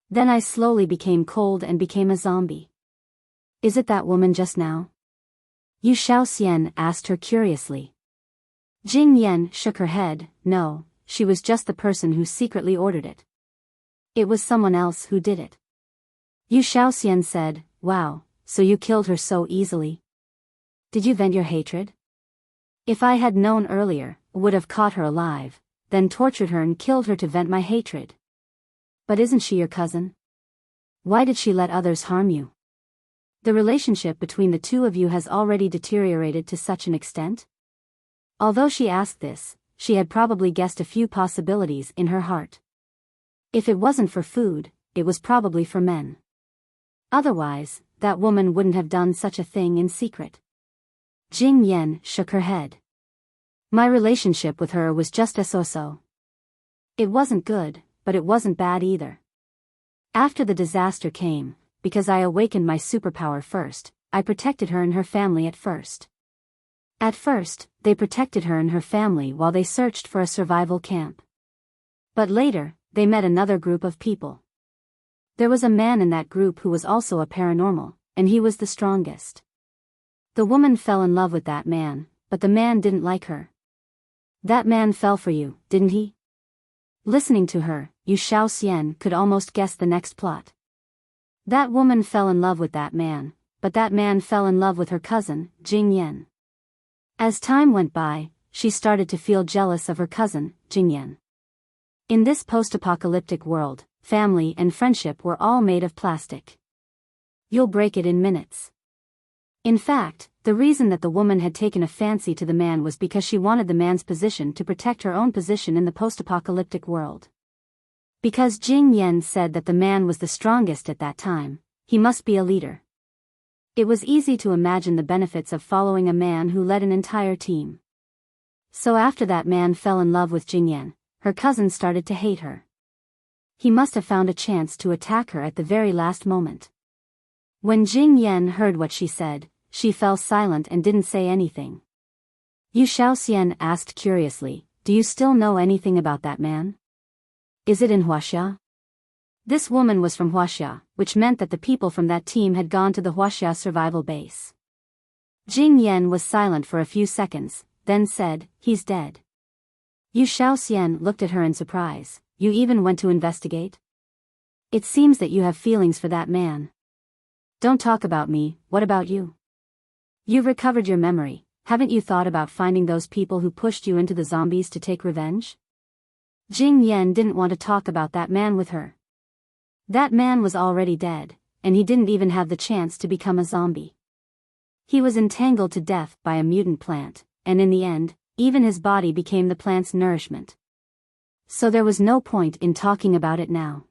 Then I slowly became cold and became a zombie." "Is it that woman just now?" Yu Shaoxian asked her curiously. Jing Yan shook her head. "No, she was just the person who secretly ordered it. It was someone else who did it." Yu Shaoxian said, "Wow, so you killed her so easily? Did you vent your hatred?" "If I had known earlier, would have caught her alive, then tortured her and killed her to vent my hatred." "But isn't she your cousin? Why did she let others harm you? The relationship between the two of you has already deteriorated to such an extent?" Although she asked this, she had probably guessed a few possibilities in her heart. If it wasn't for food, it was probably for men. Otherwise, that woman wouldn't have done such a thing in secret. Jing Yan shook her head. "My relationship with her was just a so-so. It wasn't good, but it wasn't bad either. After the disaster came, because I awakened my superpower first, I protected her and her family at first. At first, they protected her and her family while they searched for a survival camp. But later, they met another group of people. There was a man in that group who was also a paranormal, and he was the strongest. The woman fell in love with that man, but the man didn't like her. That man fell for you, didn't he? Listening to her, Yu Xiaoxian could almost guess the next plot. That woman fell in love with that man, but that man fell in love with her cousin, Jing Yan. As time went by, she started to feel jealous of her cousin, Jing Yan. In this post-apocalyptic world, family and friendship were all made of plastic. You'll break it in minutes. In fact, the reason that the woman had taken a fancy to the man was because she wanted the man's position to protect her own position in the post-apocalyptic world. Because Jing Yan said that the man was the strongest at that time, he must be a leader. It was easy to imagine the benefits of following a man who led an entire team. So after that man fell in love with Jing Yan, her cousin started to hate her. He must have found a chance to attack her at the very last moment. When Jing Yan heard what she said, she fell silent and didn't say anything. Yu Xiaoxian asked curiously, "Do you still know anything about that man? Is it in Huaxia?" This woman was from Huaxia, which meant that the people from that team had gone to the Huaxia survival base. Jing Yan was silent for a few seconds, then said, "He's dead." Yu Xiaoxian looked at her in surprise. "You even went to investigate? It seems that you have feelings for that man." "Don't talk about me, what about you? You've recovered your memory, haven't you thought about finding those people who pushed you into the zombies to take revenge?" Jing Yan didn't want to talk about that man with her. That man was already dead, and he didn't even have the chance to become a zombie. He was entangled to death by a mutant plant, and in the end, even his body became the plant's nourishment. So there was no point in talking about it now.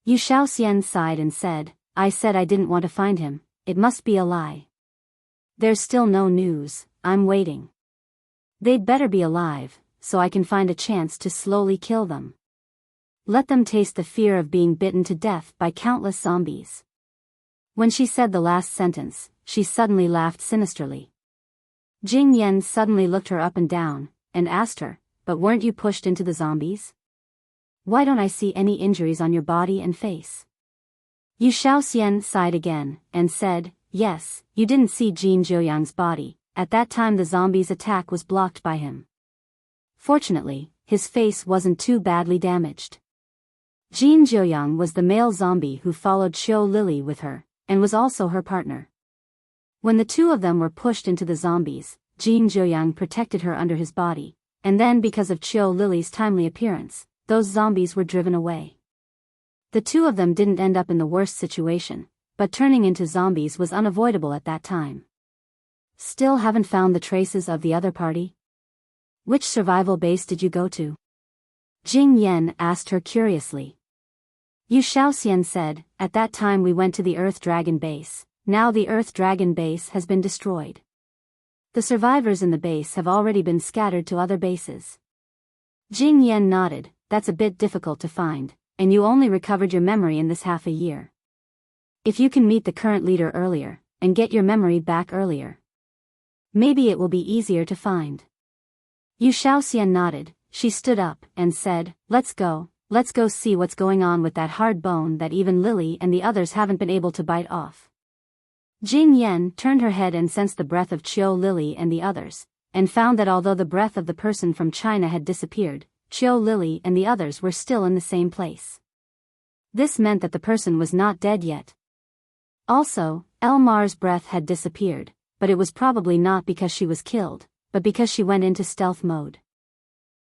Yu Xiaoxian sighed and said, "I said I didn't want to find him, it must be a lie. There's still no news, I'm waiting. They'd better be alive, so I can find a chance to slowly kill them. Let them taste the fear of being bitten to death by countless zombies." When she said the last sentence, she suddenly laughed sinisterly. Jing Yan suddenly looked her up and down, and asked her, "But weren't you pushed into the zombies? Why don't I see any injuries on your body and face?" Yu Xiaoxian sighed again, and said, "Yes, you didn't see Jin Zhuoyang's body, at that time the zombies' attack was blocked by him. Fortunately, his face wasn't too badly damaged." Jin Zhuoyang was the male zombie who followed Qiu Lily with her, and was also her partner. When the two of them were pushed into the zombies, Jin Zhuoyang protected her under his body, and then because of Qiu Lily's timely appearance, those zombies were driven away. The two of them didn't end up in the worst situation, but turning into zombies was unavoidable at that time. "Still haven't found the traces of the other party? Which survival base did you go to?" Jing Yan asked her curiously. Yu Xiaoxian said, "At that time we went to the Earth Dragon base, now the Earth Dragon base has been destroyed. The survivors in the base have already been scattered to other bases." Jing Yan nodded, "That's a bit difficult to find, and you only recovered your memory in this half a year. If you can meet the current leader earlier, and get your memory back earlier, maybe it will be easier to find." Yu Xiaoxian nodded. She stood up and said, let's go see what's going on with that hard bone that even Lily and the others haven't been able to bite off." Jing Yan turned her head and sensed the breath of Qiu Lily and the others, and found that although the breath of the person from China had disappeared, Qiu Lily and the others were still in the same place. This meant that the person was not dead yet. Also, Elmar's breath had disappeared, but it was probably not because she was killed, but because she went into stealth mode.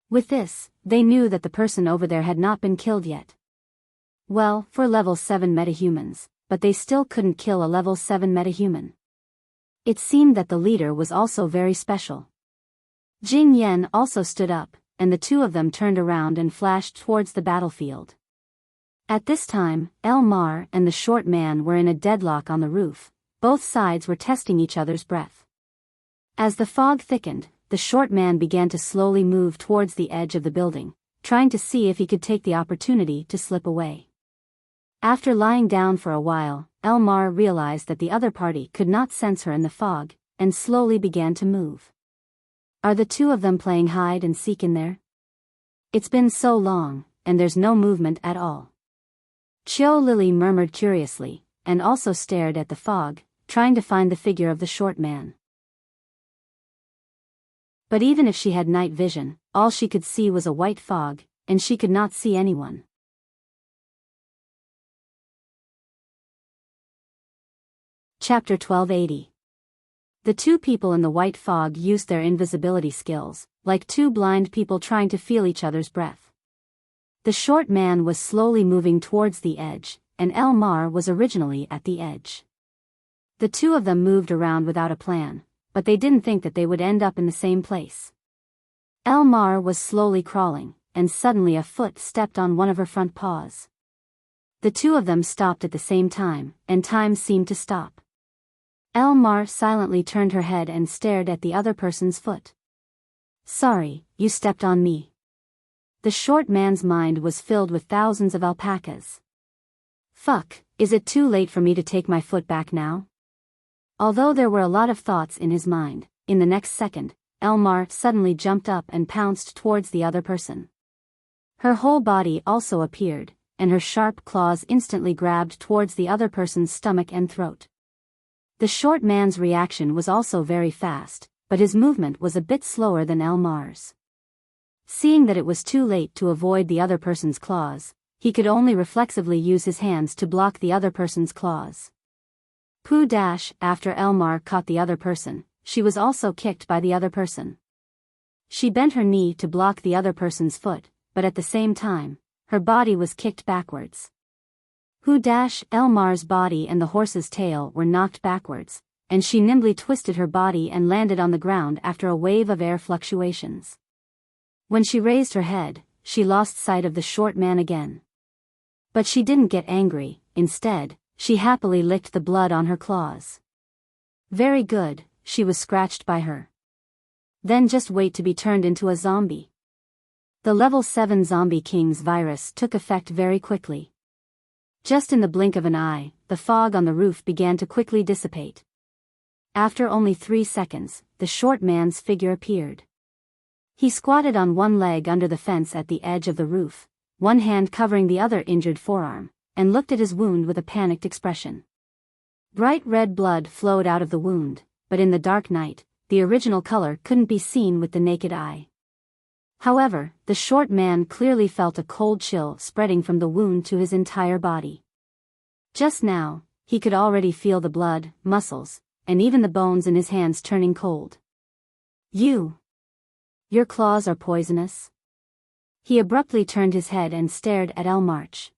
With this, they knew that the person over there had not been killed yet. Well, for level 7 metahumans, but they still couldn't kill a level 7 metahuman. It seemed that the leader was also very special. Jing Yan also stood up, and the two of them turned around and flashed towards the battlefield. At this time, Elmar and the short man were in a deadlock on the roof. Both sides were testing each other's breath. As the fog thickened, the short man began to slowly move towards the edge of the building, trying to see if he could take the opportunity to slip away. After lying down for a while, Elmar realized that the other party could not sense her in the fog, and slowly began to move. "Are the two of them playing hide and seek in there?" It's been so long, and there's no movement at all. Chiu Lily murmured curiously, and also stared at the fog, trying to find the figure of the short man. But even if she had night vision, all she could see was a white fog, and she could not see anyone. Chapter 1280. The two people in the white fog used their invisibility skills, like two blind people trying to feel each other's breath. The short man was slowly moving towards the edge, and Elmar was originally at the edge. The two of them moved around without a plan, but they didn't think that they would end up in the same place. Elmar was slowly crawling, and suddenly a foot stepped on one of her front paws. The two of them stopped at the same time, and time seemed to stop. Elmar silently turned her head and stared at the other person's foot. "Sorry, you stepped on me." The short man's mind was filled with thousands of alpacas. "Fuck, is it too late for me to take my foot back now?" Although there were a lot of thoughts in his mind, in the next second, Elmar suddenly jumped up and pounced towards the other person. Her whole body also appeared, and her sharp claws instantly grabbed towards the other person's stomach and throat. The short man's reaction was also very fast, but his movement was a bit slower than Elmar's. Seeing that it was too late to avoid the other person's claws, he could only reflexively use his hands to block the other person's claws. After Elmar caught the other person, she was also kicked by the other person. She bent her knee to block the other person's foot, but at the same time, her body was kicked backwards. Elmar's body and the horse's tail were knocked backwards, and she nimbly twisted her body and landed on the ground after a wave of air fluctuations. When she raised her head, she lost sight of the short man again. But she didn't get angry, instead, she happily licked the blood on her claws. Very good, she was scratched by her. Then just wait to be turned into a zombie. The level 7 Zombie King's virus took effect very quickly. Just in the blink of an eye, the fog on the roof began to quickly dissipate. After only 3 seconds, the short man's figure appeared. He squatted on one leg under the fence at the edge of the roof, one hand covering the other injured forearm, and looked at his wound with a panicked expression. Bright red blood flowed out of the wound, but in the dark night, the original color couldn't be seen with the naked eye. However, the short man clearly felt a cold chill spreading from the wound to his entire body. Just now, he could already feel the blood, muscles, and even the bones in his hands turning cold. Your claws are poisonous?" He abruptly turned his head and stared at Elmarch.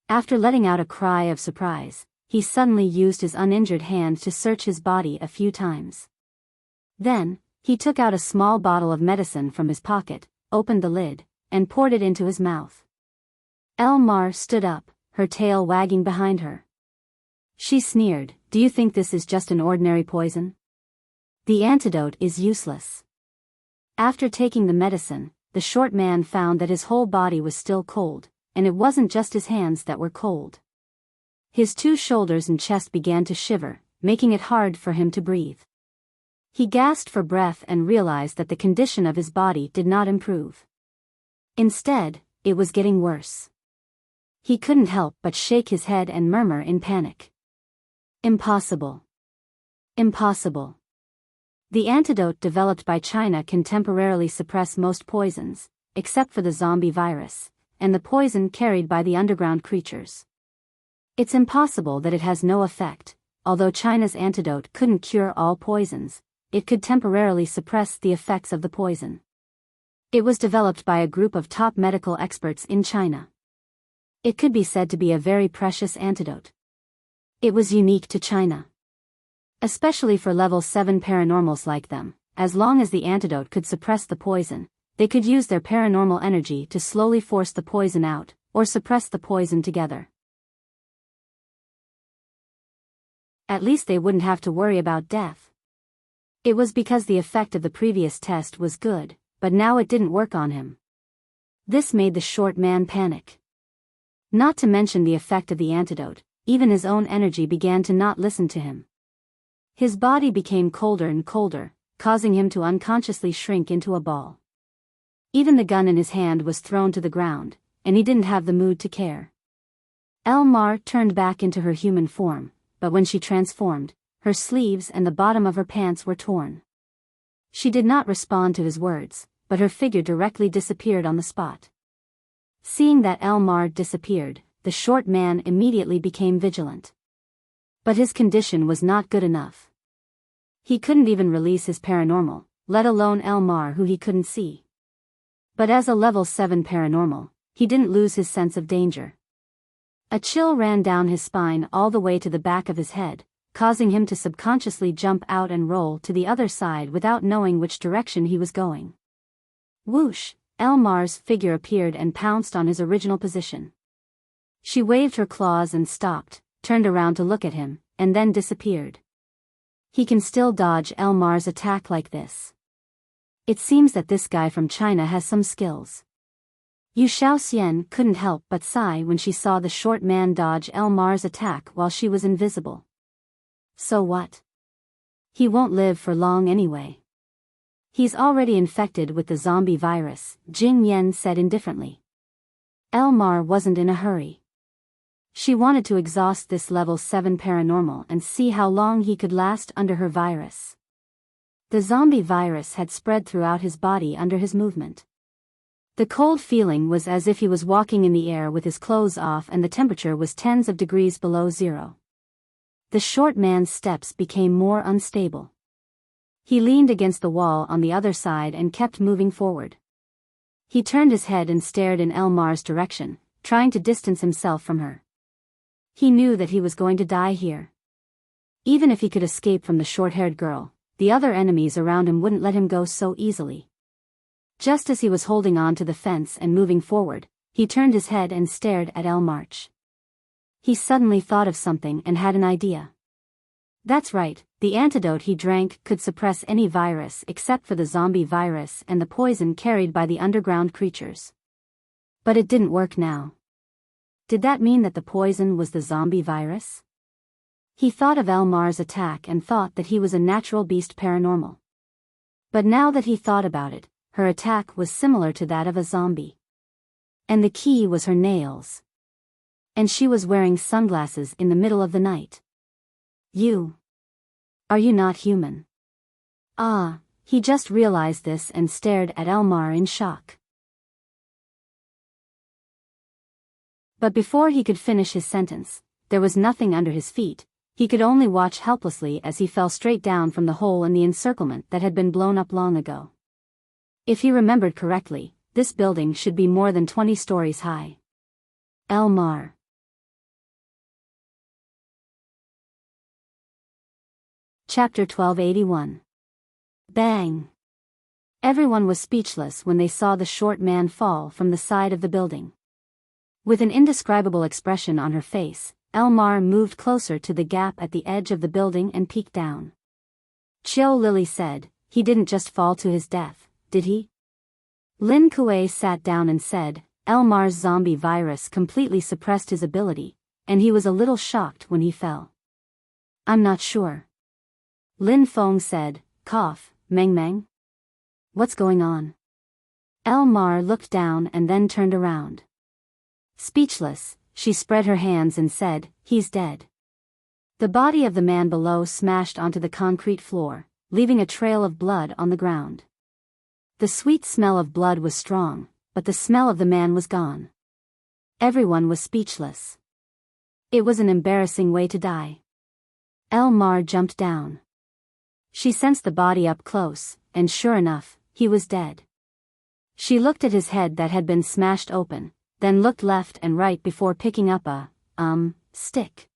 After letting out a cry of surprise, he suddenly used his uninjured hand to search his body a few times. Then, he took out a small bottle of medicine from his pocket, opened the lid, and poured it into his mouth. Elmar stood up, her tail wagging behind her. She sneered, "Do you think this is just an ordinary poison? The antidote is useless." After taking the medicine, the short man found that his whole body was still cold, and it wasn't just his hands that were cold. His 2 shoulders and chest began to shiver, making it hard for him to breathe. He gasped for breath and realized that the condition of his body did not improve. Instead, it was getting worse. He couldn't help but shake his head and murmur in panic. "Impossible. Impossible." The antidote developed by China can temporarily suppress most poisons, except for the zombie virus, and the poison carried by the underground creatures. It's impossible that it has no effect. Although China's antidote couldn't cure all poisons, it could temporarily suppress the effects of the poison. It was developed by a group of top medical experts in China. It could be said to be a very precious antidote. It was unique to China. Especially for level 7 paranormals like them, as long as the antidote could suppress the poison, they could use their paranormal energy to slowly force the poison out, or suppress the poison together. At least they wouldn't have to worry about death. It was because the effect of the previous test was good, but now it didn't work on him. This made the short man panic. Not to mention the effect of the antidote, even his own energy began to not listen to him. His body became colder and colder, causing him to unconsciously shrink into a ball. Even the gun in his hand was thrown to the ground, and he didn't have the mood to care. Elmar turned back into her human form, but when she transformed, her sleeves and the bottom of her pants were torn. She did not respond to his words, but her figure directly disappeared on the spot. Seeing that Elmar disappeared, the short man immediately became vigilant. But his condition was not good enough. He couldn't even release his paranormal, let alone Elmar who he couldn't see. But as a level 7 paranormal, he didn't lose his sense of danger. A chill ran down his spine all the way to the back of his head, causing him to subconsciously jump out and roll to the other side without knowing which direction he was going. Whoosh! Elmar's figure appeared and pounced on his original position. She waved her claws and stopped, turned around to look at him, and then disappeared. He can still dodge Elmar's attack like this. It seems that this guy from China has some skills. Yu Shaoxian couldn't help but sigh when she saw the short man dodge Elmar's attack while she was invisible. So what? He won't live for long anyway. He's already infected with the zombie virus, Jing Yan said indifferently. Elmar wasn't in a hurry. She wanted to exhaust this level 7 paranormal and see how long he could last under her virus. The zombie virus had spread throughout his body under his movement. The cold feeling was as if he was walking in the air with his clothes off and the temperature was tens of degrees below zero. The short man's steps became more unstable. He leaned against the wall on the other side and kept moving forward. He turned his head and stared in Elmar's direction, trying to distance himself from her. He knew that he was going to die here. Even if he could escape from the short-haired girl, the other enemies around him wouldn't let him go so easily. Just as he was holding on to the fence and moving forward, he turned his head and stared at Elmarch. He suddenly thought of something and had an idea. That's right, the antidote he drank could suppress any virus except for the zombie virus and the poison carried by the underground creatures. But it didn't work now. Did that mean that the poison was the zombie virus? He thought of Elmar's attack and thought that he was a natural beast paranormal. But now that he thought about it, her attack was similar to that of a zombie. And the key was her nails. And she was wearing sunglasses in the middle of the night. Are you not human? Ah, he just realized this and stared at Elmar in shock. But before he could finish his sentence, there was nothing under his feet. He could only watch helplessly as he fell straight down from the hole in the encirclement that had been blown up long ago. If he remembered correctly, this building should be more than 20 stories high. Elmar. Chapter 1281. Bang! Everyone was speechless when they saw the short man fall from the side of the building. With an indescribable expression on her face, Elmar moved closer to the gap at the edge of the building and peeked down. Chiu Lily said, "He didn't just fall to his death, did he?" Lin Kuei sat down and said, "Elmar's zombie virus completely suppressed his ability, and he was a little shocked when he fell." "I'm not sure." Lin Feng said, "Cough, Meng Meng? What's going on?" Elmar looked down and then turned around. Speechless, she spread her hands and said, "He's dead." The body of the man below smashed onto the concrete floor, leaving a trail of blood on the ground. The sweet smell of blood was strong, but the smell of the man was gone. Everyone was speechless. It was an embarrassing way to die. Elmar jumped down. She sensed the body up close, and sure enough, he was dead. She looked at his head that had been smashed open, then looked left and right before picking up a, stick.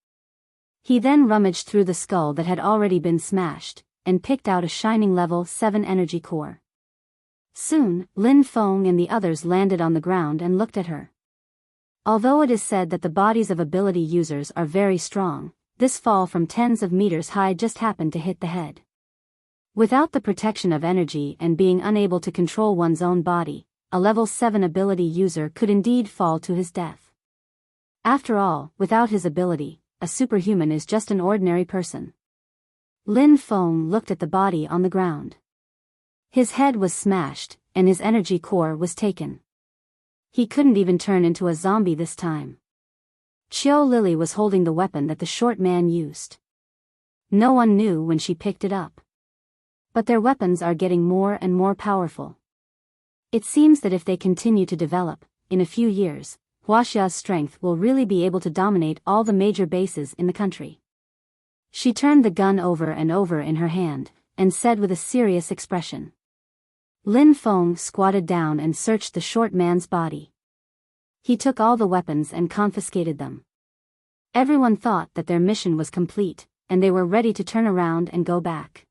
He then rummaged through the skull that had already been smashed, and picked out a shining level 7 energy core. Soon, Lin Feng and the others landed on the ground and looked at her. Although it is said that the bodies of ability users are very strong, this fall from tens of meters high just happened to hit the head. Without the protection of energy and being unable to control one's own body, a level 7 ability user could indeed fall to his death. After all, without his ability, a superhuman is just an ordinary person. Lin Feng looked at the body on the ground. His head was smashed, and his energy core was taken. He couldn't even turn into a zombie this time. Xiao Lily was holding the weapon that the short man used. No one knew when she picked it up. But their weapons are getting more and more powerful. It seems that if they continue to develop, in a few years, Huaxia's strength will really be able to dominate all the major bases in the country. She turned the gun over and over in her hand, and said with a serious expression. Lin Feng squatted down and searched the short man's body. He took all the weapons and confiscated them. Everyone thought that their mission was complete, and they were ready to turn around and go back.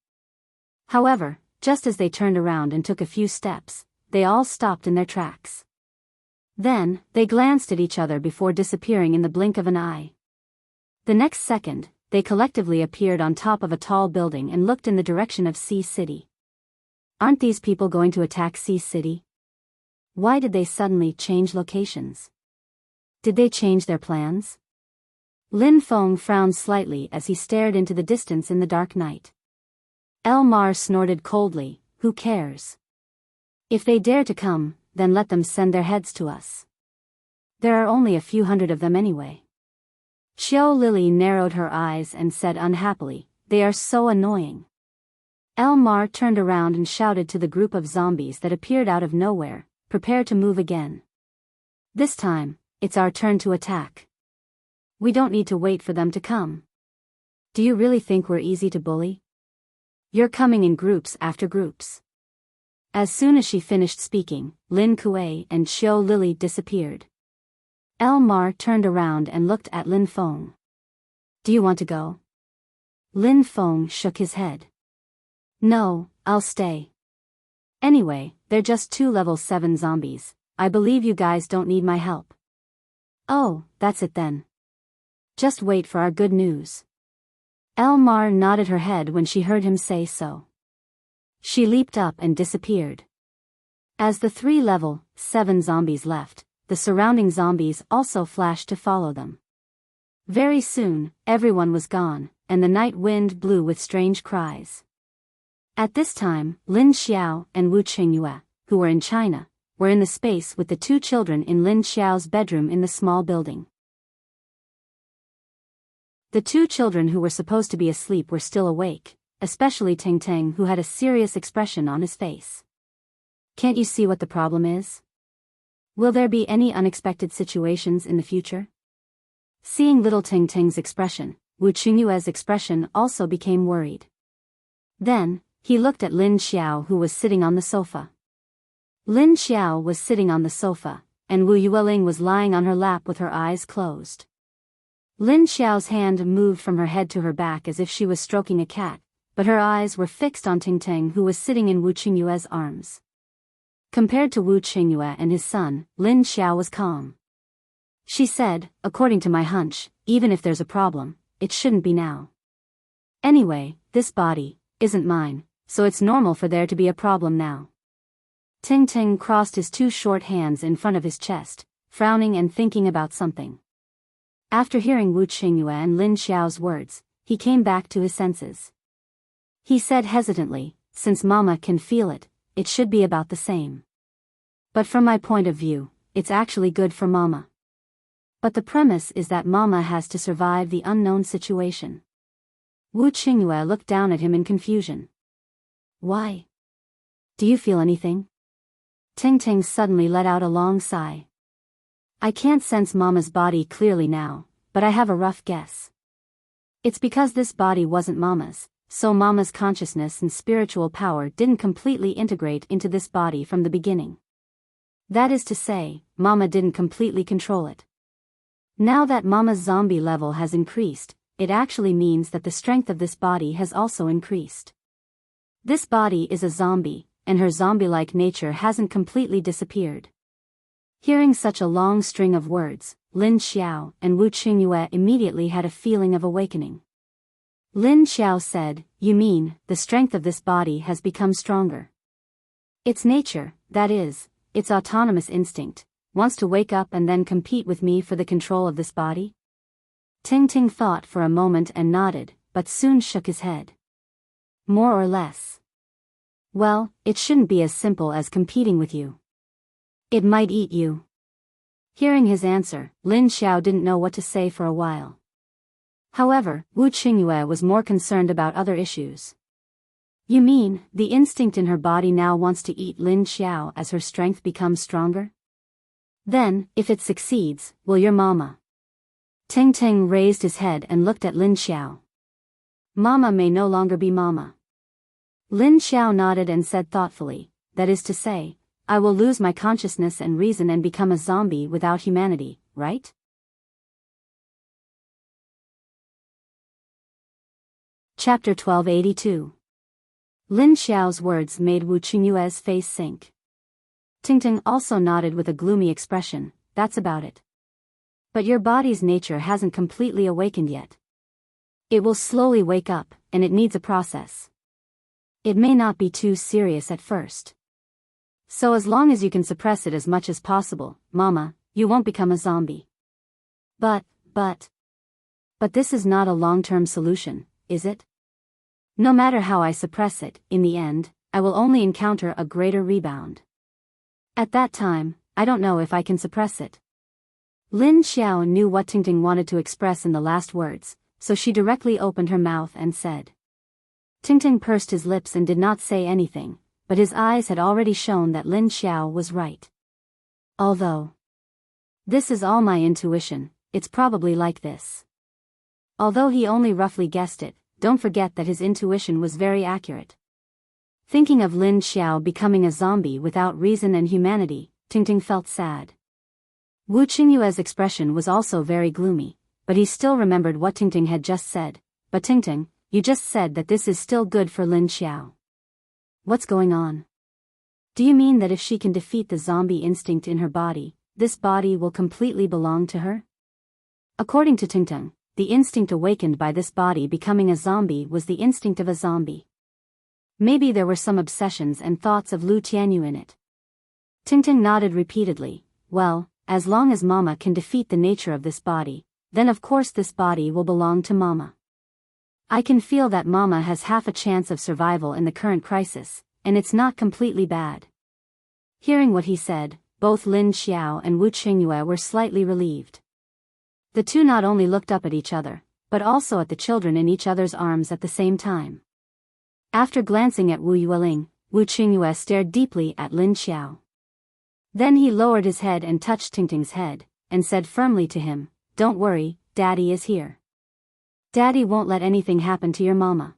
However, just as they turned around and took a few steps, they all stopped in their tracks. Then, they glanced at each other before disappearing in the blink of an eye. The next second, they collectively appeared on top of a tall building and looked in the direction of Sea City. Aren't these people going to attack Sea City? Why did they suddenly change locations? Did they change their plans? Lin Feng frowned slightly as he stared into the distance in the dark night. Elmar snorted coldly, who cares? If they dare to come, then let them send their heads to us. There are only a few hundred of them anyway. Xiao Lily narrowed her eyes and said unhappily, they are so annoying. Elmar turned around and shouted to the group of zombies that appeared out of nowhere, prepare to move again. This time, it's our turn to attack. We don't need to wait for them to come. Do you really think we're easy to bully? You're coming in groups after groups. As soon as she finished speaking, Lin Kuei and Xiao Lily disappeared. Elmar turned around and looked at Lin Feng. Do you want to go? Lin Feng shook his head. No, I'll stay. Anyway, they're just 2 level 7 zombies. I believe you guys don't need my help. Oh, that's it then. Just wait for our good news. Elmar nodded her head when she heard him say so. She leaped up and disappeared. As the 3 level 7 zombies left, the surrounding zombies also flashed to follow them. Very soon, everyone was gone, and the night wind blew with strange cries. At this time, Lin Xiao and Wu Qingyue, who were in China, were in the space with the 2 children in Lin Xiao's bedroom in the small building. The 2 children who were supposed to be asleep were still awake, especially Ting Ting, who had a serious expression on his face. Can't you see what the problem is? Will there be any unexpected situations in the future? Seeing little Ting Ting's expression, Wu Qingyue's expression also became worried. Then, he looked at Lin Xiao, who was sitting on the sofa. Lin Xiao was sitting on the sofa, and Wu Yueling was lying on her lap with her eyes closed. Lin Xiao's hand moved from her head to her back as if she was stroking a cat, but her eyes were fixed on Ting Ting, who was sitting in Wu Qingyue's arms. Compared to Wu Qingyue and his son, Lin Xiao was calm. She said, according to my hunch, even if there's a problem, it shouldn't be now. Anyway, this body isn't mine, so it's normal for there to be a problem now. Ting Ting crossed his 2 short hands in front of his chest, frowning and thinking about something. After hearing Wu Qingyue and Lin Xiao's words, he came back to his senses. He said hesitantly, since Mama can feel it, it should be about the same. But from my point of view, it's actually good for Mama. But the premise is that Mama has to survive the unknown situation. Wu Qingyue looked down at him in confusion. Why? Do you feel anything? Ting Ting suddenly let out a long sigh. I can't sense Mama's body clearly now, but I have a rough guess. It's because this body wasn't Mama's, so Mama's consciousness and spiritual power didn't completely integrate into this body from the beginning. That is to say, Mama didn't completely control it. Now that Mama's zombie level has increased, it actually means that the strength of this body has also increased. This body is a zombie, and her zombie-like nature hasn't completely disappeared. Hearing such a long string of words, Lin Xiao and Wu Qingyue immediately had a feeling of awakening. Lin Xiao said, you mean, the strength of this body has become stronger. Its nature, that is, its autonomous instinct, wants to wake up and then compete with me for the control of this body? Ting Ting thought for a moment and nodded, but soon shook his head. More or less. Well, it shouldn't be as simple as competing with you. It might eat you. Hearing his answer, Lin Xiao didn't know what to say for a while. However, Wu Qingyue was more concerned about other issues. You mean, the instinct in her body now wants to eat Lin Xiao as her strength becomes stronger? Then, if it succeeds, will your mama? Ting Ting raised his head and looked at Lin Xiao. Mama may no longer be mama. Lin Xiao nodded and said thoughtfully, that is to say, I will lose my consciousness and reason and become a zombie without humanity, right? Chapter 1282. Lin Xiao's words made Wu Qingyue's face sink. Tingting also nodded with a gloomy expression, that's about it. But your body's nature hasn't completely awakened yet. It will slowly wake up, and it needs a process. It may not be too serious at first. So as long as you can suppress it as much as possible, mama, you won't become a zombie. But this is not a long-term solution, is it? No matter how I suppress it, in the end, I will only encounter a greater rebound. At that time, I don't know if I can suppress it. Lin Xiao knew what Tingting wanted to express in the last words, so she directly opened her mouth and said. Tingting pursed his lips and did not say anything, but his eyes had already shown that Lin Xiao was right. Although this is all my intuition, it's probably like this. Although he only roughly guessed it, don't forget that his intuition was very accurate. Thinking of Lin Xiao becoming a zombie without reason and humanity, Tingting felt sad. Wu Qingyue's expression was also very gloomy, but he still remembered what Tingting had just said. But Tingting, you just said that this is still good for Lin Xiao. What's going on? Do you mean that if she can defeat the zombie instinct in her body, this body will completely belong to her? According to Tingting, the instinct awakened by this body becoming a zombie was the instinct of a zombie. Maybe there were some obsessions and thoughts of Lu Tianyu in it. Tingting nodded repeatedly. Well, as long as Mama can defeat the nature of this body, then of course this body will belong to Mama. I can feel that Mama has half a chance of survival in the current crisis, and it's not completely bad. Hearing what he said, both Lin Xiao and Wu Qingyue were slightly relieved. The two not only looked up at each other, but also at the children in each other's arms at the same time. After glancing at Wu Yueling, Wu Qingyue stared deeply at Lin Xiao. Then he lowered his head and touched Tingting's head, and said firmly to him, "Don't worry, Daddy is here. Daddy won't let anything happen to your mama.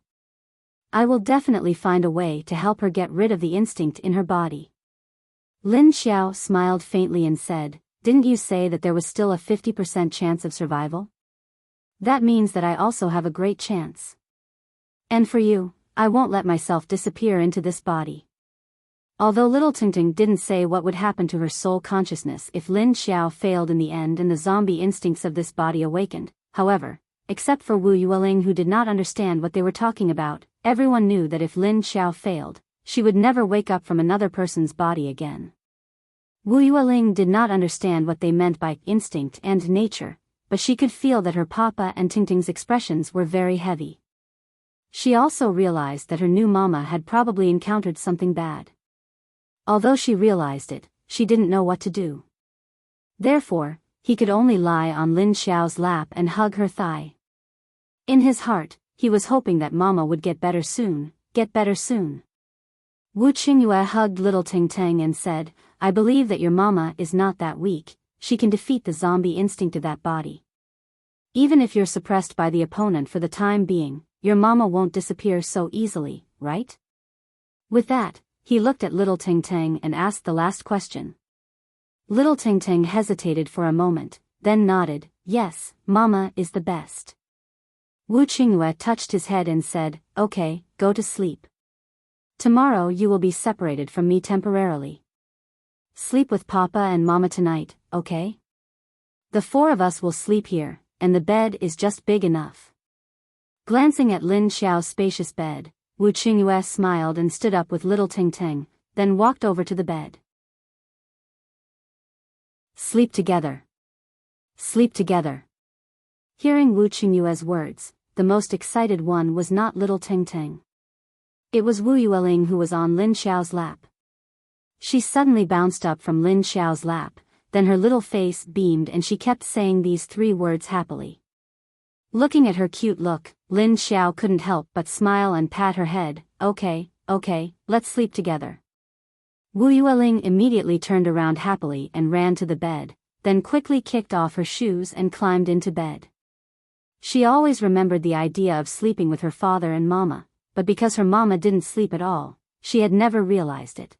I will definitely find a way to help her get rid of the instinct in her body." Lin Xiao smiled faintly and said, "Didn't you say that there was still a 50% chance of survival? That means that I also have a great chance. And for you, I won't let myself disappear into this body." Although little Tingting didn't say what would happen to her soul consciousness if Lin Xiao failed in the end and the zombie instincts of this body awakened, however, except for Wu Yueling who did not understand what they were talking about, everyone knew that if Lin Xiao failed, she would never wake up from another person's body again. Wu Yueling did not understand what they meant by instinct and nature, but she could feel that her papa and Tingting's expressions were very heavy. She also realized that her new mama had probably encountered something bad. Although she realized it, she didn't know what to do. Therefore, he could only lie on Lin Xiao's lap and hug her thigh. In his heart, he was hoping that Mama would get better soon, get better soon. Wu Qingyue hugged little Tingting and said, "I believe that your Mama is not that weak, she can defeat the zombie instinct of that body. Even if you're suppressed by the opponent for the time being, your Mama won't disappear so easily, right?" With that, he looked at little Tingting and asked the last question. Little Tingting hesitated for a moment, then nodded, "Yes, Mama is the best." Wu Qingyue touched his head and said, "Okay, go to sleep. Tomorrow you will be separated from me temporarily. Sleep with Papa and Mama tonight, okay? The four of us will sleep here, and the bed is just big enough." Glancing at Lin Xiao's spacious bed, Wu Qingyue smiled and stood up with little Tingting, then walked over to the bed. "Sleep together. Sleep together." Hearing Wu Qingyue's words, the most excited one was not little Tingting. It was Wu Yueling who was on Lin Xiao's lap. She suddenly bounced up from Lin Xiao's lap, then her little face beamed and she kept saying these 3 words happily. Looking at her cute look, Lin Xiao couldn't help but smile and pat her head. Okay, let's sleep together. Wu Yueling immediately turned around happily and ran to the bed, then quickly kicked off her shoes and climbed into bed. She always remembered the idea of sleeping with her father and mama, but because her mama didn't sleep at all, she had never realized it.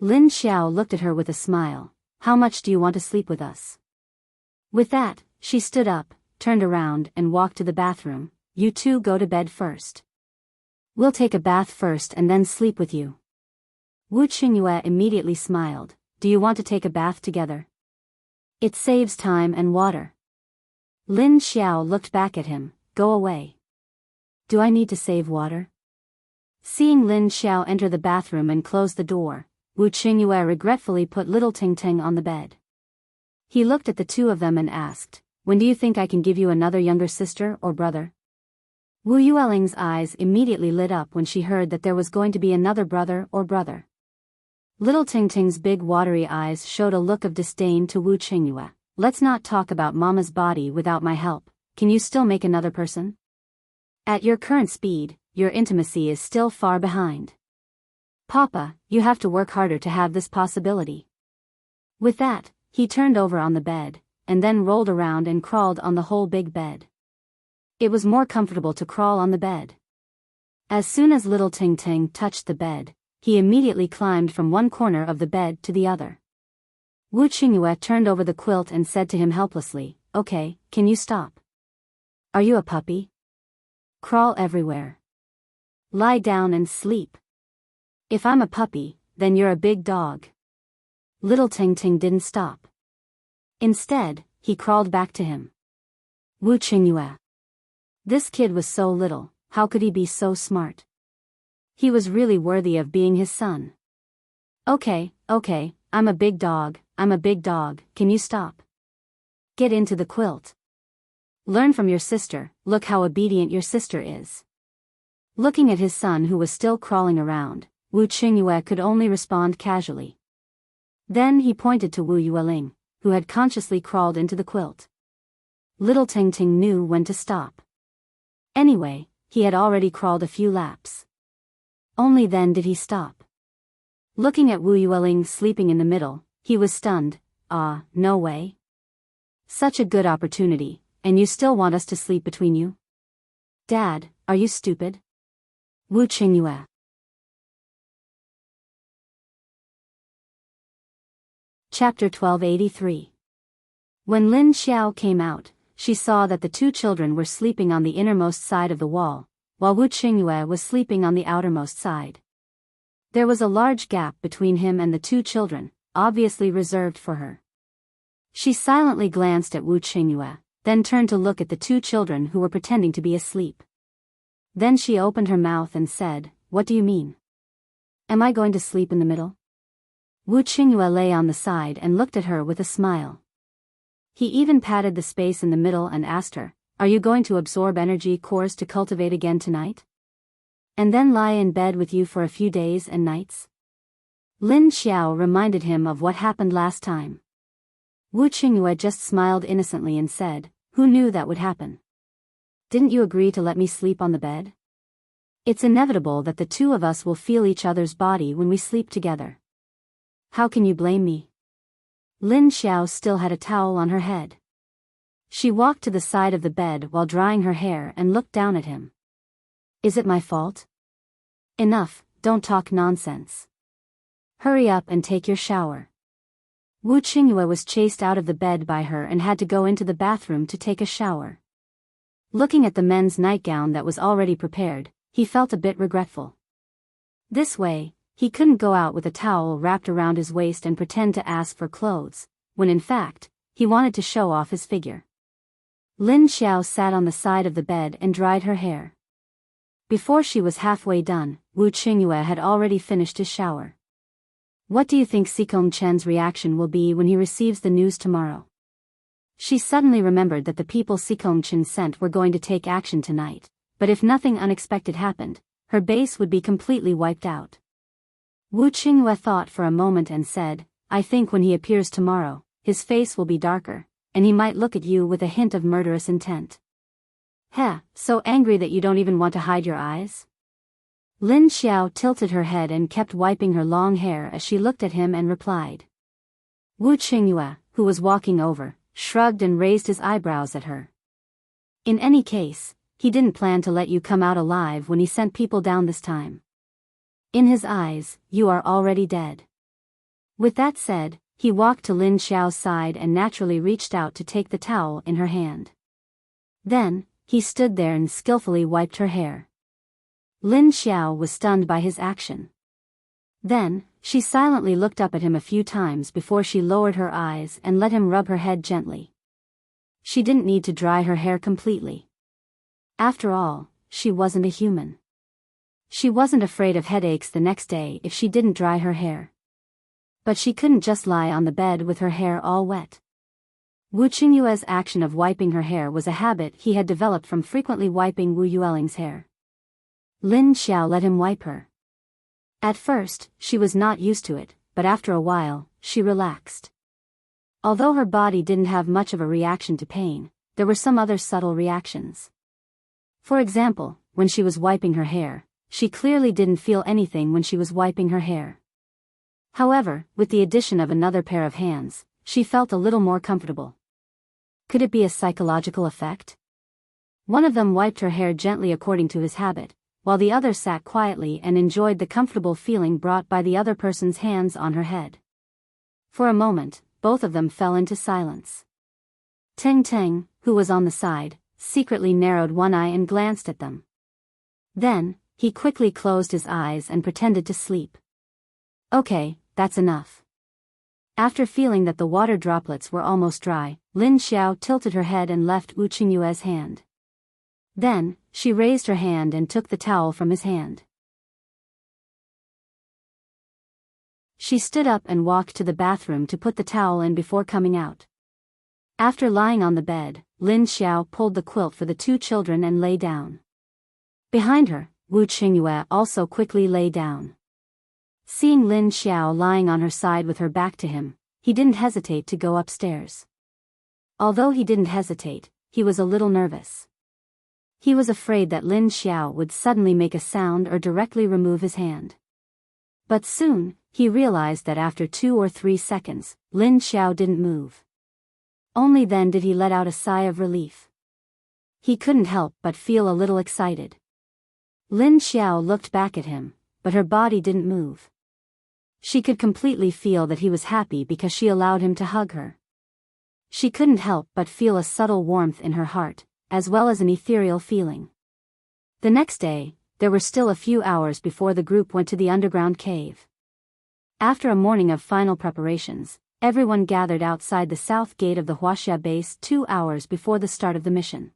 Lin Xiao looked at her with a smile. How much do you want to sleep with us? With that, she stood up, turned around and walked to the bathroom. You two go to bed first. We'll take a bath first and then sleep with you. Wu Qingyue immediately smiled. Do you want to take a bath together? It saves time and water. Lin Xiao looked back at him. Go away. Do I need to save water? Seeing Lin Xiao enter the bathroom and close the door, Wu Qingyue regretfully put little Ting Ting on the bed. He looked at the two of them and asked, when do you think I can give you another younger sister or brother? Wu Yueling's eyes immediately lit up when she heard that there was going to be another brother or brother. Little Ting Ting's big watery eyes showed a look of disdain to Wu Qingyue. Let's not talk about mama's body without my help. Can you still make another person? At your current speed, your intimacy is still far behind. Papa, you have to work harder to have this possibility. With that, he turned over on the bed, and then rolled around and crawled on the whole big bed. It was more comfortable to crawl on the bed. As soon as little Ting Ting touched the bed, he immediately climbed from one corner of the bed to the other. Wu Qingyue turned over the quilt and said to him helplessly, okay, can you stop? Are you a puppy? Crawl everywhere. Lie down and sleep. If I'm a puppy, then you're a big dog. Little Ting Ting didn't stop. Instead, he crawled back to him. Wu Qingyue. This kid was so little, how could he be so smart? He was really worthy of being his son. Okay, I'm a big dog, can you stop? Get into the quilt. Learn from your sister, look how obedient your sister is. Looking at his son who was still crawling around, Wu Qingyue could only respond casually. Then he pointed to Wu Yueling, who had consciously crawled into the quilt. Little Ting Ting knew when to stop. Anyway, he had already crawled a few laps. Only then did he stop. Looking at Wu Yueling sleeping in the middle, he was stunned. No way. Such a good opportunity, and you still want us to sleep between you? Dad, are you stupid? Wu Qingyue. Chapter 1283. When Lin Xiao came out, she saw that the two children were sleeping on the innermost side of the wall, while Wu Qingyue was sleeping on the outermost side. There was a large gap between him and the two children, obviously reserved for her. She silently glanced at Wu Qingyue, then turned to look at the two children who were pretending to be asleep. Then she opened her mouth and said, what do you mean? Am I going to sleep in the middle? Wu Qingyue lay on the side and looked at her with a smile. He even patted the space in the middle and asked her, are you going to absorb energy cores to cultivate again tonight? And then lie in bed with you for a few days and nights? Lin Xiao reminded him of what happened last time. Wu Qingyue just smiled innocently and said, who knew that would happen? Didn't you agree to let me sleep on the bed? It's inevitable that the two of us will feel each other's body when we sleep together. How can you blame me? Lin Xiao still had a towel on her head. She walked to the side of the bed while drying her hair and looked down at him. Is it my fault? Enough, don't talk nonsense. Hurry up and take your shower. Wu Qingyue was chased out of the bed by her and had to go into the bathroom to take a shower. Looking at the men's nightgown that was already prepared, he felt a bit regretful. This way, he couldn't go out with a towel wrapped around his waist and pretend to ask for clothes, when in fact, he wanted to show off his figure. Lin Xiao sat on the side of the bed and dried her hair. Before she was halfway done, Wu Qingyue had already finished his shower. What do you think Xikong Chen's reaction will be when he receives the news tomorrow? She suddenly remembered that the people Xikong Chen sent were going to take action tonight, but if nothing unexpected happened, her base would be completely wiped out. Wu Qingyue thought for a moment and said, I think when he appears tomorrow, his face will be darker, and he might look at you with a hint of murderous intent. Heh, so angry that you don't even want to hide your eyes? Lin Xiao tilted her head and kept wiping her long hair as she looked at him and replied. Wu Qingyue, who was walking over, shrugged and raised his eyebrows at her. In any case, he didn't plan to let you come out alive when he sent people down this time. In his eyes, you are already dead. With that said, he walked to Lin Xiao's side and naturally reached out to take the towel in her hand. Then, he stood there and skillfully wiped her hair. Lin Xiao was stunned by his action. Then, she silently looked up at him a few times before she lowered her eyes and let him rub her head gently. She didn't need to dry her hair completely. After all, she wasn't a human. She wasn't afraid of headaches the next day if she didn't dry her hair. But she couldn't just lie on the bed with her hair all wet. Wu Qingyue's action of wiping her hair was a habit he had developed from frequently wiping Wu Yueling's hair. Lin Xiao let him wipe her. At first, she was not used to it, but after a while, she relaxed. Although her body didn't have much of a reaction to pain, there were some other subtle reactions. For example, when she was wiping her hair, she clearly didn't feel anything when she was wiping her hair. However, with the addition of another pair of hands, she felt a little more comfortable. Could it be a psychological effect? One of them wiped her hair gently according to his habit, while the other sat quietly and enjoyed the comfortable feeling brought by the other person's hands on her head. For a moment, both of them fell into silence. Teng Teng, who was on the side, secretly narrowed one eye and glanced at them. Then, he quickly closed his eyes and pretended to sleep. Okay, that's enough. After feeling that the water droplets were almost dry, Lin Xiao tilted her head and left Wu Qingyue's hand. Then, she raised her hand and took the towel from his hand. She stood up and walked to the bathroom to put the towel in before coming out. After lying on the bed, Lin Xiao pulled the quilt for the two children and lay down. Behind her, Wu Qingyue also quickly lay down. Seeing Lin Xiao lying on her side with her back to him, he didn't hesitate to go upstairs. Although he didn't hesitate, he was a little nervous. He was afraid that Lin Xiao would suddenly make a sound or directly remove his hand. But soon, he realized that after 2 or 3 seconds, Lin Xiao didn't move. Only then did he let out a sigh of relief. He couldn't help but feel a little excited. Lin Xiao looked back at him, but her body didn't move. She could completely feel that he was happy because she allowed him to hug her. She couldn't help but feel a subtle warmth in her heart, as well as an ethereal feeling. The next day, there were still a few hours before the group went to the underground cave. After a morning of final preparations, everyone gathered outside the south gate of the Huaxia base 2 hours before the start of the mission.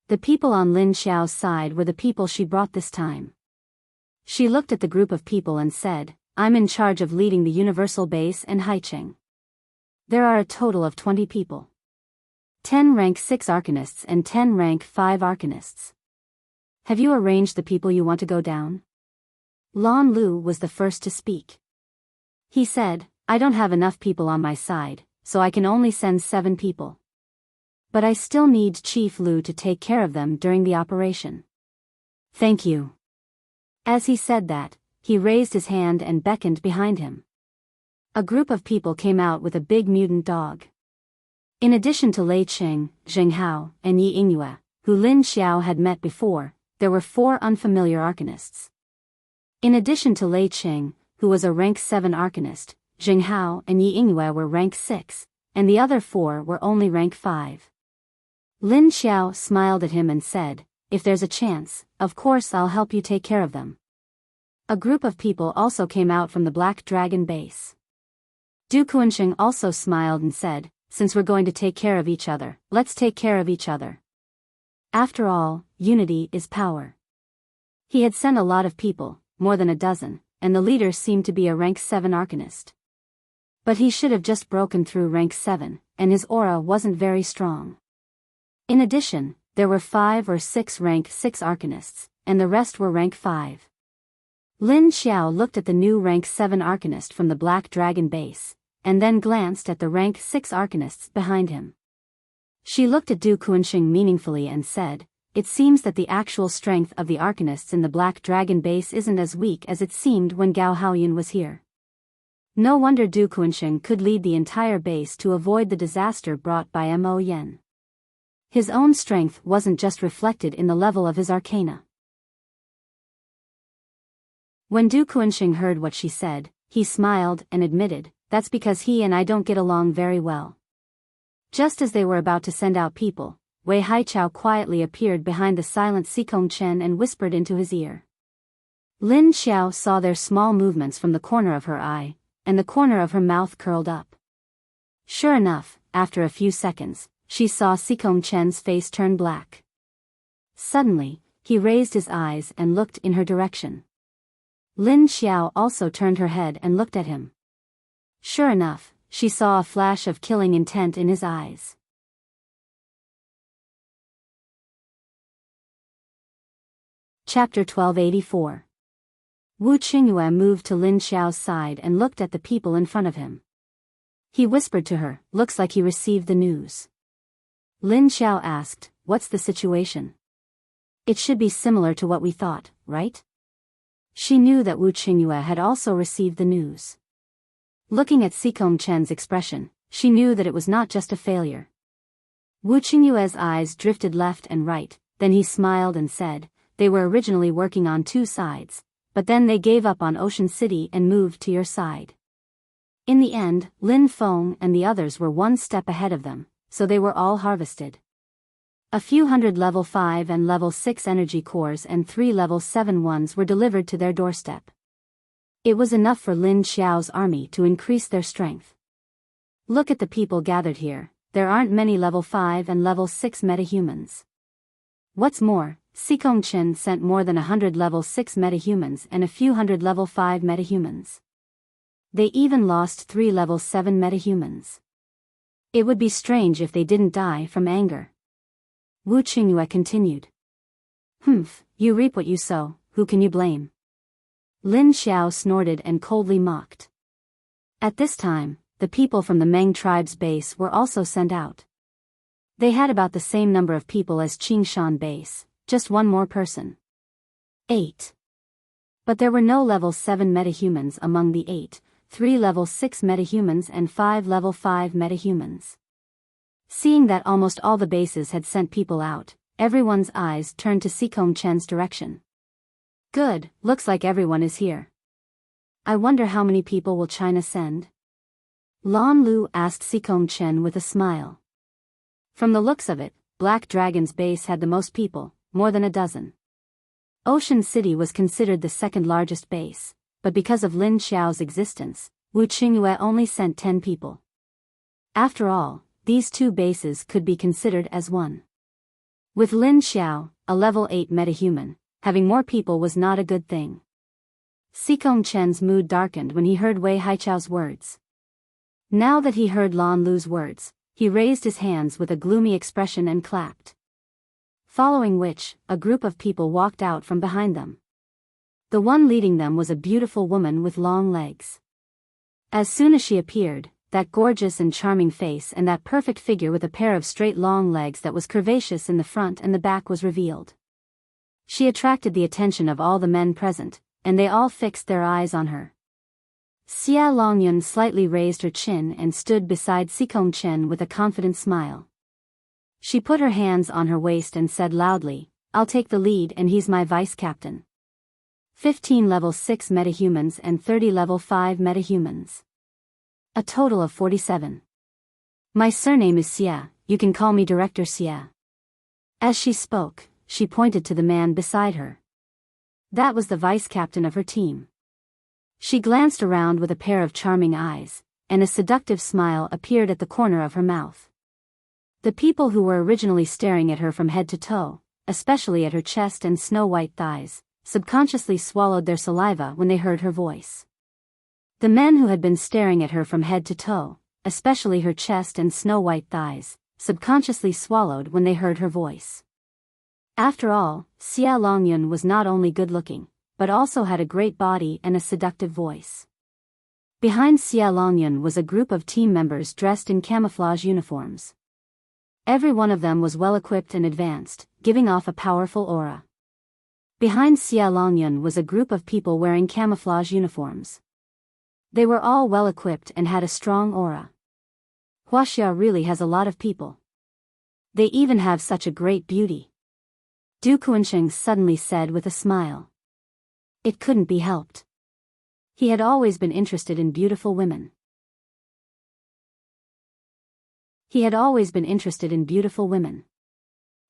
The people on Lin Xiao's side were the people she brought this time. She looked at the group of people and said, I'm in charge of leading the Universal Base and Haicheng. There are a total of 20 people. 10 rank 6 arcanists and 10 rank 5 arcanists. Have you arranged the people you want to go down? Lan Lu was the first to speak. He said, I don't have enough people on my side, so I can only send 7 people. But I still need Chief Lu to take care of them during the operation. Thank you. As he said that, he raised his hand and beckoned behind him. A group of people came out with a big mutant dog. In addition to Lei Qing, Zheng Hao, and Yi Yingyue, who Lin Xiao had met before, there were 4 unfamiliar arcanists. In addition to Lei Qing, who was a rank 7 arcanist, Zheng Hao and Yi Yingyue were rank 6, and the other 4 were only rank 5. Lin Xiao smiled at him and said, if there's a chance, of course I'll help you take care of them. A group of people also came out from the Black Dragon base. Du Kuansheng also smiled and said, since we're going to take care of each other, let's take care of each other. After all, unity is power. He had sent a lot of people, more than a dozen, and the leader seemed to be a rank 7 arcanist. But he should have just broken through rank 7, and his aura wasn't very strong. In addition, there were 5 or 6 rank 6 arcanists, and the rest were rank 5. Lin Xiao looked at the new rank 7 arcanist from the Black Dragon base, and then glanced at the rank 6 arcanists behind him. She looked at Du Kuanxing meaningfully and said, "It seems that the actual strength of the arcanists in the Black Dragon base isn't as weak as it seemed when Gao Haoyun was here." No wonder Du Kuanxing could lead the entire base to avoid the disaster brought by Mo Yen. His own strength wasn't just reflected in the level of his arcana. When Du Kuanxing heard what she said, he smiled and admitted, "That's because he and I don't get along very well." Just as they were about to send out people, Wei Haichao quietly appeared behind the silent Sikong Chen and whispered into his ear. Lin Xiao saw their small movements from the corner of her eye, and the corner of her mouth curled up. Sure enough, after a few seconds, she saw Sikong Chen's face turn black. Suddenly, he raised his eyes and looked in her direction. Lin Xiao also turned her head and looked at him. Sure enough, she saw a flash of killing intent in his eyes. Chapter 1284. Wu Qingyue moved to Lin Xiao's side and looked at the people in front of him. He whispered to her, "Looks like he received the news." Lin Xiao asked, "What's the situation?" "It should be similar to what we thought, right?" She knew that Wu Qingyue had also received the news. Looking at Sikong Chen's expression, she knew that it was not just a failure. Wu Qingyue's eyes drifted left and right, then he smiled and said, "They were originally working on 2 sides, but then they gave up on Ocean City and moved to your side. In the end, Lin Feng and the others were 1 step ahead of them, so they were all harvested. A few hundred level 5 and level 6 energy cores and 3 level 7 ones were delivered to their doorstep. It was enough for Lin Xiao's army to increase their strength. Look at the people gathered here, there aren't many level 5 and level 6 metahumans. What's more, Sikong Chen sent more than 100 level 6 metahumans and a few hundred level 5 metahumans. They even lost 3 level 7 metahumans. It would be strange if they didn't die from anger." Wu Qingyue continued. "Humph, you reap what you sow, who can you blame?" Lin Xiao snorted and coldly mocked. At this time, the people from the Meng tribe's base were also sent out. They had about the same number of people as Qingshan base, just 1 more person. 8. But there were no level 7 metahumans among the 8, 3 level 6 metahumans and 5 level 5 metahumans. Seeing that almost all the bases had sent people out, everyone's eyes turned to Sikong Chen's direction. "Good, looks like everyone is here. I wonder how many people will China send?" Lan Lu asked Sikong Chen with a smile. From the looks of it, Black Dragon's base had the most people, more than a dozen. Ocean City was considered the 2nd largest base, but because of Lin Xiao's existence, Wu Qingyue only sent 10 people. After all, these 2 bases could be considered as one. With Lin Xiao, a level 8 metahuman, having more people was not a good thing. Sikong Chen's mood darkened when he heard Wei Haichao's words. Now that he heard Lan Lu's words, he raised his hands with a gloomy expression and clapped. Following which, a group of people walked out from behind them. The one leading them was a beautiful woman with long legs. As soon as she appeared, that gorgeous and charming face and that perfect figure with a pair of straight long legs that was curvaceous in the front and the back was revealed. She attracted the attention of all the men present, and they all fixed their eyes on her. Xia Longyun slightly raised her chin and stood beside Sikong Chen with a confident smile. She put her hands on her waist and said loudly, "I'll take the lead and he's my vice captain." 15 level 6 metahumans and 30 level 5 metahumans. A total of 47. "My surname is Xia, you can call me Director Xia." As she spoke, she pointed to the man beside her. That was the vice captain of her team. She glanced around with a pair of charming eyes, and a seductive smile appeared at the corner of her mouth. The people who were originally staring at her from head to toe, especially at her chest and snow-white thighs, subconsciously swallowed their saliva when they heard her voice. The men who had been staring at her from head to toe, especially her chest and snow-white thighs, subconsciously swallowed when they heard her voice. After all, Xia Longyun was not only good-looking, but also had a great body and a seductive voice. Behind Xia Longyun was a group of team members dressed in camouflage uniforms. Every one of them was well-equipped and advanced, giving off a powerful aura. Behind Xia Longyun was a group of people wearing camouflage uniforms. They were all well-equipped and had a strong aura. Huaxia really has a lot of people. They even have such a great beauty. Du Kuansheng suddenly said with a smile. It couldn't be helped. He had always been interested in beautiful women.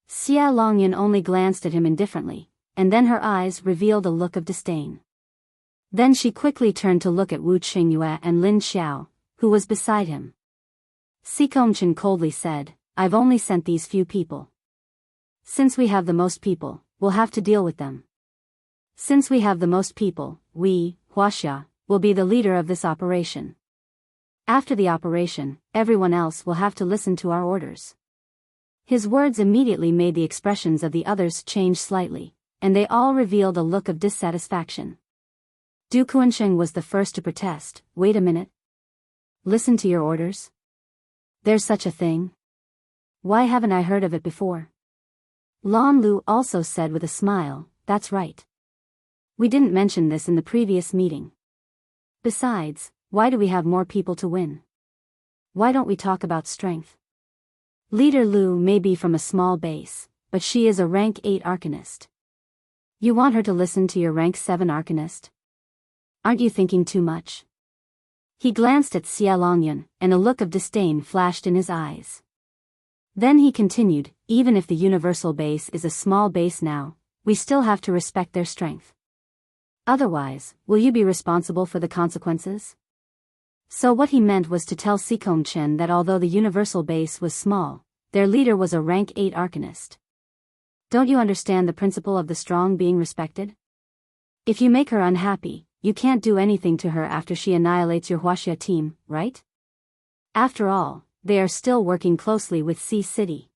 Xia Longyun only glanced at him indifferently, and then her eyes revealed a look of disdain. Then she quickly turned to look at Wu Qingyue and Lin Xiao, who was beside him. Xikongchen coldly said, I've only sent these few people. Since we have the most people, we'll have to deal with them. Since we have the most people, we, Huaxia, will be the leader of this operation. After the operation, everyone else will have to listen to our orders. His words immediately made the expressions of the others change slightly, and they all revealed a look of dissatisfaction. Du Kuansheng was the first to protest. Wait a minute. Listen to your orders? There's such a thing? Why haven't I heard of it before? Lan Lu also said with a smile, that's right. We didn't mention this in the previous meeting. Besides, why do we have more people to win? Why don't we talk about strength? Leader Lu may be from a small base, but she is a rank 8 arcanist. You want her to listen to your rank 7 arcanist? Aren't you thinking too much? He glanced at Xia Longyun, and a look of disdain flashed in his eyes. Then he continued, even if the universal base is a small base now, we still have to respect their strength. Otherwise, will you be responsible for the consequences? So what he meant was to tell Xikongchen that although the universal base was small, their leader was a rank 8 arcanist. Don't you understand the principle of the strong being respected? If you make her unhappy, you can't do anything to her after she annihilates your Huaxia team, right? After all, they are still working closely with Sea City.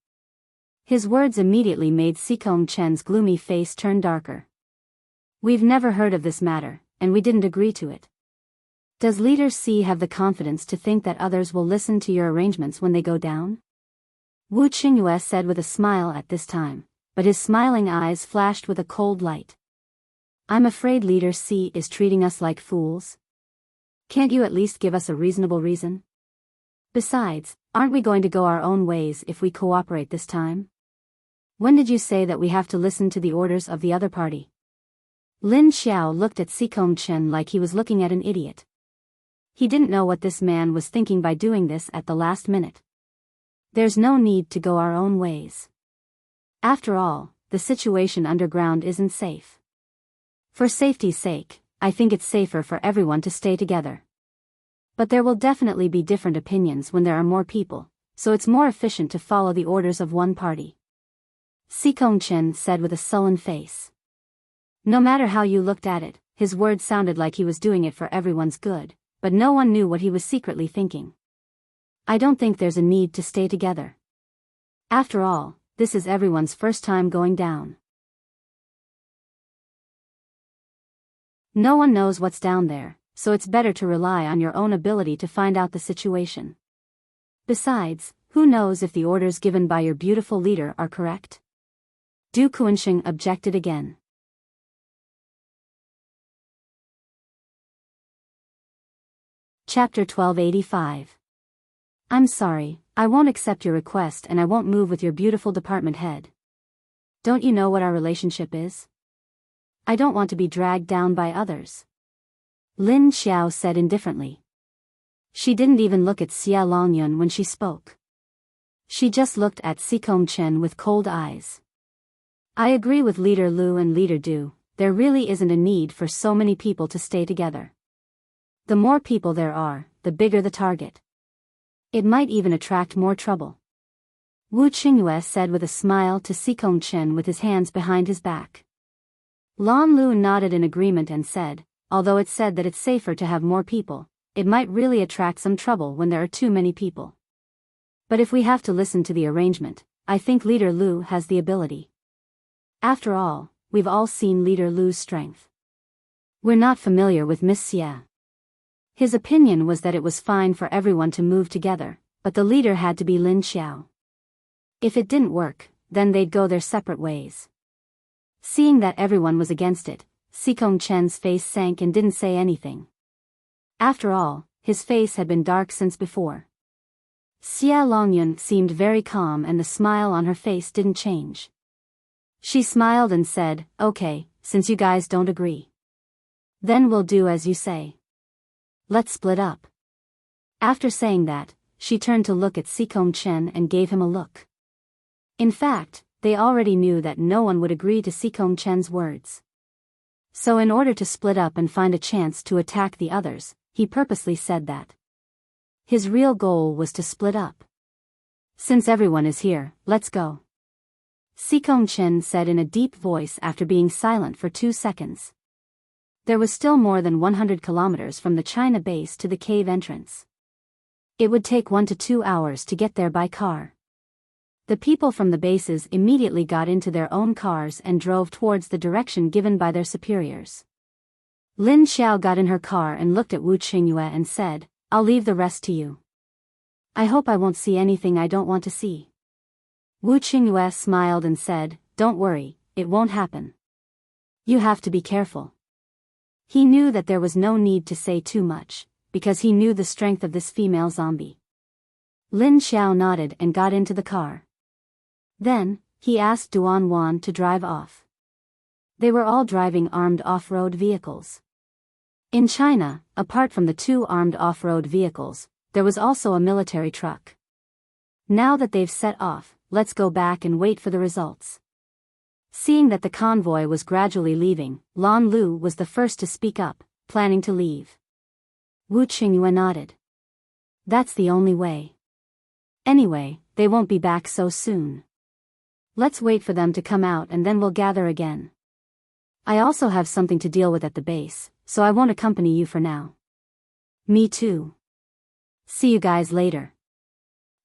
His words immediately made Xikongchen's gloomy face turn darker. We've never heard of this matter, and we didn't agree to it. Does Leader C have the confidence to think that others will listen to your arrangements when they go down? Wu Qingyue said with a smile at this time, but his smiling eyes flashed with a cold light. I'm afraid Leader C is treating us like fools. Can't you at least give us a reasonable reason? Besides, aren't we going to go our own ways if we cooperate this time? When did you say that we have to listen to the orders of the other party? Lin Xiao looked at Xikongchen like he was looking at an idiot. He didn't know what this man was thinking by doing this at the last minute. There's no need to go our own ways. After all, the situation underground isn't safe. For safety's sake, I think it's safer for everyone to stay together. But there will definitely be different opinions when there are more people, so it's more efficient to follow the orders of one party. Xikongchen said with a sullen face. No matter how you looked at it, his words sounded like he was doing it for everyone's good, but no one knew what he was secretly thinking. I don't think there's a need to stay together. After all, this is everyone's first time going down. No one knows what's down there, so it's better to rely on your own ability to find out the situation. Besides, who knows if the orders given by your beautiful leader are correct? Du Kuansheng objected again. Chapter 1285. I'm sorry, I won't accept your request and I won't move with your beautiful department head. Don't you know what our relationship is? I don't want to be dragged down by others. Lin Xiao said indifferently. She didn't even look at Xia Longyun when she spoke. She just looked at Xikongchen with cold eyes. I agree with Leader Lu and Leader Du, there really isn't a need for so many people to stay together. The more people there are, the bigger the target. It might even attract more trouble. Wu Qingyue said with a smile to Xikongchen with his hands behind his back. Lan Lu nodded in agreement and said, although it's said that it's safer to have more people, it might really attract some trouble when there are too many people. But if we have to listen to the arrangement, I think Leader Lu has the ability. After all, we've all seen leader lose strength. We're not familiar with Miss Xia. His opinion was that it was fine for everyone to move together, but the leader had to be Lin Xiao. If it didn't work, then they'd go their separate ways. Seeing that everyone was against it, Sikong Chen's face sank and didn't say anything. After all, his face had been dark since before. Xia Longyun seemed very calm and the smile on her face didn't change. She smiled and said, "Okay, since you guys don't agree. Then we'll do as you say. Let's split up." After saying that, she turned to look at Sikong Chen and gave him a look. In fact, they already knew that no one would agree to Sikong Chen's words. So in order to split up and find a chance to attack the others, he purposely said that. His real goal was to split up. "Since everyone is here, let's go," Sikong Chen said in a deep voice after being silent for 2 seconds. There was still more than 100 kilometers from the China base to the cave entrance. It would take 1 to 2 hours to get there by car. The people from the bases immediately got into their own cars and drove towards the direction given by their superiors. Lin Xiao got in her car and looked at Wu Qingyue and said, "I'll leave the rest to you. I hope I won't see anything I don't want to see." Wu Qingyue smiled and said, "Don't worry, it won't happen. You have to be careful." He knew that there was no need to say too much, because he knew the strength of this female zombie. Lin Xiao nodded and got into the car. Then, he asked Duan Wan to drive off. They were all driving armed off-road vehicles. In China, apart from the 2 armed off-road vehicles, there was also a military truck. Now that they've set off, let's go back and wait for the results. Seeing that the convoy was gradually leaving, Lan Lu was the first to speak up, planning to leave. Wu Qingyue nodded. "That's the only way. Anyway, they won't be back so soon. Let's wait for them to come out and then we'll gather again. I also have something to deal with at the base, so I won't accompany you for now." "Me too. See you guys later."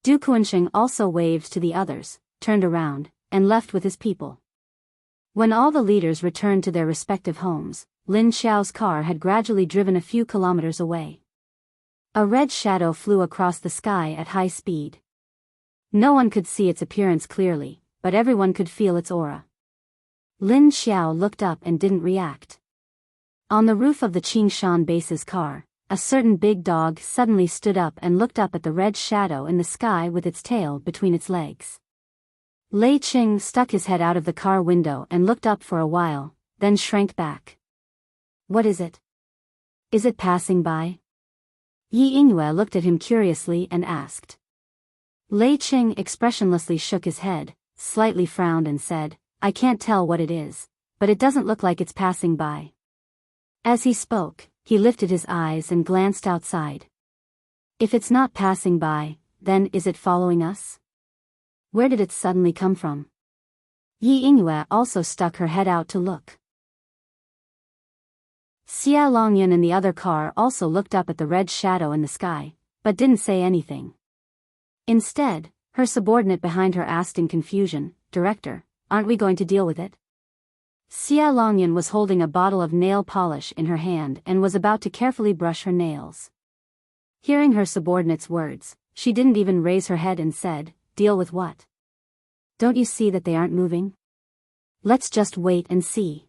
Du Kuansheng also waved to the others, turned around, and left with his people. When all the leaders returned to their respective homes, Lin Xiao's car had gradually driven a few kilometers away. A red shadow flew across the sky at high speed. No one could see its appearance clearly, but everyone could feel its aura. Lin Xiao looked up and didn't react. On the roof of the Qingshan base's car, a certain big dog suddenly stood up and looked up at the red shadow in the sky with its tail between its legs. Lei Qing stuck his head out of the car window and looked up for a while, then shrank back. "What is it? Is it passing by?" Yi Yingyue looked at him curiously and asked. Lei Qing expressionlessly shook his head, slightly frowned and said, "I can't tell what it is, but it doesn't look like it's passing by." As he spoke, he lifted his eyes and glanced outside. "If it's not passing by, then is it following us? Where did it suddenly come from?" Yi Yingyue also stuck her head out to look. Xia Longyun in the other car also looked up at the red shadow in the sky, but didn't say anything. Instead, her subordinate behind her asked in confusion, "Director, aren't we going to deal with it?" Xia Longyun was holding a bottle of nail polish in her hand and was about to carefully brush her nails. Hearing her subordinate's words, she didn't even raise her head and said, "Deal with what? Don't you see that they aren't moving? Let's just wait and see.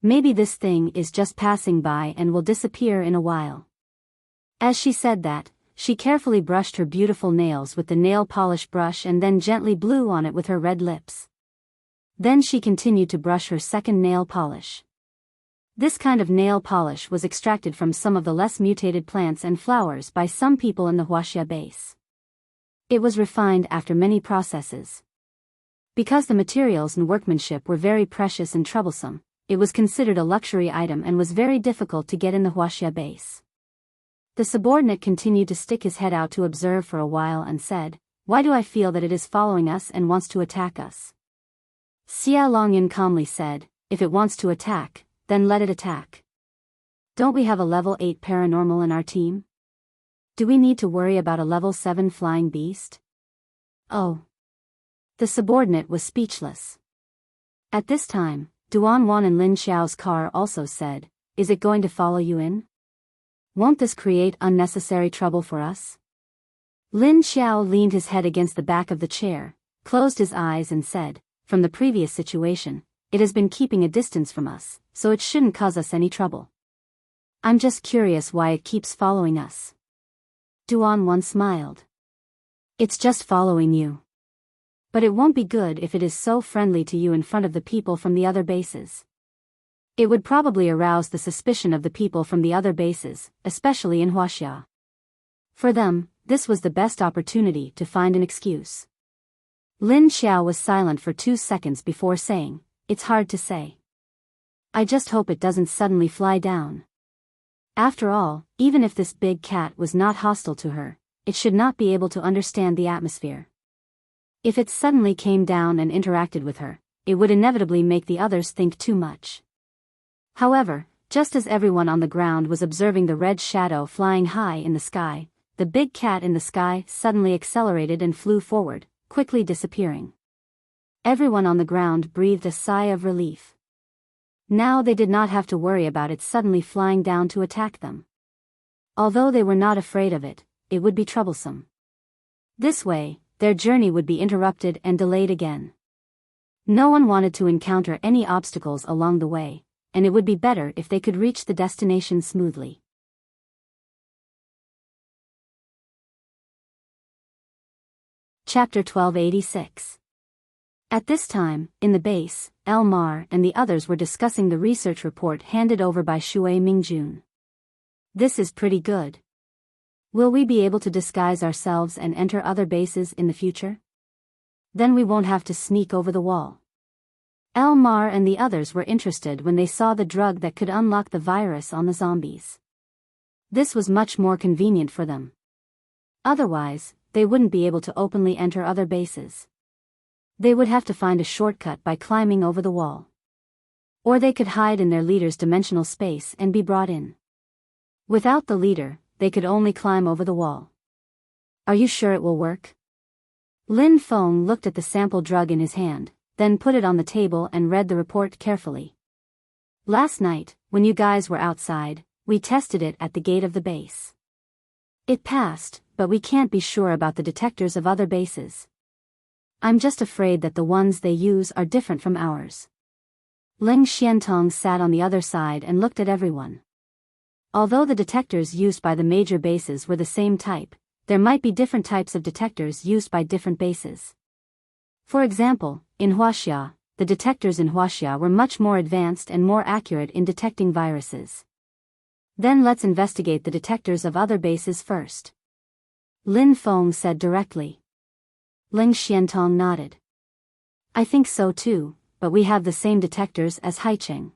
Maybe this thing is just passing by and will disappear in a while." As she said that, she carefully brushed her beautiful nails with the nail polish brush and then gently blew on it with her red lips. Then she continued to brush her second nail polish. This kind of nail polish was extracted from some of the less mutated plants and flowers by some people in the Huaxia base. It was refined after many processes. Because the materials and workmanship were very precious and troublesome, it was considered a luxury item and was very difficult to get in the Huaxia base. The subordinate continued to stick his head out to observe for a while and said, "Why do I feel that it is following us and wants to attack us?" Xia Longyun calmly said, "If it wants to attack, then let it attack. Don't we have a level 8 paranormal in our team? Do we need to worry about a level 7 flying beast?" Oh. The subordinate was speechless. At this time, Duan Wan and Lin Xiao's car also said, "Is it going to follow you in? Won't this create unnecessary trouble for us?" Lin Xiao leaned his head against the back of the chair, closed his eyes and said, "From the previous situation, it has been keeping a distance from us, so it shouldn't cause us any trouble. I'm just curious why it keeps following us." Duan Wan smiled. "It's just following you. But it won't be good if it is so friendly to you in front of the people from the other bases. It would probably arouse the suspicion of the people from the other bases, especially in Huaxia. For them, this was the best opportunity to find an excuse." Lin Xiao was silent for 2 seconds before saying, "It's hard to say. I just hope it doesn't suddenly fly down. After all, even if this big cat was not hostile to her, it should not be able to understand the atmosphere. If it suddenly came down and interacted with her, it would inevitably make the others think too much." However, just as everyone on the ground was observing the red shadow flying high in the sky, the big cat in the sky suddenly accelerated and flew forward, quickly disappearing. Everyone on the ground breathed a sigh of relief. Now they did not have to worry about it suddenly flying down to attack them. Although they were not afraid of it, it would be troublesome. This way, their journey would be interrupted and delayed again. No one wanted to encounter any obstacles along the way, and it would be better if they could reach the destination smoothly. Chapter 1286. At this time, in the base, Elmar and the others were discussing the research report handed over by Shui Mingjun. "This is pretty good. Will we be able to disguise ourselves and enter other bases in the future? Then we won't have to sneak over the wall." Elmar and the others were interested when they saw the drug that could unlock the virus on the zombies. This was much more convenient for them. Otherwise, they wouldn't be able to openly enter other bases. They would have to find a shortcut by climbing over the wall. Or they could hide in their leader's dimensional space and be brought in. Without the leader, they could only climb over the wall. "Are you sure it will work?" Lin Feng looked at the sample drug in his hand, then put it on the table and read the report carefully. "Last night, when you guys were outside, we tested it at the gate of the base. It passed, but we can't be sure about the detectors of other bases. I'm just afraid that the ones they use are different from ours." Ling Xiantong sat on the other side and looked at everyone. Although the detectors used by the major bases were the same type, there might be different types of detectors used by different bases. For example, in Huaxia, the detectors in Huaxia were much more advanced and more accurate in detecting viruses. "Then let's investigate the detectors of other bases first," Lin Feng said directly. Ling Xiantong nodded. "I think so too, but we have the same detectors as Haicheng.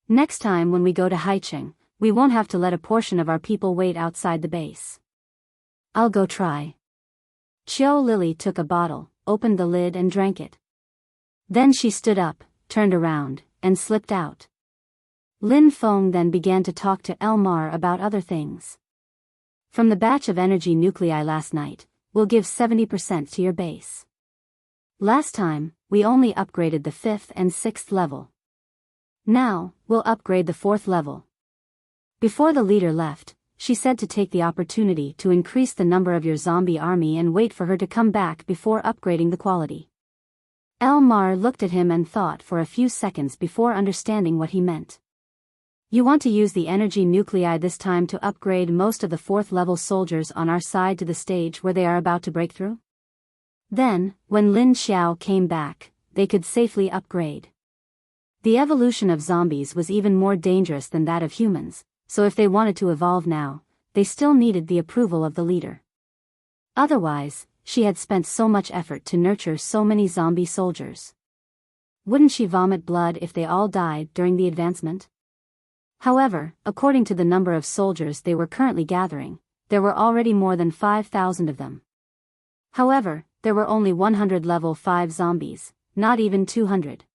Next time when we go to Haicheng, we won't have to let a portion of our people wait outside the base. I'll go try." Qiu Lily took a bottle, opened the lid and drank it. Then she stood up, turned around, and slipped out. Lin Feng then began to talk to Elmar about other things. "From the batch of energy nuclei last night, we'll give 70% to your base. Last time, we only upgraded the 5th and 6th level. Now, we'll upgrade the 4th level." Before the leader left, she said to take the opportunity to increase the number of your zombie army and wait for her to come back before upgrading the quality. Elmar looked at him and thought for a few seconds before understanding what he meant. "You want to use the energy nuclei this time to upgrade most of the 4th level soldiers on our side to the stage where they are about to break through? Then, when Lin Xiao came back, they could safely upgrade." The evolution of zombies was even more dangerous than that of humans, so if they wanted to evolve now, they still needed the approval of the leader. Otherwise, she had spent so much effort to nurture so many zombie soldiers. Wouldn't she vomit blood if they all died during the advancement? However, according to the number of soldiers they were currently gathering, there were already more than 5,000 of them. However, there were only 100 level 5 zombies, not even 200.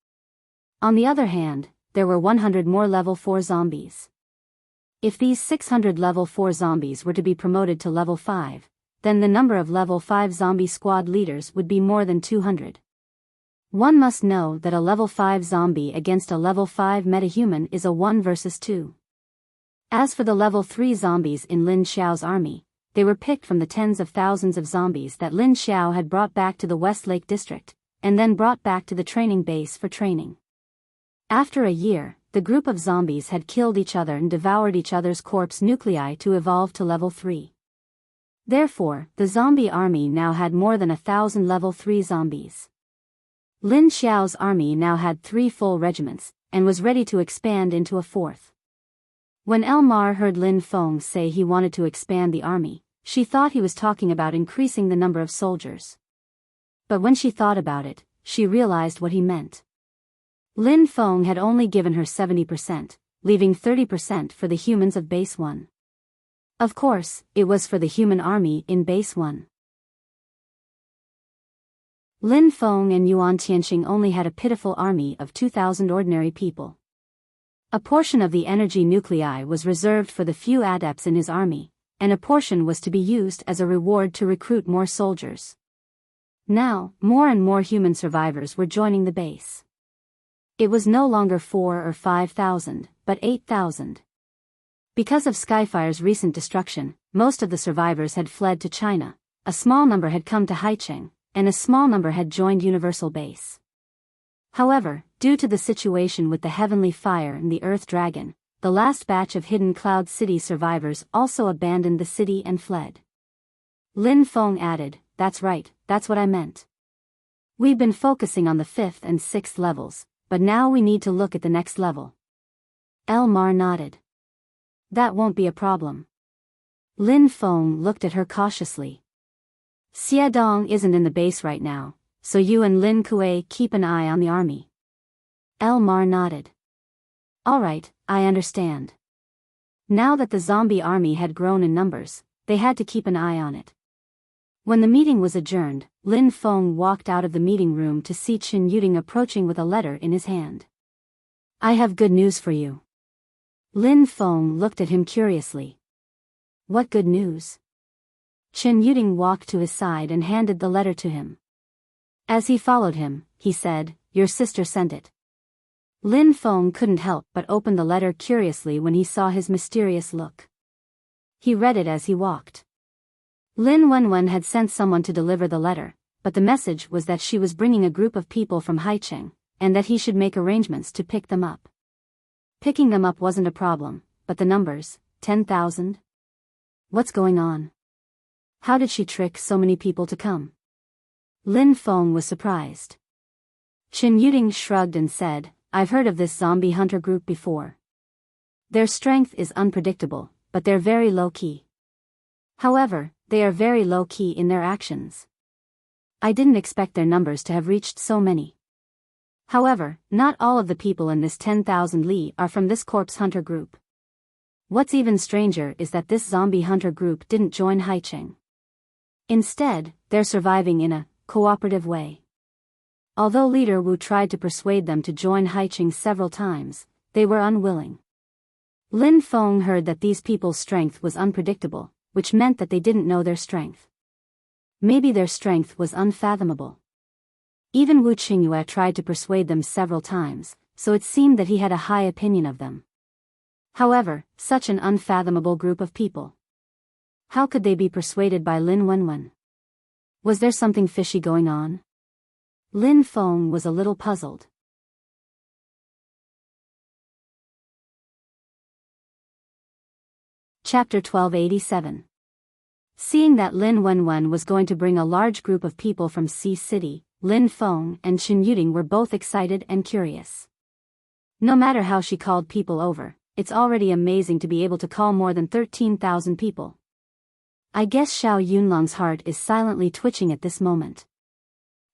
On the other hand, there were 100 more level 4 zombies. If these 600 level 4 zombies were to be promoted to level 5, then the number of level 5 zombie squad leaders would be more than 200. One must know that a level 5 zombie against a level 5 metahuman is a 1 versus 2. As for the level 3 zombies in Lin Xiao's army, they were picked from the tens of thousands of zombies that Lin Xiao had brought back to the Westlake district, and then brought back to the training base for training. After a year, the group of zombies had killed each other and devoured each other's corpse nuclei to evolve to level 3. Therefore, the zombie army now had more than 1,000 level 3 zombies. Lin Xiao's army now had 3 full regiments, and was ready to expand into a 4th. When Elmar heard Lin Feng say he wanted to expand the army, she thought he was talking about increasing the number of soldiers. But when she thought about it, she realized what he meant. Lin Feng had only given her 70%, leaving 30% for the humans of Base 1. Of course, it was for the human army in Base 1. Lin Feng and Yuan Tianqing only had a pitiful army of 2,000 ordinary people. A portion of the energy nuclei was reserved for the few adepts in his army, and a portion was to be used as a reward to recruit more soldiers. Now, more and more human survivors were joining the base. It was no longer 4 or 5,000, but 8,000. Because of Skyfire's recent destruction, most of the survivors had fled to China, a small number had come to Haicheng, and a small number had joined Universal Base. However, due to the situation with the Heavenly Fire and the Earth Dragon, the last batch of Hidden Cloud City survivors also abandoned the city and fled. Lin Feng added, "That's right, that's what I meant. We've been focusing on the 5th and 6th levels, but now we need to look at the next level." Elmar nodded. "That won't be a problem." Lin Feng looked at her cautiously. "Xie Dong isn't in the base right now, so you and Lin Kuei keep an eye on the army." Elmar nodded. "All right, I understand." Now that the zombie army had grown in numbers, they had to keep an eye on it. When the meeting was adjourned, Lin Feng walked out of the meeting room to see Qin Yuding approaching with a letter in his hand. "I have good news for you." Lin Feng looked at him curiously. "What good news?" Qin Yuding walked to his side and handed the letter to him. As he followed him, he said, "Your sister sent it." Lin Feng couldn't help but open the letter curiously when he saw his mysterious look. He read it as he walked. Lin Wenwen had sent someone to deliver the letter, but the message was that she was bringing a group of people from Haicheng, and that he should make arrangements to pick them up. Picking them up wasn't a problem, but the numbers, 10,000? What's going on? How did she trick so many people to come? Lin Feng was surprised. Qin Yuding shrugged and said, "I've heard of this zombie hunter group before. Their strength is unpredictable, but they're very low-key. However, they are very low-key in their actions. I didn't expect their numbers to have reached so many. However, not all of the people in this 10,000 Li are from this corpse hunter group. What's even stranger is that this zombie hunter group didn't join Haicheng. Instead, they're surviving in a cooperative way. Although Leader Wu tried to persuade them to join Haicheng several times, they were unwilling." Lin Feng heard that these people's strength was unpredictable, which meant that they didn't know their strength. Maybe their strength was unfathomable. Even Wu Qingyue tried to persuade them several times, so it seemed that he had a high opinion of them. However, such an unfathomable group of people. How could they be persuaded by Lin Wenwen? Was there something fishy going on? Lin Feng was a little puzzled. Chapter 1287. Seeing that Lin Wenwen was going to bring a large group of people from Sea City, Lin Feng and Qin Yuding were both excited and curious. No matter how she called people over, it's already amazing to be able to call more than 13,000 people. I guess Xiao Yunlong's heart is silently twitching at this moment.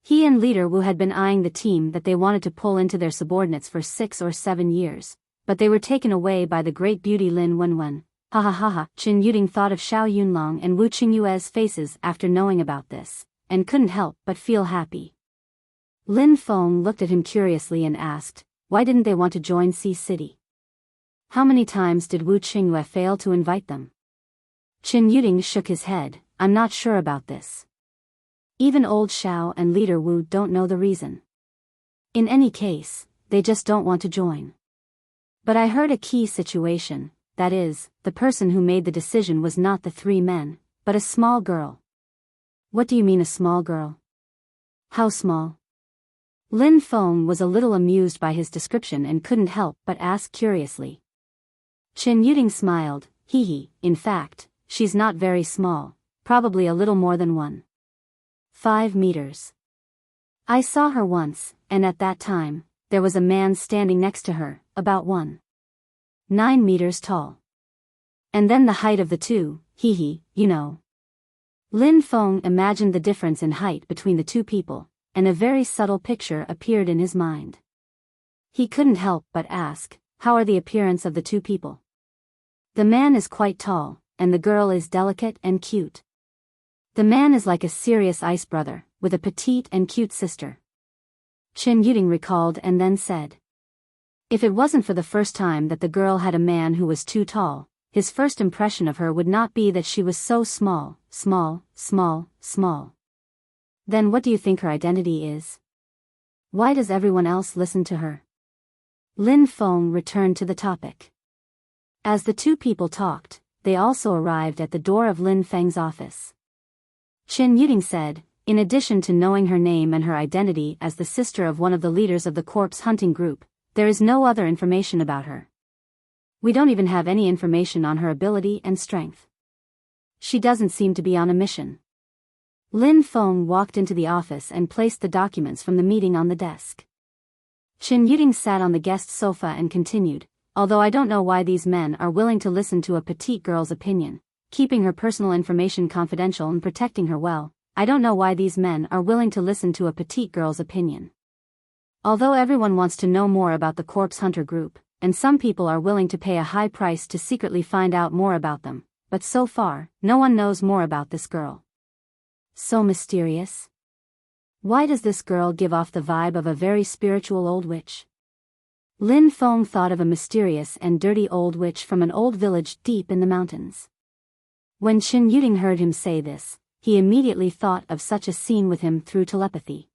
He and Leader Wu had been eyeing the team that they wanted to pull into their subordinates for 6 or 7 years, but they were taken away by the great beauty Lin Wenwen. Ha ha ha ha. Qin Yuding thought of Xiao Yunlong and Wu Qingyue's faces after knowing about this, and couldn't help but feel happy. Lin Feng looked at him curiously and asked, why didn't they want to join Sea City? How many times did Wu Qingyue fail to invite them? Qin Yuding shook his head, I'm not sure about this. Even old Xiao and Leader Wu don't know the reason. In any case, they just don't want to join. But I heard a key situation, that is, the person who made the decision was not the 3 men, but a small girl. What do you mean a small girl? How small? Lin Feng was a little amused by his description and couldn't help but ask curiously. Chen Yuding smiled, in fact, she's not very small, probably a little more than 1.5 meters. I saw her once, and at that time, there was a man standing next to her, about 1.9 meters tall. And then the height of the two, you know. Lin Feng imagined the difference in height between the two people, and a very subtle picture appeared in his mind. He couldn't help but ask, how are the appearance of the two people? The man is quite tall, and the girl is delicate and cute. The man is like a serious ice brother, with a petite and cute sister. Chen Yuding recalled and then said. If it wasn't for the first time that the girl had a man who was too tall, his first impression of her would not be that she was so small. Then what do you think her identity is? Why does everyone else listen to her? Lin Feng returned to the topic. As the two people talked, they also arrived at the door of Lin Feng's office. Chen Yuding said, in addition to knowing her name and her identity as the sister of one of the leaders of the corpse hunting group, there is no other information about her. We don't even have any information on her ability and strength. She doesn't seem to be on a mission. Lin Feng walked into the office and placed the documents from the meeting on the desk. Chen Yuding sat on the guest sofa and continued, although I don't know why these men are willing to listen to a petite girl's opinion, keeping her personal information confidential and protecting her well, I don't know why these men are willing to listen to a petite girl's opinion. Although everyone wants to know more about the corpse hunter group, and some people are willing to pay a high price to secretly find out more about them, but so far, no one knows more about this girl. So mysterious. Why does this girl give off the vibe of a very spiritual old witch? Lin Feng thought of a mysterious and dirty old witch from an old village deep in the mountains. When Chen Yuding heard him say this, he immediately thought of such a scene with him through telepathy.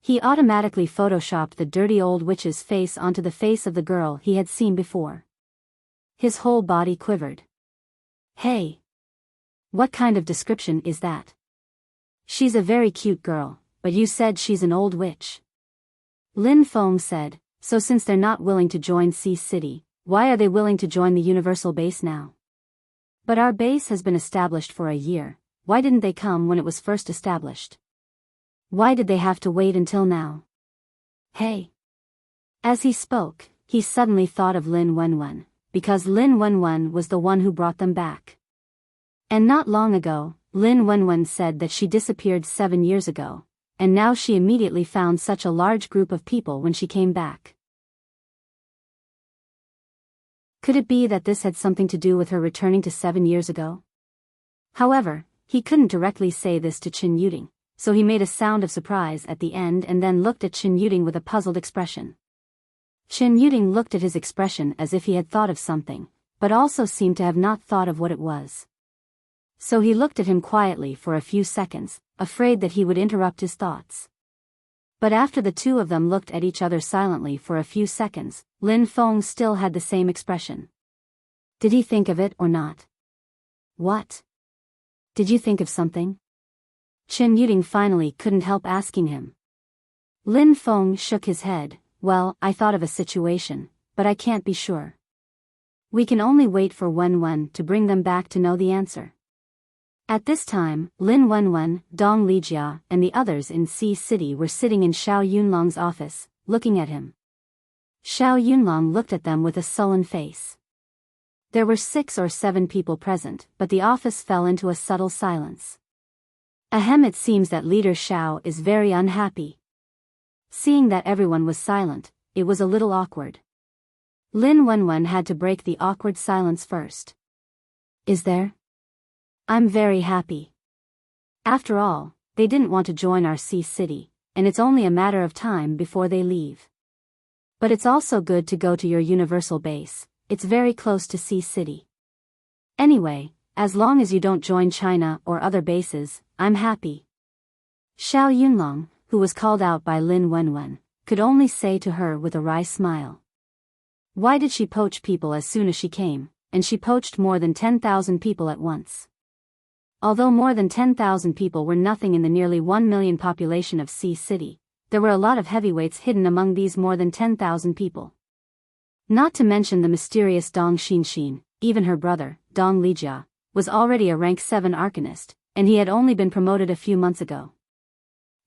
He automatically photoshopped the dirty old witch's face onto the face of the girl he had seen before. His whole body quivered. Hey! What kind of description is that? She's a very cute girl, but you said she's an old witch. Lin Feng said, so since they're not willing to join Sea City, why are they willing to join the Universal Base now? But our base has been established for a year, why didn't they come when it was first established? Why did they have to wait until now? Hey! As he spoke, he suddenly thought of Lin Wenwen, because Lin Wenwen was the one who brought them back. And not long ago, Lin Wenwen said that she disappeared 7 years ago, and now she immediately found such a large group of people when she came back. Could it be that this had something to do with her returning to 7 years ago? However, he couldn't directly say this to Chen Yuding, so he made a sound of surprise at the end and then looked at Chen Yuding with a puzzled expression. Chen Yuding looked at his expression as if he had thought of something, but also seemed to have not thought of what it was. So he looked at him quietly for a few seconds, afraid that he would interrupt his thoughts. But after the two of them looked at each other silently for a few seconds, Lin Feng still had the same expression. Did he think of it or not? What? Did you think of something? Chen Yuding finally couldn't help asking him. Lin Feng shook his head. Well, I thought of a situation, but I can't be sure. We can only wait for Wenwen to bring them back to know the answer. At this time, Lin Wenwen, Dong Lijia, and the others in Sea City were sitting in Xiao Yunlong's office, looking at him. Xiao Yunlong looked at them with a sullen face. There were 6 or 7 people present, but the office fell into a subtle silence. Ahem, it seems that leader Xiao is very unhappy. Seeing that everyone was silent, it was a little awkward. Lin Wenwen had to break the awkward silence first. Is there? I'm very happy. After all, they didn't want to join our Sea City, and it's only a matter of time before they leave. But it's also good to go to your universal base, it's very close to Sea City. Anyway, as long as you don't join China or other bases, I'm happy. Xiao Yunlong, who was called out by Lin Wenwen, could only say to her with a wry smile. Why did she poach people as soon as she came? And she poached more than 10,000 people at once. Although more than 10,000 people were nothing in the nearly 1 million population of Sea City, there were a lot of heavyweights hidden among these more than 10,000 people. Not to mention the mysterious Dong Xin, even her brother, Dong Lijia, was already a rank 7 arcanist, and he had only been promoted a few months ago.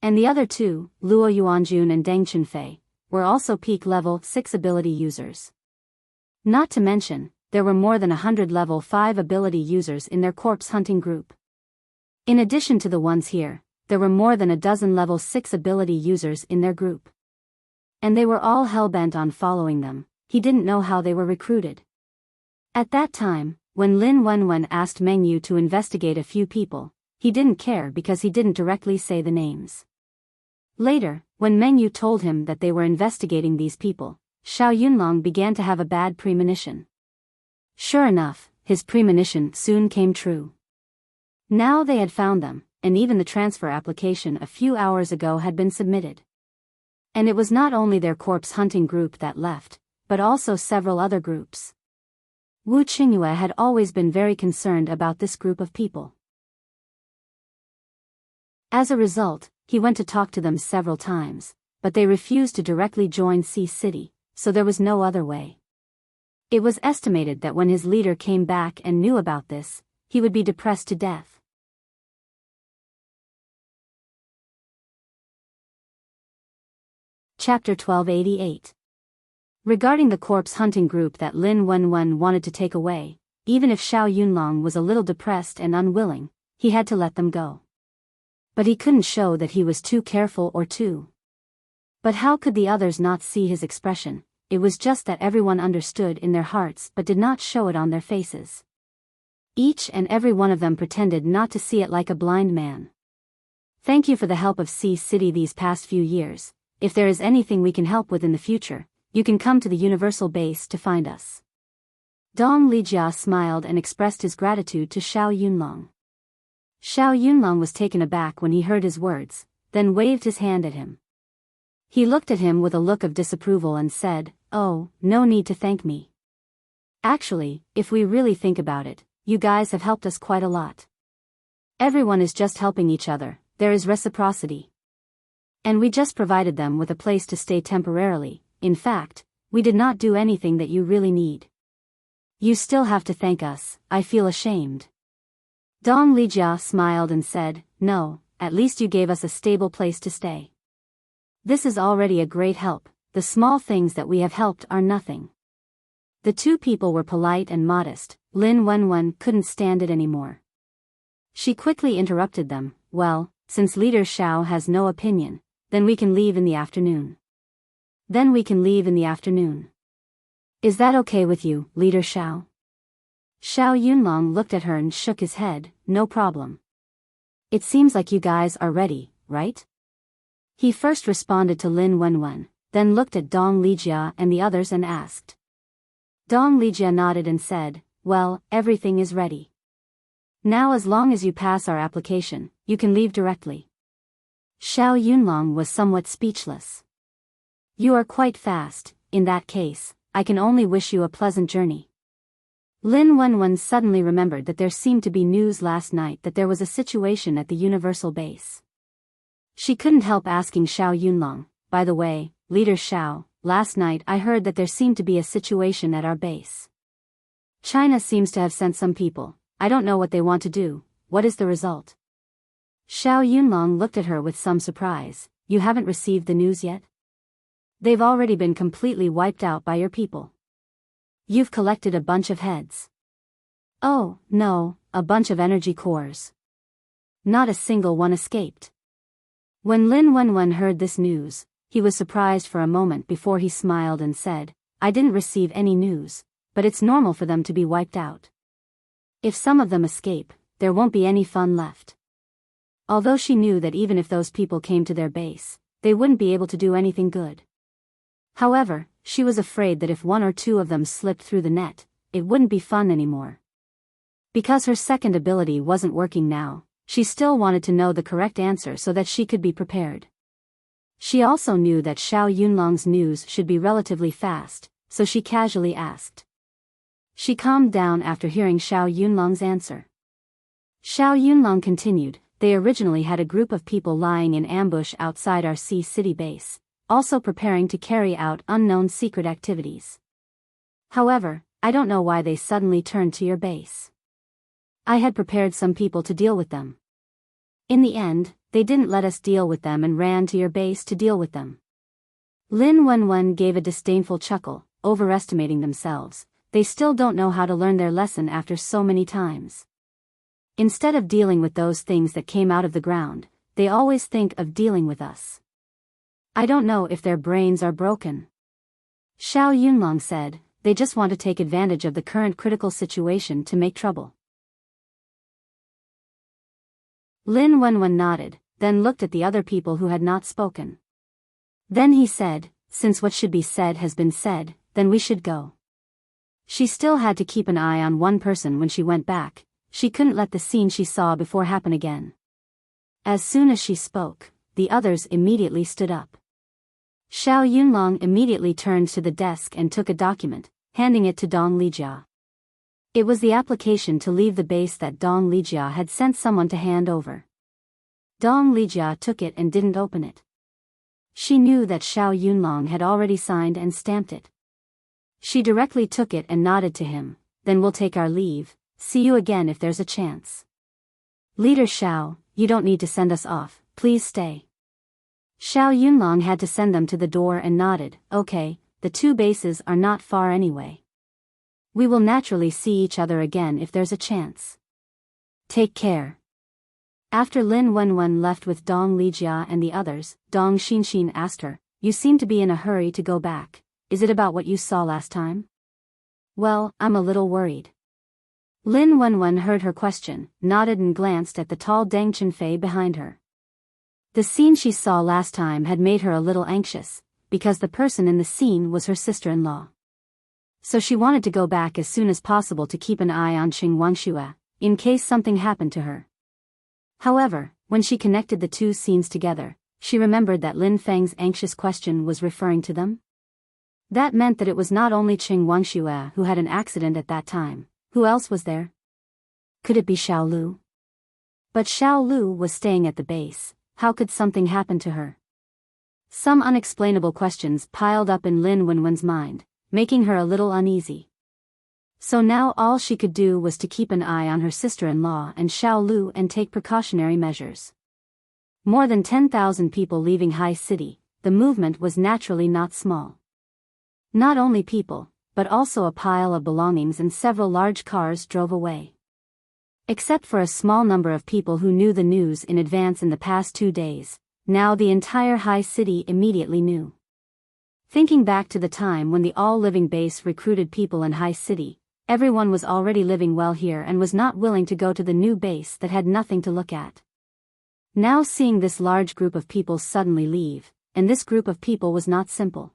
And the other two, Luo Yuanjun and Deng Chunfei, were also peak level 6 ability users. Not to mention, there were more than 100 level 5 ability users in their corpse hunting group. In addition to the ones here, there were more than a dozen level 6 ability users in their group. And they were all hell-bent on following them. He didn't know how they were recruited. At that time, when Lin Wenwen asked Meng Yu to investigate a few people, he didn't care because he didn't directly say the names. Later, when Meng Yu told him that they were investigating these people, Xiao Yunlong began to have a bad premonition. Sure enough, his premonition soon came true. Now they had found them, and even the transfer application a few hours ago had been submitted. And it was not only their corpse hunting group that left, but also several other groups. Wu Qingyue had always been very concerned about this group of people. As a result, he went to talk to them several times, but they refused to directly join Sea City, so there was no other way. It was estimated that when his leader came back and knew about this, he would be depressed to death. Chapter 1288. Regarding the corpse hunting group that Lin Wenwen wanted to take away, even if Xiao Yunlong was a little depressed and unwilling, he had to let them go. But he couldn't show that he was too careful or too. But how could the others not see his expression? It was just that everyone understood in their hearts but did not show it on their faces. Each and every one of them pretended not to see it like a blind man. Thank you for the help of Sea City these past few years. If there is anything we can help with in the future, you can come to the Universal Base to find us. Dong Lijia smiled and expressed his gratitude to Xiao Yunlong. Xiao Yunlong was taken aback when he heard his words, then waved his hand at him. He looked at him with a look of disapproval and said, "Oh, no need to thank me. Actually, if we really think about it, you guys have helped us quite a lot. Everyone is just helping each other, there is reciprocity. And we just provided them with a place to stay temporarily. In fact, we did not do anything that you really need. You still have to thank us, I feel ashamed." Dong Lijia smiled and said, "No, at least you gave us a stable place to stay. This is already a great help, the small things that we have helped are nothing." The two people were polite and modest. Lin Wenwen couldn't stand it anymore. She quickly interrupted them, "Well, since Leader Xiao has no opinion, then we can leave in the afternoon." "Then we can leave in the afternoon. Is that okay with you, Leader Xiao?" Xiao Yunlong looked at her and shook his head, "No problem. It seems like you guys are ready, right?" He first responded to Lin Wenwen, then looked at Dong Lijia and the others and asked. Dong Lijia nodded and said, "Well, everything is ready. Now as long as you pass our application, you can leave directly." Xiao Yunlong was somewhat speechless. "You are quite fast. In that case, I can only wish you a pleasant journey." Lin Wenwen suddenly remembered that there seemed to be news last night that there was a situation at the Universal Base. She couldn't help asking Xiao Yunlong, "By the way, Leader Xiao, last night I heard that there seemed to be a situation at our base. China seems to have sent some people. I don't know what they want to do. What is the result?" Xiao Yunlong looked at her with some surprise. "You haven't received the news yet? They've already been completely wiped out by your people. You've collected a bunch of heads." "Oh, no, a bunch of energy cores. Not a single one escaped." When Lin Wenwen heard this news, he was surprised for a moment before he smiled and said, "I didn't receive any news, but it's normal for them to be wiped out. If some of them escape, there won't be any fun left." Although she knew that even if those people came to their base, they wouldn't be able to do anything good. However, she was afraid that if one or two of them slipped through the net, it wouldn't be fun anymore. Because her second ability wasn't working now, she still wanted to know the correct answer so that she could be prepared. She also knew that Xiao Yunlong's news should be relatively fast, so she casually asked. She calmed down after hearing Xiao Yunlong's answer. Xiao Yunlong continued, they originally had a group of people lying in ambush outside our Sea City base, also preparing to carry out unknown secret activities. However, I don't know why they suddenly turned to your base. I had prepared some people to deal with them. In the end, they didn't let us deal with them and ran to your base to deal with them. Lin Wenwen gave a disdainful chuckle, overestimating themselves. They still don't know how to learn their lesson after so many times. Instead of dealing with those things that came out of the ground, they always think of dealing with us. I don't know if their brains are broken. Xiao Yunlong said, they just want to take advantage of the current critical situation to make trouble. Lin Wenwen nodded, then looked at the other people who had not spoken. Then he said, since what should be said has been said, then we should go. She still had to keep an eye on one person when she went back. She couldn't let the scene she saw before happen again. As soon as she spoke, the others immediately stood up. Xiao Yunlong immediately turned to the desk and took a document, handing it to Dong Lijia. It was the application to leave the base that Dong Lijia had sent someone to hand over. Dong Lijia took it and didn't open it. She knew that Xiao Yunlong had already signed and stamped it. She directly took it and nodded to him, then we'll take our leave, see you again if there's a chance. Leader Xiao, you don't need to send us off, please stay. Xiao Yunlong had to send them to the door and nodded, okay, the two bases are not far anyway. We will naturally see each other again if there's a chance. Take care. After Lin Wenwen left with Dong Lijia and the others, Dong Xinxin asked her, you seem to be in a hurry to go back, is it about what you saw last time? Well, I'm a little worried. Lin Wenwen heard her question, nodded and glanced at the tall Deng Chenfei behind her. The scene she saw last time had made her a little anxious, because the person in the scene was her sister-in-law. So she wanted to go back as soon as possible to keep an eye on Qing Wangxue, in case something happened to her. However, when she connected the two scenes together, she remembered that Lin Feng's anxious question was referring to them. That meant that it was not only Qing Wangxue who had an accident at that time. Who else was there? Could it be Xiao Lu? But Xiao Lu was staying at the base. How could something happen to her? Some unexplainable questions piled up in Lin Wenwen's mind, making her a little uneasy. So now all she could do was to keep an eye on her sister-in-law and Xiao Lu and take precautionary measures. More than 10,000 people leaving High City, the movement was naturally not small. Not only people, but also a pile of belongings and several large cars drove away. Except for a small number of people who knew the news in advance in the past 2 days, now the entire High City immediately knew. Thinking back to the time when the all-living base recruited people in High City, everyone was already living well here and was not willing to go to the new base that had nothing to look at. Now seeing this large group of people suddenly leave, and this group of people was not simple.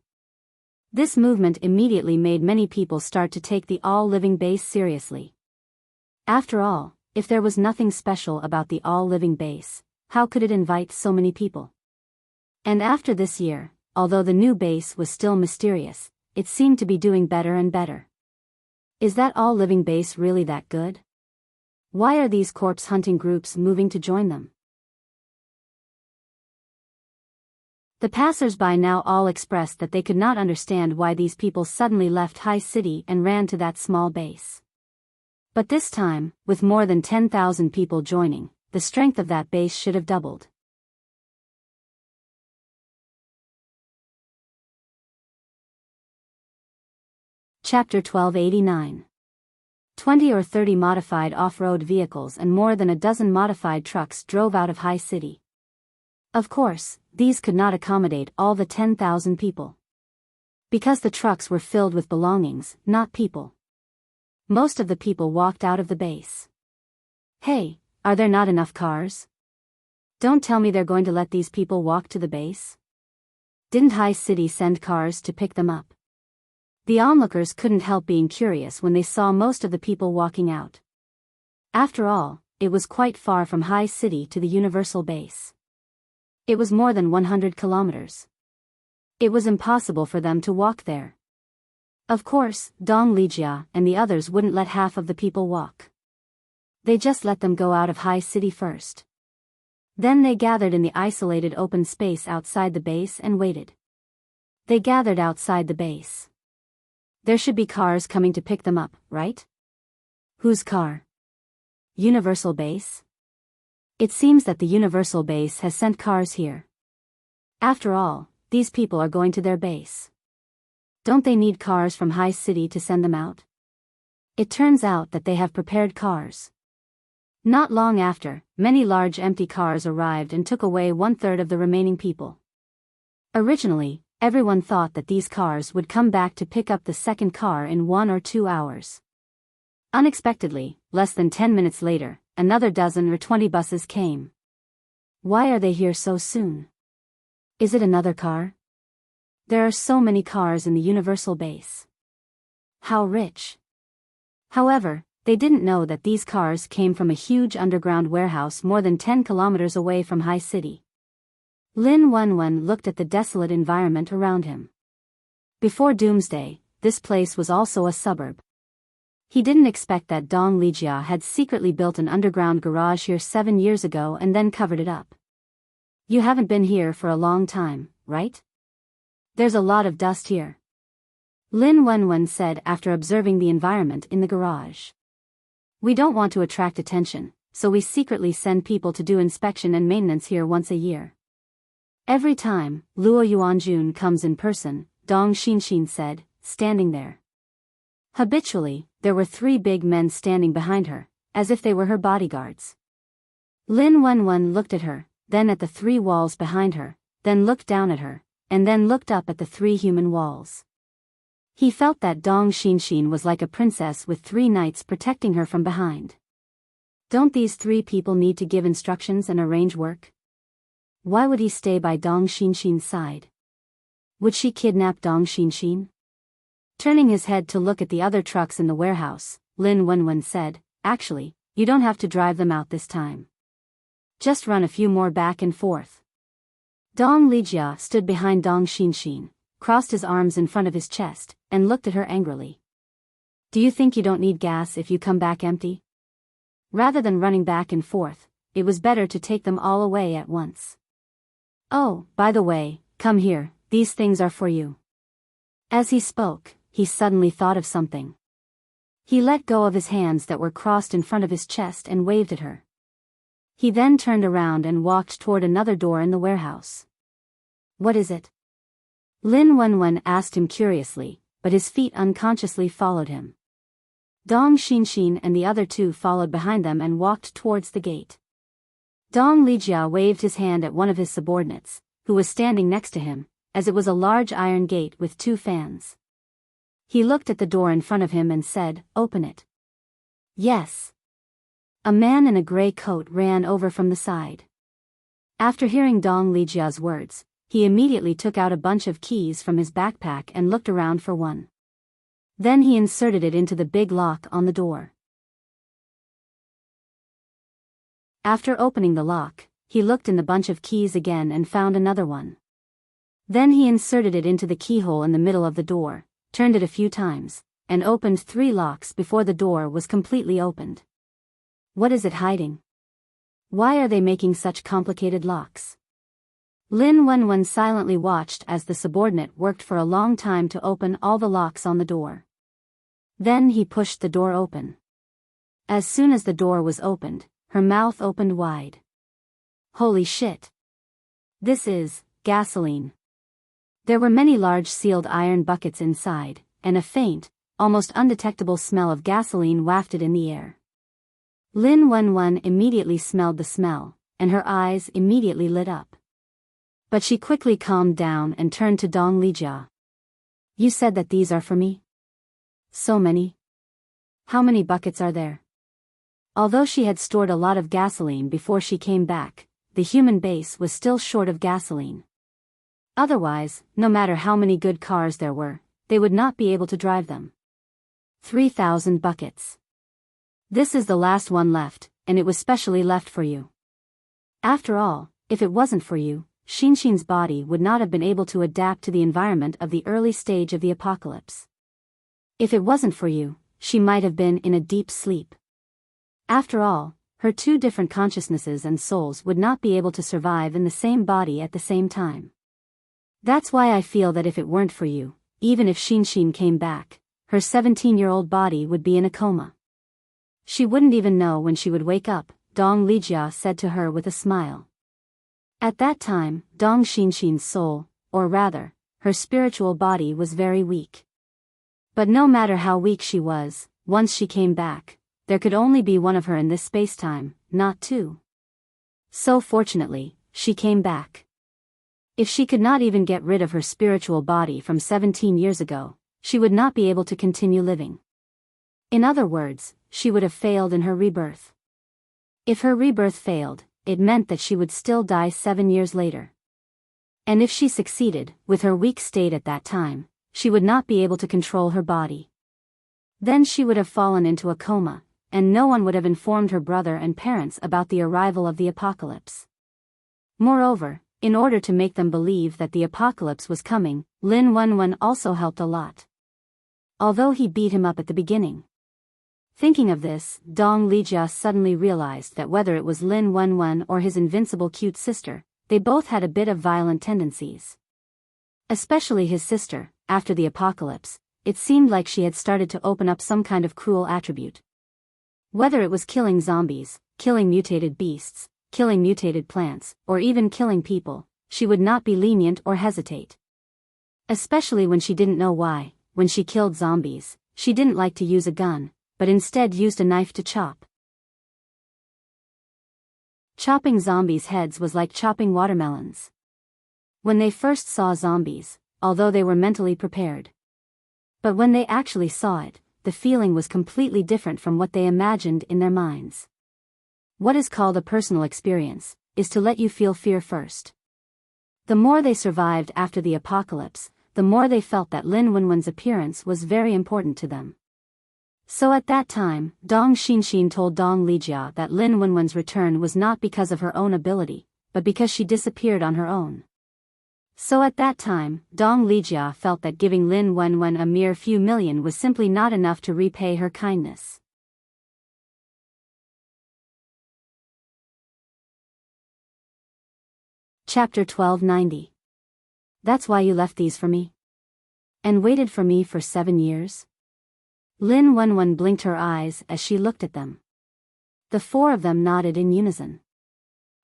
This movement immediately made many people start to take the all-living base seriously. After all, if there was nothing special about the all-living base, how could it invite so many people? And after this year, although the new base was still mysterious, it seemed to be doing better and better. Is that all-living base really that good? Why are these corpse hunting groups moving to join them? The passers-by now all expressed that they could not understand why these people suddenly left High City and ran to that small base. But this time, with more than 10,000 people joining, the strength of that base should have doubled. Chapter 1289. 20 or 30 modified off-road vehicles and more than a dozen modified trucks drove out of High City. Of course, these could not accommodate all the 10,000 people. Because the trucks were filled with belongings, not people. Most of the people walked out of the base. Hey, are there not enough cars? Don't tell me they're going to let these people walk to the base? Didn't High City send cars to pick them up? The onlookers couldn't help being curious when they saw most of the people walking out. After all, it was quite far from High City to the Universal Base. It was more than 100 kilometers. It was impossible for them to walk there. Of course, Dong Lijia and the others wouldn't let half of the people walk. They just let them go out of High City first. Then they gathered in the isolated open space outside the base and waited. They gathered outside the base. There should be cars coming to pick them up, right? Whose car? Universal Base? It seems that the Universal Base has sent cars here. After all, these people are going to their base. Don't they need cars from High City to send them out? It turns out that they have prepared cars. Not long after, many large empty cars arrived and took away 1/3 of the remaining people. Originally, everyone thought that these cars would come back to pick up the second car in 1 or 2 hours. Unexpectedly, less than 10 minutes later, another dozen or 20 buses came. Why are they here so soon? Is it another car? There are so many cars in the Universal Base. How rich. However, they didn't know that these cars came from a huge underground warehouse more than 10 kilometers away from High City. Lin Wenwen looked at the desolate environment around him. Before Doomsday, this place was also a suburb. He didn't expect that Dong Lijia had secretly built an underground garage here 7 years ago and then covered it up. You haven't been here for a long time, right? There's a lot of dust here. Lin Wenwen said after observing the environment in the garage. We don't want to attract attention, so we secretly send people to do inspection and maintenance here once a year. Every time, Luo Yuanjun comes in person, Dong Xinxin said, standing there. Habitually, there were 3 big men standing behind her, as if they were her bodyguards. Lin Wenwen looked at her, then at the 3 walls behind her, then looked down at her, and then looked up at the 3 human walls. He felt that Dong Xinxin was like a princess with 3 knights protecting her from behind. Don't these 3 people need to give instructions and arrange work? Why would he stay by Dong Xinxin's side? Would she kidnap Dong Xinxin? Turning his head to look at the other trucks in the warehouse, Lin Wenwen said, actually, you don't have to drive them out this time. Just run a few more back and forth. Dong Lijia stood behind Dong Xinxin, crossed his arms in front of his chest, and looked at her angrily. Do you think you don't need gas if you come back empty? Rather than running back and forth, it was better to take them all away at once. Oh, by the way, come here, these things are for you. As he spoke, he suddenly thought of something. He let go of his hands that were crossed in front of his chest and waved at her. He then turned around and walked toward another door in the warehouse. What is it? Lin Wenwen asked him curiously, but his feet unconsciously followed him. Dong Xinxin and the other 2 followed behind them and walked towards the gate. Dong Lijia waved his hand at one of his subordinates, who was standing next to him, as it was a large iron gate with 2 fans. He looked at the door in front of him and said, "Open it." Yes. A man in a gray coat ran over from the side. After hearing Dong Lijia's words, he immediately took out a bunch of keys from his backpack and looked around for one. Then he inserted it into the big lock on the door. After opening the lock, he looked in the bunch of keys again and found another one. Then he inserted it into the keyhole in the middle of the door, turned it a few times, and opened 3 locks before the door was completely opened. What is it hiding? Why are they making such complicated locks? Lin Wenwen silently watched as the subordinate worked for a long time to open all the locks on the door. Then he pushed the door open. As soon as the door was opened, her mouth opened wide. Holy shit! This is gasoline. There were many large sealed iron buckets inside, and a faint, almost undetectable smell of gasoline wafted in the air. Lin Wenwen immediately smelled the smell, and her eyes immediately lit up. But she quickly calmed down and turned to Dong Lijia. You said that these are for me? So many? How many buckets are there? Although she had stored a lot of gasoline before she came back, the human base was still short of gasoline. Otherwise, no matter how many good cars there were, they would not be able to drive them. 3,000 buckets. This is the last one left, and it was specially left for you. After all, if it wasn't for you, Xinxin's body would not have been able to adapt to the environment of the early stage of the apocalypse. If it wasn't for you, she might have been in a deep sleep. After all, her two different consciousnesses and souls would not be able to survive in the same body at the same time. That's why I feel that if it weren't for you, even if Xinxin came back, her 17-year-old body would be in a coma. She wouldn't even know when she would wake up, Dong Lijia said to her with a smile. At that time, Dong Xinxin's soul, or rather, her spiritual body was very weak. But no matter how weak she was, once she came back, there could only be one of her in this space-time, not two. So fortunately, she came back. If she could not even get rid of her spiritual body from 17 years ago, she would not be able to continue living. In other words, she would have failed in her rebirth. If her rebirth failed, it meant that she would still die 7 years later. And if she succeeded, with her weak state at that time, she would not be able to control her body. Then she would have fallen into a coma, and no one would have informed her brother and parents about the arrival of the apocalypse. Moreover, in order to make them believe that the apocalypse was coming, Lin Wenwen also helped a lot. Although he beat him up at the beginning. Thinking of this, Dong Lijia suddenly realized that whether it was Lin Wenwen or his invincible cute sister, they both had a bit of violent tendencies. Especially his sister, after the apocalypse, it seemed like she had started to open up some kind of cruel attribute. Whether it was killing zombies, killing mutated beasts, killing mutated plants, or even killing people, she would not be lenient or hesitate. Especially when she didn't know why. When she killed zombies, she didn't like to use a gun, but instead used a knife to chop. Chopping zombies' heads was like chopping watermelons. When they first saw zombies, although they were mentally prepared. But when they actually saw it, the feeling was completely different from what they imagined in their minds. What is called a personal experience, is to let you feel fear first. The more they survived after the apocalypse, the more they felt that Lin Wenwen's appearance was very important to them. So at that time, Dong Xinxin told Dong Lijia that Lin Wenwen's return was not because of her own ability, but because she disappeared on her own. So at that time, Dong Lijia felt that giving Lin Wenwen a mere few million was simply not enough to repay her kindness. Chapter 1290. That's why you left these for me? And waited for me for 7 years? Lin Wenwen blinked her eyes as she looked at them. The four of them nodded in unison.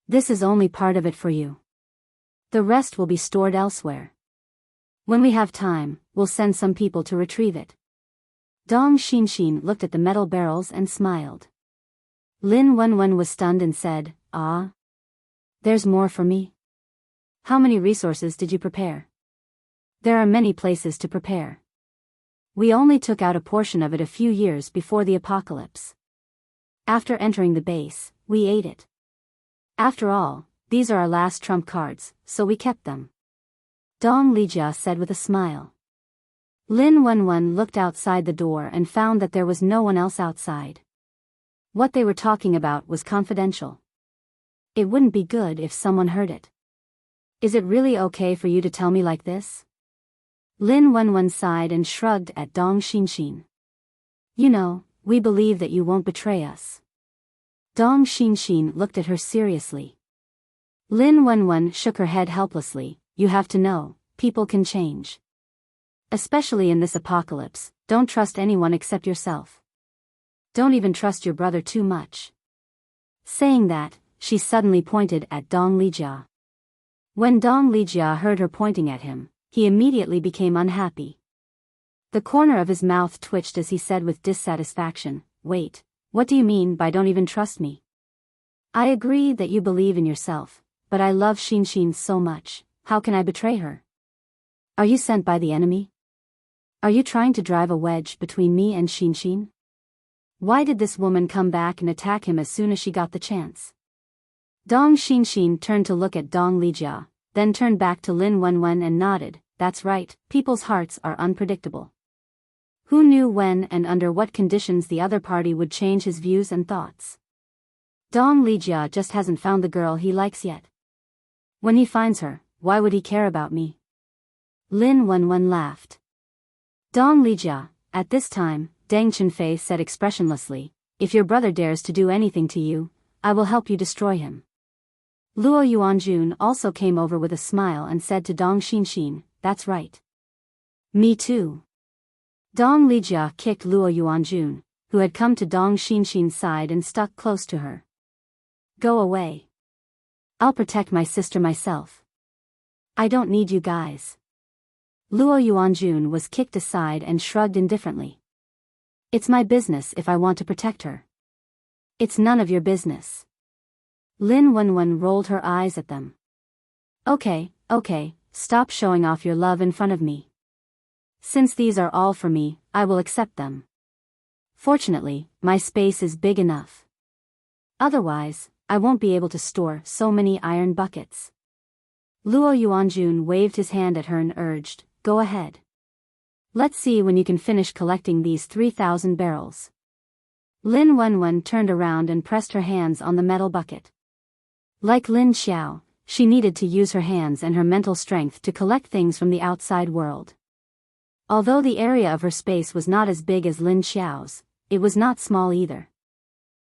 This is only part of it for you. The rest will be stored elsewhere. When we have time, we'll send some people to retrieve it. Dong Xinxin looked at the metal barrels and smiled. Lin Wenwen was stunned and said, "Ah? There's more for me? How many resources did you prepare?" "There are many places to prepare. We only took out a portion of it a few years before the apocalypse. After entering the base, we ate it. After all, these are our last trump cards, so we kept them." Dong Lijia said with a smile. Lin Wenwen looked outside the door and found that there was no one else outside. What they were talking about was confidential. It wouldn't be good if someone heard it. "Is it really okay for you to tell me like this?" Lin Wenwen sighed and shrugged at Dong Xinxin. "You know, we believe that you won't betray us." Dong Xinxin looked at her seriously. Lin Wenwen shook her head helplessly. "You have to know, people can change. Especially in this apocalypse, don't trust anyone except yourself. Don't even trust your brother too much." Saying that, she suddenly pointed at Dong Lijia. When Dong Lijia heard her pointing at him, he immediately became unhappy. The corner of his mouth twitched as he said with dissatisfaction, "Wait, what do you mean by don't even trust me? I agree that you believe in yourself, but I love Xinxin so much, how can I betray her? Are you sent by the enemy? Are you trying to drive a wedge between me and Xinxin? Why did this woman come back and attack him as soon as she got the chance?" Dong Xinxin turned to look at Dong Lijia, then turned back to Lin Wenwen and nodded. "That's right, people's hearts are unpredictable. Who knew when and under what conditions the other party would change his views and thoughts? Dong Lijia just hasn't found the girl he likes yet." When he finds her, why would he care about me? Lin Wenwen laughed. Dong Lijia, at this time, Deng Chunfei said expressionlessly, if your brother dares to do anything to you, I will help you destroy him. Luo Yuanjun also came over with a smile and said to Dong Xinxin, that's right. Me too. Dong Lijia kicked Luo Yuanjun, who had come to Dong Xinxin's side and stuck close to her. Go away. I'll protect my sister myself. I don't need you guys. Luo Yuanjun was kicked aside and shrugged indifferently. It's my business if I want to protect her. It's none of your business. Lin Wenwen rolled her eyes at them. Okay, stop showing off your love in front of me. Since these are all for me, I will accept them. Fortunately, my space is big enough. Otherwise, I won't be able to store so many iron buckets. Luo Yuanjun waved his hand at her and urged, go ahead. Let's see when you can finish collecting these 3,000 barrels. Lin Wenwen turned around and pressed her hands on the metal bucket. Like Lin Xiao, she needed to use her hands and her mental strength to collect things from the outside world. Although the area of her space was not as big as Lin Xiao's, it was not small either.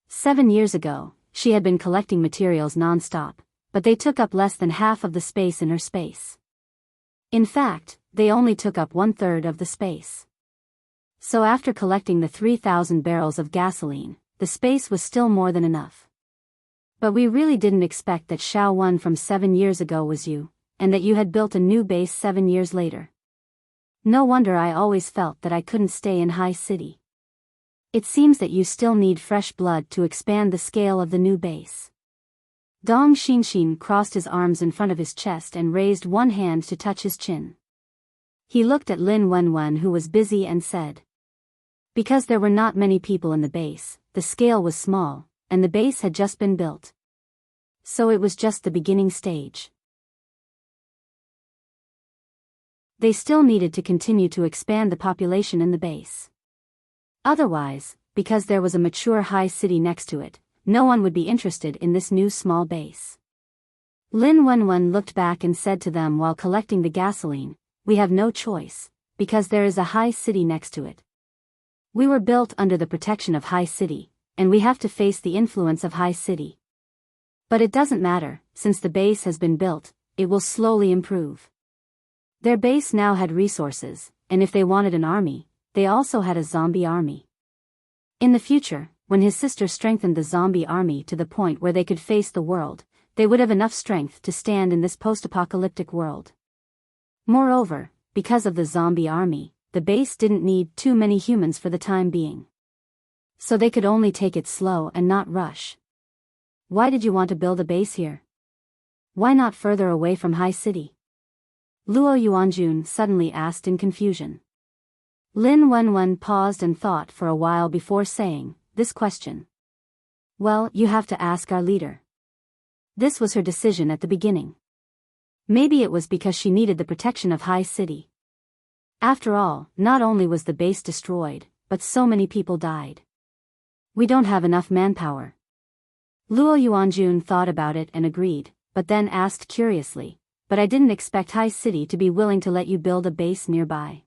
7 years ago, she had been collecting materials non-stop, but they took up less than half of the space in her space. In fact, they only took up 1/3 of the space. So after collecting the 3,000 barrels of gasoline, the space was still more than enough. But we really didn't expect that Xiao Wan from 7 years ago was you, and that you had built a new base 7 years later. No wonder I always felt that I couldn't stay in High City. It seems that you still need fresh blood to expand the scale of the new base. Dong Xinxin crossed his arms in front of his chest and raised one hand to touch his chin. He looked at Lin Wenwen, who was busy, and said, because there were not many people in the base, the scale was small, and the base had just been built. So it was just the beginning stage. They still needed to continue to expand the population in the base. Otherwise, because there was a mature high city next to it, no one would be interested in this new small base. Lin Wenwen looked back and said to them while collecting the gasoline, we have no choice, because there is a high city next to it. We were built under the protection of High City, and we have to face the influence of High City. But it doesn't matter, since the base has been built, it will slowly improve. Their base now had resources, and if they wanted an army, they also had a zombie army. In the future, when his sister strengthened the zombie army to the point where they could face the world, they would have enough strength to stand in this post-apocalyptic world. Moreover, because of the zombie army, the base didn't need too many humans for the time being. So they could only take it slow and not rush. Why did you want to build a base here? Why not further away from High City? Luo Yuanjun suddenly asked in confusion. Lin Wenwen paused and thought for a while before saying, this question. Well, you have to ask our leader. This was her decision at the beginning. Maybe it was because she needed the protection of High City. After all, not only was the base destroyed, but so many people died. We don't have enough manpower. Luo Yuanjun thought about it and agreed, but then asked curiously, but I didn't expect High City to be willing to let you build a base nearby.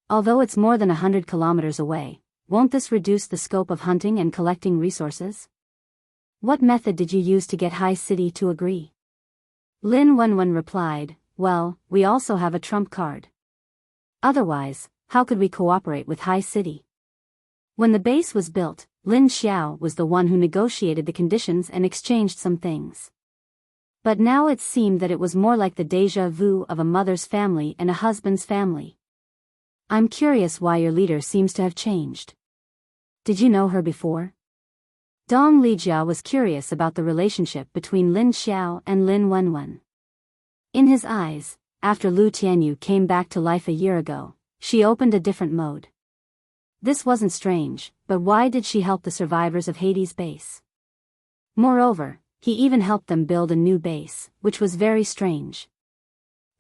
Although it's more than 100 kilometers away, won't this reduce the scope of hunting and collecting resources? What method did you use to get High City to agree? Lin Wenwen replied, well, we also have a trump card. Otherwise, how could we cooperate with High City? When the base was built, Lin Xiao was the one who negotiated the conditions and exchanged some things. But now it seemed that it was more like the déjà vu of a mother's family and a husband's family. I'm curious why your leader seems to have changed. Did you know her before? Dong Lijia was curious about the relationship between Lin Xiao and Lin Wenwen. In his eyes, after Lu Tianyu came back to life a year ago, she opened a different mode. This wasn't strange, but why did she help the survivors of Hades' base? Moreover, he even helped them build a new base, which was very strange.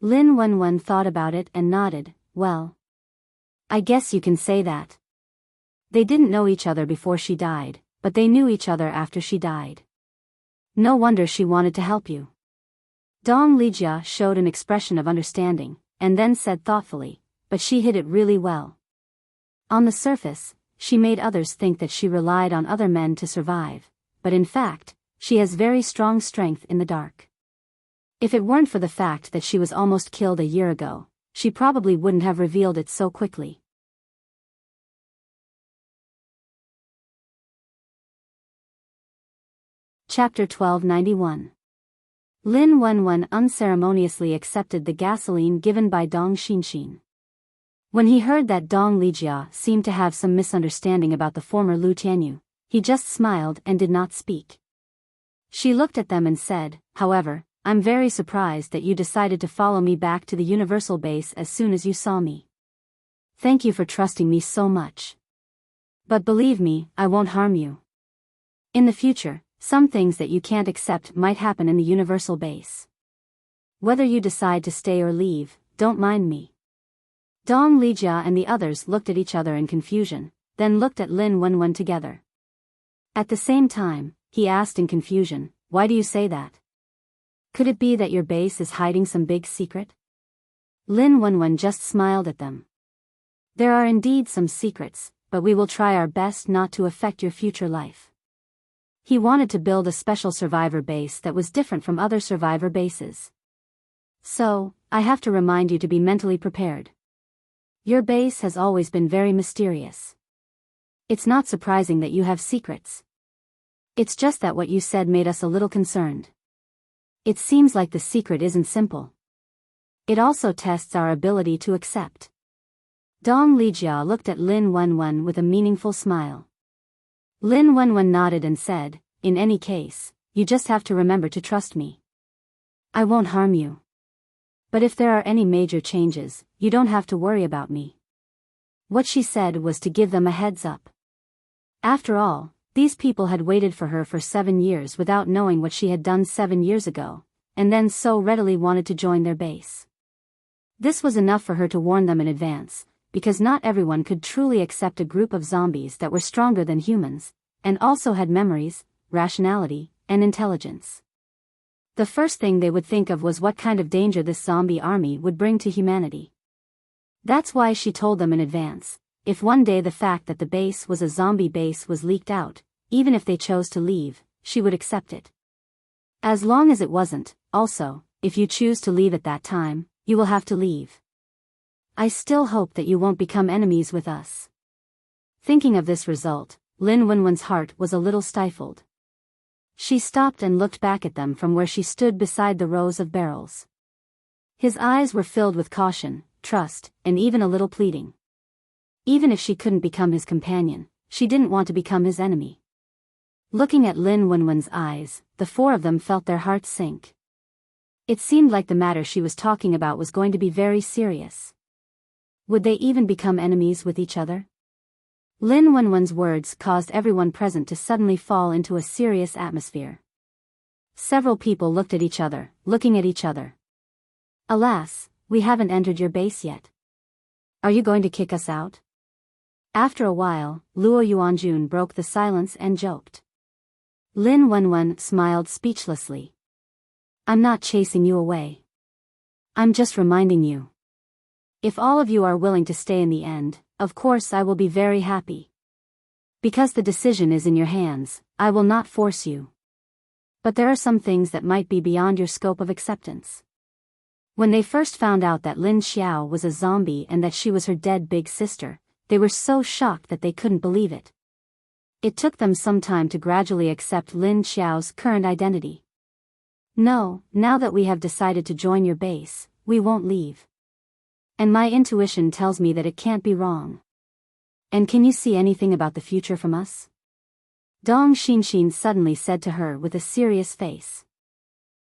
Lin Wenwen thought about it and nodded, well, I guess you can say that. They didn't know each other before she died, but they knew each other after she died. No wonder she wanted to help you. Dong Lijia showed an expression of understanding, and then said thoughtfully, but she hid it really well. On the surface, she made others think that she relied on other men to survive, but in fact, she has very strong strength in the dark. If it weren't for the fact that she was almost killed a year ago, she probably wouldn't have revealed it so quickly. Chapter 1291. Lin Wenwen unceremoniously accepted the gasoline given by Dong Xinxin. When he heard that Dong Lijia seemed to have some misunderstanding about the former Lu Tianyu, he just smiled and did not speak. She looked at them and said, "However, I'm very surprised that you decided to follow me back to the Universal Base as soon as you saw me. Thank you for trusting me so much. But believe me, I won't harm you. In the future, some things that you can't accept might happen in the Universal Base. Whether you decide to stay or leave, don't mind me." Dong Lijia and the others looked at each other in confusion, then looked at Lin Wenwen together. At the same time, he asked in confusion, "Why do you say that? Could it be that your base is hiding some big secret?" Lin Wenwen just smiled at them. "There are indeed some secrets, but we will try our best not to affect your future life." He wanted to build a special survivor base that was different from other survivor bases. "So, I have to remind you to be mentally prepared. Your base has always been very mysterious. It's not surprising that you have secrets. It's just that what you said made us a little concerned. It seems like the secret isn't simple. It also tests our ability to accept." Dong Lijia looked at Lin Wenwen with a meaningful smile. Lin Wenwen nodded and said, "In any case, you just have to remember to trust me. I won't harm you. But if there are any major changes, you don't have to worry about me." What she said was to give them a heads up. After all, these people had waited for her for 7 years without knowing what she had done 7 years ago, and then so readily wanted to join their base. This was enough for her to warn them in advance, because not everyone could truly accept a group of zombies that were stronger than humans, and also had memories, rationality, and intelligence. The first thing they would think of was what kind of danger this zombie army would bring to humanity. That's why she told them in advance, if one day the fact that the base was a zombie base was leaked out, even if they chose to leave, she would accept it. As long as it wasn't, also, if you choose to leave at that time, you will have to leave. I still hope that you won't become enemies with us." Thinking of this result, Lin Wenwen's heart was a little stifled. She stopped and looked back at them from where she stood beside the rows of barrels. His eyes were filled with caution, trust, and even a little pleading. Even if she couldn't become his companion, she didn't want to become his enemy. Looking at Lin Wenwen's eyes, the four of them felt their hearts sink. It seemed like the matter she was talking about was going to be very serious. Would they even become enemies with each other? Lin Wenwen's words caused everyone present to suddenly fall into a serious atmosphere. Several people looked at each other, looking at each other. "Alas, we haven't entered your base yet. Are you going to kick us out?" After a while, Luo Yuanjun broke the silence and joked. Lin Wenwen smiled speechlessly. "I'm not chasing you away. I'm just reminding you. If all of you are willing to stay in the end, of course I will be very happy. Because the decision is in your hands, I will not force you. But there are some things that might be beyond your scope of acceptance." When they first found out that Lin Xiao was a zombie and that she was her dead big sister, they were so shocked that they couldn't believe it. It took them some time to gradually accept Lin Xiao's current identity. "No, now that we have decided to join your base, we won't leave. And my intuition tells me that it can't be wrong. And can you see anything about the future from us?" Dong Xinxin suddenly said to her with a serious face.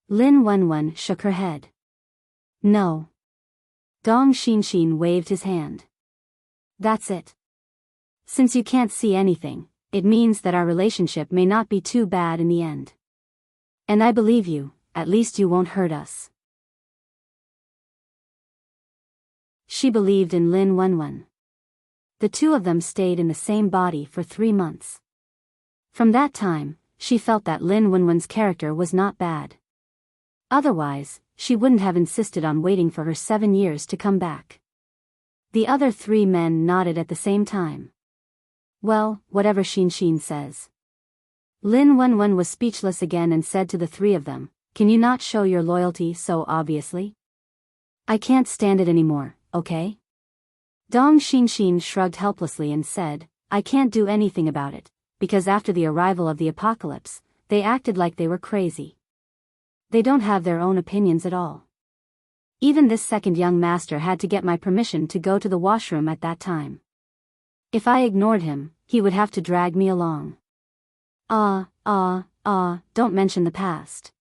Lin Wenwen shook her head. "No." Dong Xinxin waved his hand. "That's it. Since you can't see anything, it means that our relationship may not be too bad in the end. And I believe you, at least you won't hurt us." She believed in Lin Wenwen. The two of them stayed in the same body for 3 months. From that time, she felt that Lin Wenwen's character was not bad. Otherwise, she wouldn't have insisted on waiting for her 7 years to come back. The other 3 men nodded at the same time. Well, whatever Xin says. Lin Wenwen was speechless again and said to the 3 of them, "Can you not show your loyalty so obviously? I can't stand it anymore, okay?" Dong Xin shrugged helplessly and said, "I can't do anything about it, because after the arrival of the apocalypse, they acted like they were crazy. They don't have their own opinions at all. Even this second young master had to get my permission to go to the washroom at that time. If I ignored him, he would have to drag me along. Don't mention the past."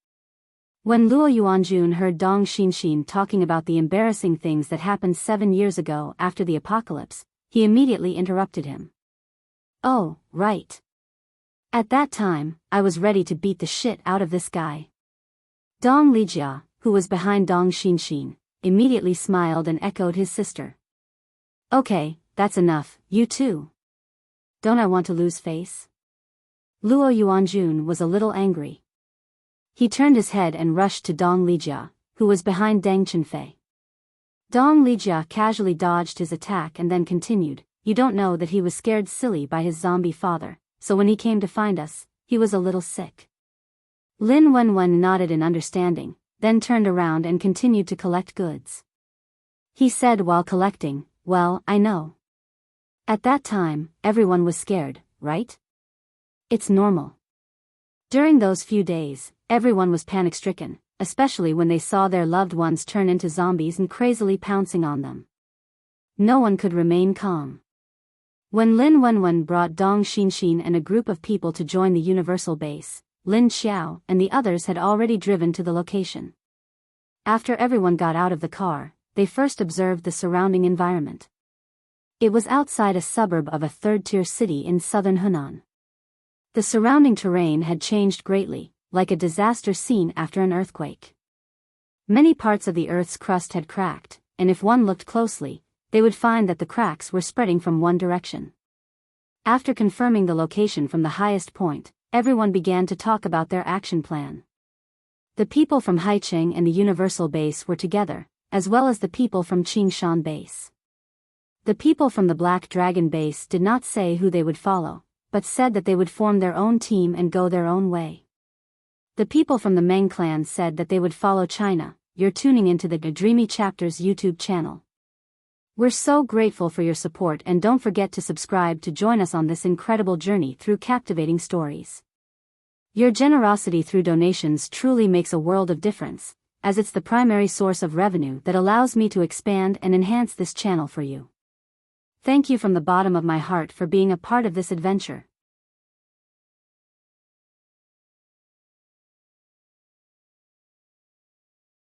When Luo Yuanjun heard Dong Xin talking about the embarrassing things that happened 7 years ago after the apocalypse, he immediately interrupted him. "Oh, right. At that time, I was ready to beat the shit out of this guy." Dong Lijia, who was behind Dong Xin, immediately smiled and echoed his sister. "Okay, that's enough, you too. Don't I want to lose face?" Luo Yuanjun was a little angry. He turned his head and rushed to Dong Lijia, who was behind Deng Chenfei. Dong Lijia casually dodged his attack and then continued, "You don't know that he was scared silly by his zombie father, so when he came to find us, he was a little sick." Lin Wenwen nodded in understanding, then turned around and continued to collect goods. He said while collecting, "Well, I know. At that time, everyone was scared, right? It's normal." During those few days, everyone was panic-stricken, especially when they saw their loved ones turn into zombies and crazily pouncing on them. No one could remain calm. When Lin Wenwen brought Dong Xin and a group of people to join the universal base, Lin Xiao and the others had already driven to the location. After everyone got out of the car, they first observed the surrounding environment. It was outside a suburb of a third-tier city in southern Hunan. The surrounding terrain had changed greatly, like a disaster scene after an earthquake. Many parts of the Earth's crust had cracked, and if one looked closely, they would find that the cracks were spreading from one direction. After confirming the location from the highest point, everyone began to talk about their action plan. The people from Haicheng and the Universal Base were together, as well as the people from Qingshan Base. The people from the Black Dragon Base did not say who they would follow, but said that they would form their own team and go their own way. The people from the Meng clan said that they would follow China. You're tuning into the Dreamy Chapters YouTube channel. We're so grateful for your support, and don't forget to subscribe to join us on this incredible journey through captivating stories. Your generosity through donations truly makes a world of difference, as it's the primary source of revenue that allows me to expand and enhance this channel for you. Thank you from the bottom of my heart for being a part of this adventure.